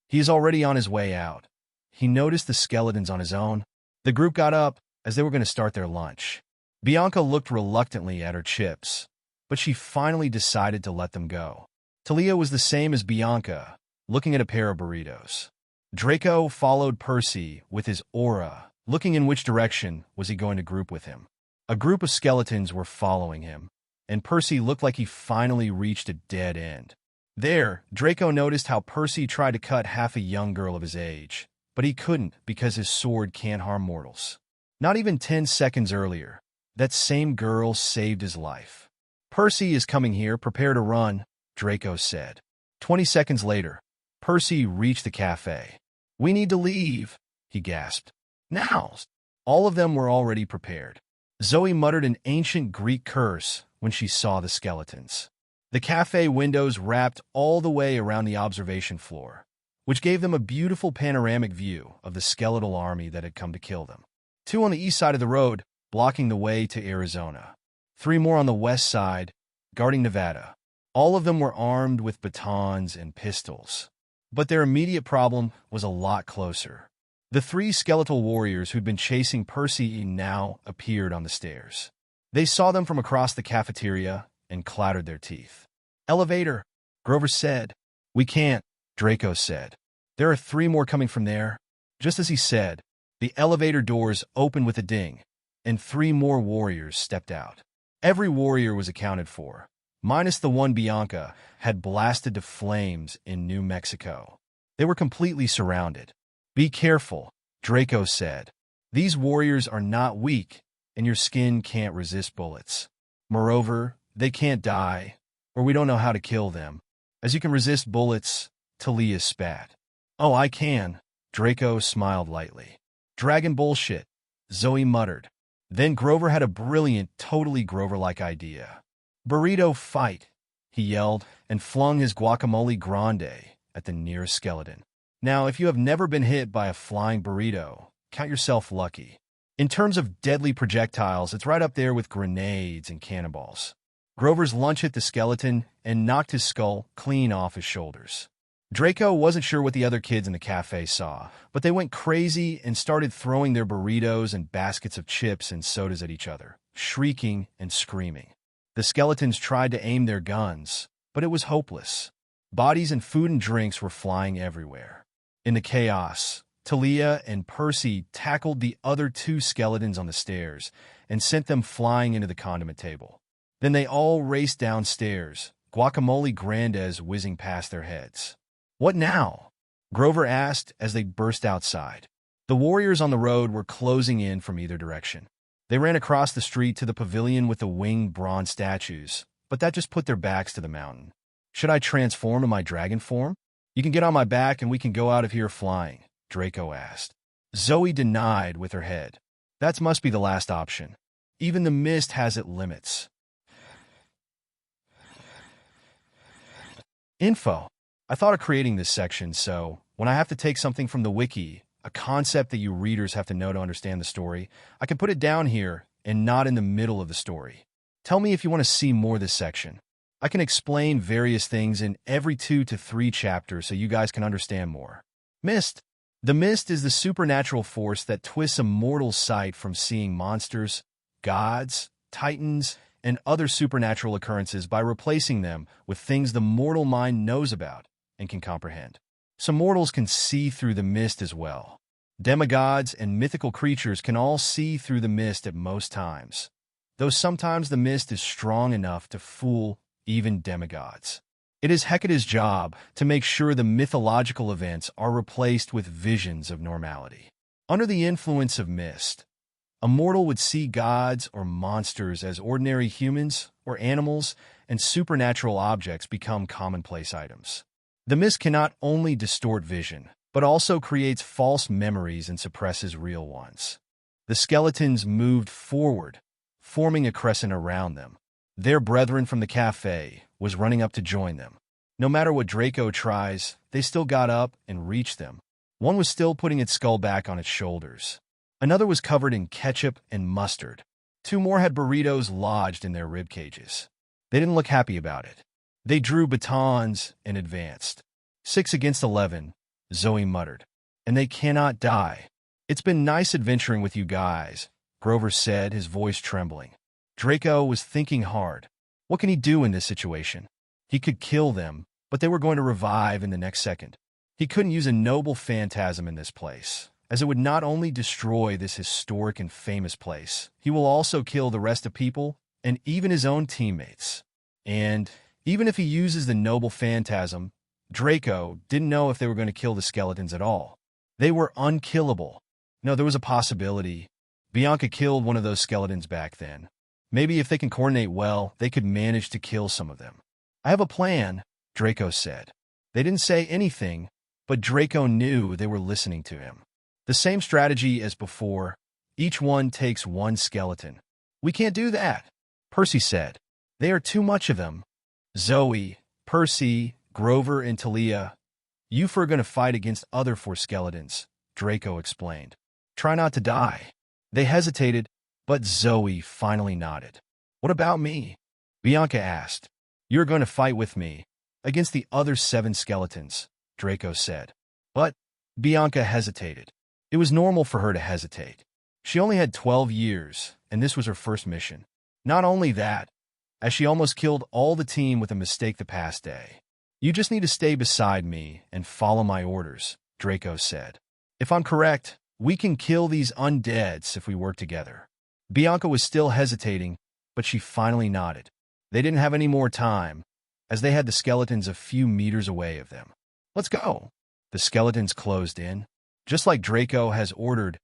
He is already on his way out. He noticed the skeletons on his own. The group got up as they were going to start their lunch. Bianca looked reluctantly at her chips, but she finally decided to let them go. Talia was the same as Bianca, looking at a pair of burritos. Draco followed Percy with his aura, looking in which direction was he going to group with him. A group of skeletons were following him, and Percy looked like he finally reached a dead end. There, Draco noticed how Percy tried to cut half a young girl of his age, but he couldn't because his sword can't harm mortals. Not even 10 seconds earlier, that same girl saved his life. Percy is coming here, prepare to run, Draco said. 20 seconds later, Percy reached the cafe. We need to leave, he gasped. Now! All of them were already prepared. Zoe muttered an ancient Greek curse when she saw the skeletons. The cafe windows wrapped all the way around the observation floor, which gave them a beautiful panoramic view of the skeletal army that had come to kill them. 2 on the east side of the road, blocking the way to Arizona. 3 more on the west side, guarding Nevada. All of them were armed with batons and pistols. But their immediate problem was a lot closer. The 3 skeletal warriors who'd been chasing Percy now appeared on the stairs. They saw them from across the cafeteria and clattered their teeth. Elevator, Grover said. We can't, Draco said. There are 3 more coming from there. Just as he said, the elevator doors opened with a ding, and 3 more warriors stepped out. Every warrior was accounted for, minus the one Bianca had blasted to flames in New Mexico. They were completely surrounded. Be careful, Draco said. These warriors are not weak, and your skin can't resist bullets. Moreover, they can't die, or we don't know how to kill them. As you can resist bullets, Talia spat. Oh, I can, Draco smiled lightly. Dragon bullshit, Zoe muttered. Then Grover had a brilliant, totally Grover-like idea. Burrito fight, he yelled, and flung his guacamole grande at the nearest skeleton. Now, if you have never been hit by a flying burrito, count yourself lucky. In terms of deadly projectiles, it's right up there with grenades and cannonballs. Grover's lunge hit the skeleton and knocked his skull clean off his shoulders. Draco wasn't sure what the other kids in the cafe saw, but they went crazy and started throwing their burritos and baskets of chips and sodas at each other, shrieking and screaming. The skeletons tried to aim their guns, but it was hopeless. Bodies and food and drinks were flying everywhere. In the chaos, Talia and Percy tackled the other 2 skeletons on the stairs and sent them flying into the condiment table. Then they all raced downstairs, guacamole grandes whizzing past their heads. What now? Grover asked as they burst outside. The warriors on the road were closing in from either direction. They ran across the street to the pavilion with the winged bronze statues, but that just put their backs to the mountain. Should I transform to my dragon form? You can get on my back and we can go out of here flying, Draco asked. Zoe denied with her head. That must be the last option. Even the mist has its limits. Info. I thought of creating this section, so when I have to take something from the wiki, a concept that you readers have to know to understand the story, I can put it down here and not in the middle of the story. Tell me if you want to see more of this section. I can explain various things in every 2 to 3 chapters so you guys can understand more. Mist. The mist is the supernatural force that twists a mortal's sight from seeing monsters, gods, titans, and other supernatural occurrences by replacing them with things the mortal mind knows about and can comprehend. Some mortals can see through the mist as well. Demigods and mythical creatures can all see through the mist at most times, though sometimes the mist is strong enough to fool even demigods. It is Hecate's job to make sure the mythological events are replaced with visions of normality. Under the influence of mist, a mortal would see gods or monsters as ordinary humans or animals, and supernatural objects become commonplace items. The mist cannot only distort vision, but also creates false memories and suppresses real ones. The skeletons moved forward, forming a crescent around them. Their brethren from the cafe was running up to join them. No matter what Draco tries, they still got up and reached them. One was still putting its skull back on its shoulders. Another was covered in ketchup and mustard. 2 more had burritos lodged in their rib cages. They didn't look happy about it. They drew batons and advanced. 6 against 11, Zoe muttered. And they cannot die. It's been nice adventuring with you guys, Grover said, his voice trembling. Draco was thinking hard. What can he do in this situation? He could kill them, but they were going to revive in the next second. He couldn't use a noble phantasm in this place, as it would not only destroy this historic and famous place, he will also kill the rest of people and even his own teammates. And even if he uses the noble phantasm, Draco didn't know if they were going to kill the skeletons at all. They were unkillable. No, there was a possibility. Bianca killed one of those skeletons back then. Maybe if they can coordinate well, they could manage to kill some of them. I have a plan, Draco said. They didn't say anything, but Draco knew they were listening to him. The same strategy as before. Each one takes 1 skeleton. We can't do that, Percy said. They are too much of them. Zoe, Percy, Grover, and Talia, you 4 are going to fight against other 4 skeletons, Draco explained. Try not to die. They hesitated, but Zoe finally nodded. What about me? Bianca asked. You're going to fight with me against the other 7 skeletons, Draco said. But Bianca hesitated. It was normal for her to hesitate. She only had 12 years, and this was her first mission. Not only that, as she almost killed all the team with a mistake the past day. You just need to stay beside me and follow my orders, Draco said. If I'm correct, we can kill these undeads if we work together. Bianca was still hesitating, but she finally nodded. They didn't have any more time, as they had the skeletons a few meters away of them. Let's go. The skeletons closed in. Just like Draco has ordered,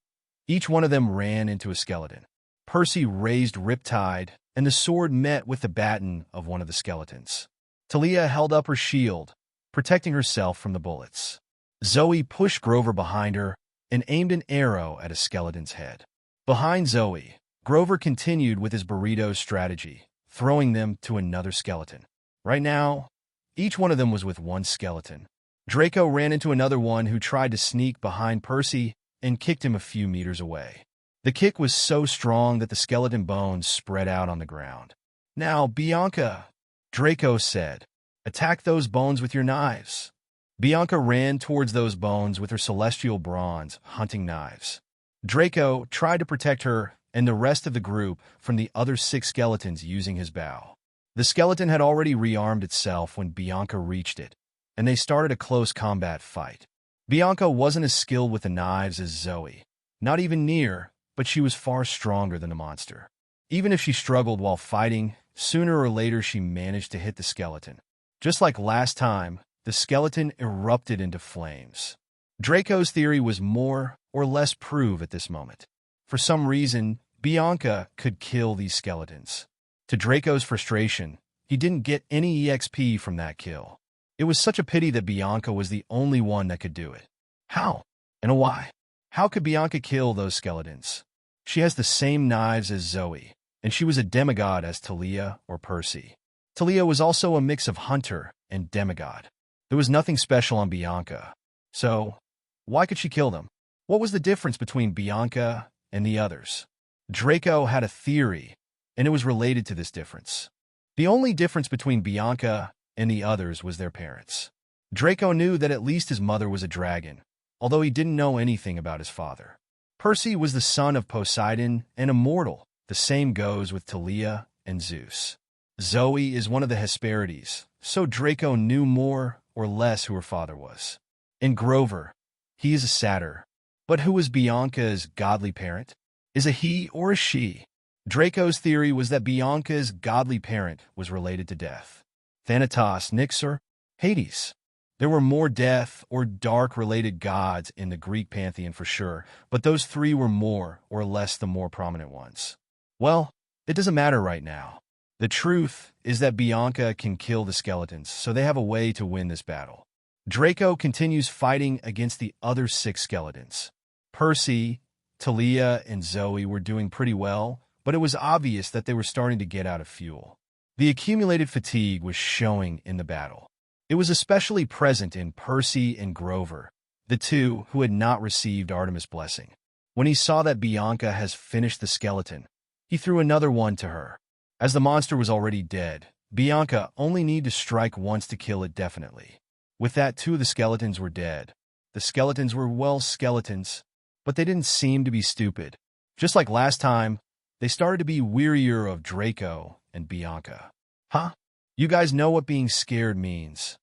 each one of them ran into a skeleton. Percy raised Riptide, and the sword met with the baton of one of the skeletons. Talia held up her shield, protecting herself from the bullets. Zoe pushed Grover behind her and aimed an arrow at a skeleton's head. Behind Zoe, Grover continued with his burrito strategy, throwing them to another skeleton. Right now, each one of them was with 1 skeleton. Draco ran into another one who tried to sneak behind Percy and kicked him a few meters away. The kick was so strong that the skeleton bones spread out on the ground. Now, Bianca, Draco said, attack those bones with your knives. Bianca ran towards those bones with her celestial bronze hunting knives. Draco tried to protect her and the rest of the group from the other 6 skeletons using his bow. The skeleton had already rearmed itself when Bianca reached it, and they started a close combat fight. Bianca wasn't as skilled with the knives as Zoe, not even near, but she was far stronger than the monster. Even if she struggled while fighting, sooner or later she managed to hit the skeleton. Just like last time, the skeleton erupted into flames. Draco's theory was more or less proved at this moment. For some reason, Bianca could kill these skeletons. To Draco's frustration, he didn't get any EXP from that kill. It was such a pity that Bianca was the only one that could do it. How? And why? How could Bianca kill those skeletons? She has the same knives as Zoe, and she was a demigod as Talia or Percy. Talia was also a mix of hunter and demigod. There was nothing special on Bianca. So, why could she kill them? What was the difference between Bianca and the others? Draco had a theory, and it was related to this difference. The only difference between Bianca and the others was their parents. Draco knew that at least his mother was a dragon, although he didn't know anything about his father. Percy was the son of Poseidon and immortal. The same goes with Talia and Zeus. Zoe is one of the Hesperides, so Draco knew more or less who her father was. And Grover, he is a satyr. But who was Bianca's godly parent? Is a he or a she? Draco's theory was that Bianca's godly parent was related to death. Thanatos, Nyx, or Hades. There were more death or dark-related gods in the Greek pantheon for sure, but those three were more or less the more prominent ones. Well, it doesn't matter right now. The truth is that Bianca can kill the skeletons, so they have a way to win this battle. Draco continues fighting against the other 6 skeletons. Percy, Talia, and Zoe were doing pretty well, but it was obvious that they were starting to get out of fuel. The accumulated fatigue was showing in the battle. It was especially present in Percy and Grover, the two who had not received Artemis' blessing. When he saw that Bianca has finished the skeleton, he threw another one to her. As the monster was already dead, Bianca only needed to strike once to kill it definitely. With that, 2 of the skeletons were dead. The skeletons were, well, skeletons, but they didn't seem to be stupid. Just like last time, they started to be wearier of Draco and Bianca. Huh? You guys know what being scared means.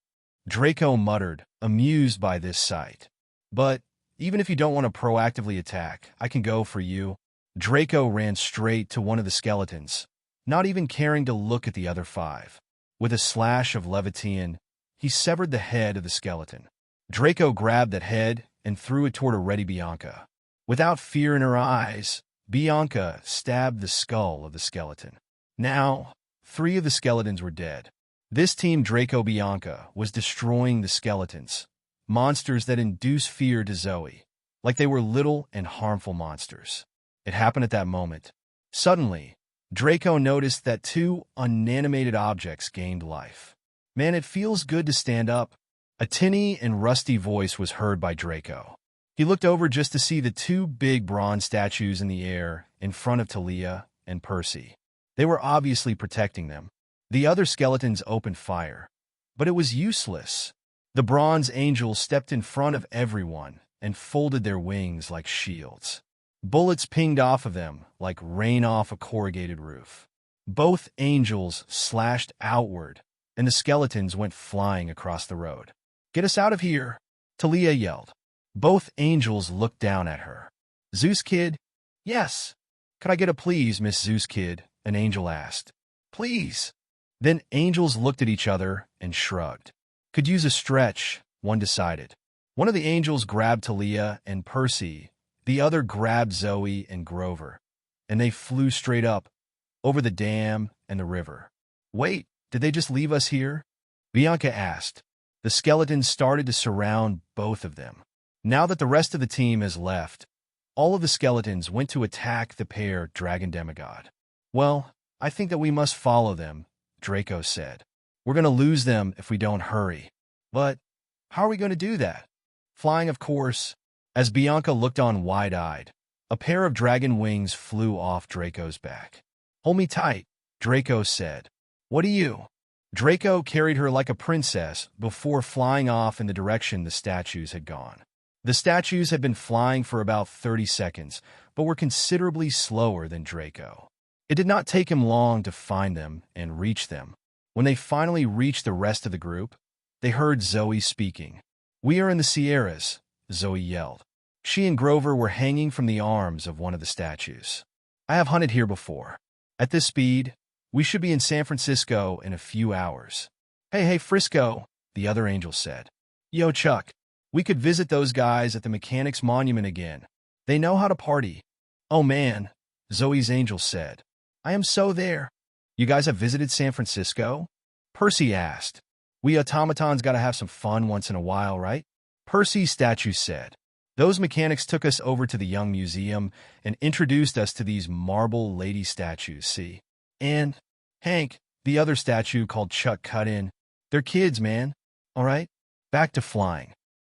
Draco muttered, amused by this sight. But even if you don't want to proactively attack, I can go for you. Draco ran straight to one of the skeletons, not even caring to look at the other 5. With a slash of Levitian, he severed the head of the skeleton. Draco grabbed that head and threw it toward a ready Bianca. Without fear in her eyes, Bianca stabbed the skull of the skeleton. Now, 3 of the skeletons were dead. This team Draco-Bianca was destroying the skeletons, monsters that induce fear to Zoe, like they were little and harmful monsters. It happened at that moment. Suddenly, Draco noticed that 2 unanimated objects gained life. Man, it feels good to stand up. A tinny and rusty voice was heard by Draco. He looked over just to see the 2 big bronze statues in the air in front of Talia and Percy. They were obviously protecting them. The other skeletons opened fire, but it was useless. The bronze angels stepped in front of everyone and folded their wings like shields. Bullets pinged off of them like rain off a corrugated roof. Both angels slashed outward, and the skeletons went flying across the road. "Get us out of here!" Talia yelled. Both angels looked down at her. "Zeus Kid?" "Yes." "Could I get a please, Miss Zeus Kid?" an angel asked. "Please." Then angels looked at each other and shrugged. Could use a stretch, one decided. One of the angels grabbed Talia and Percy, the other grabbed Zoe and Grover, and they flew straight up, over the dam and the river. "Wait, did they just leave us here?" Bianca asked. The skeletons started to surround both of them. Now that the rest of the team has left, all of the skeletons went to attack the pair dragon demigod. "Well, I think that we must follow them," Draco said. "We're going to lose them if we don't hurry." "But how are we going to do that?" "Flying, of course." As Bianca looked on wide-eyed, a pair of dragon wings flew off Draco's back. "Hold me tight," Draco said. "What are you?" Draco carried her like a princess before flying off in the direction the statues had gone. The statues had been flying for about 30 seconds, but were considerably slower than Draco. It did not take him long to find them and reach them. When they finally reached the rest of the group, they heard Zoe speaking. "We are in the Sierras," Zoe yelled. She and Grover were hanging from the arms of one of the statues. "I have hunted here before. At this speed, we should be in San Francisco in a few hours." Hey, Frisco," the other angel said. "Yo, Chuck. We could visit those guys at the Mechanics Monument again. They know how to party. Oh man, Zoe's angel said. I am so there. You guys have visited San Francisco? Percy asked. We automatons gotta have some fun once in a while, right? Percy's statue said. Those mechanics took us over to the Young Museum and introduced us to these marble lady statues, see? And Hank, the other statue called Chuck Cut In. They're kids, man. All right, back to flying.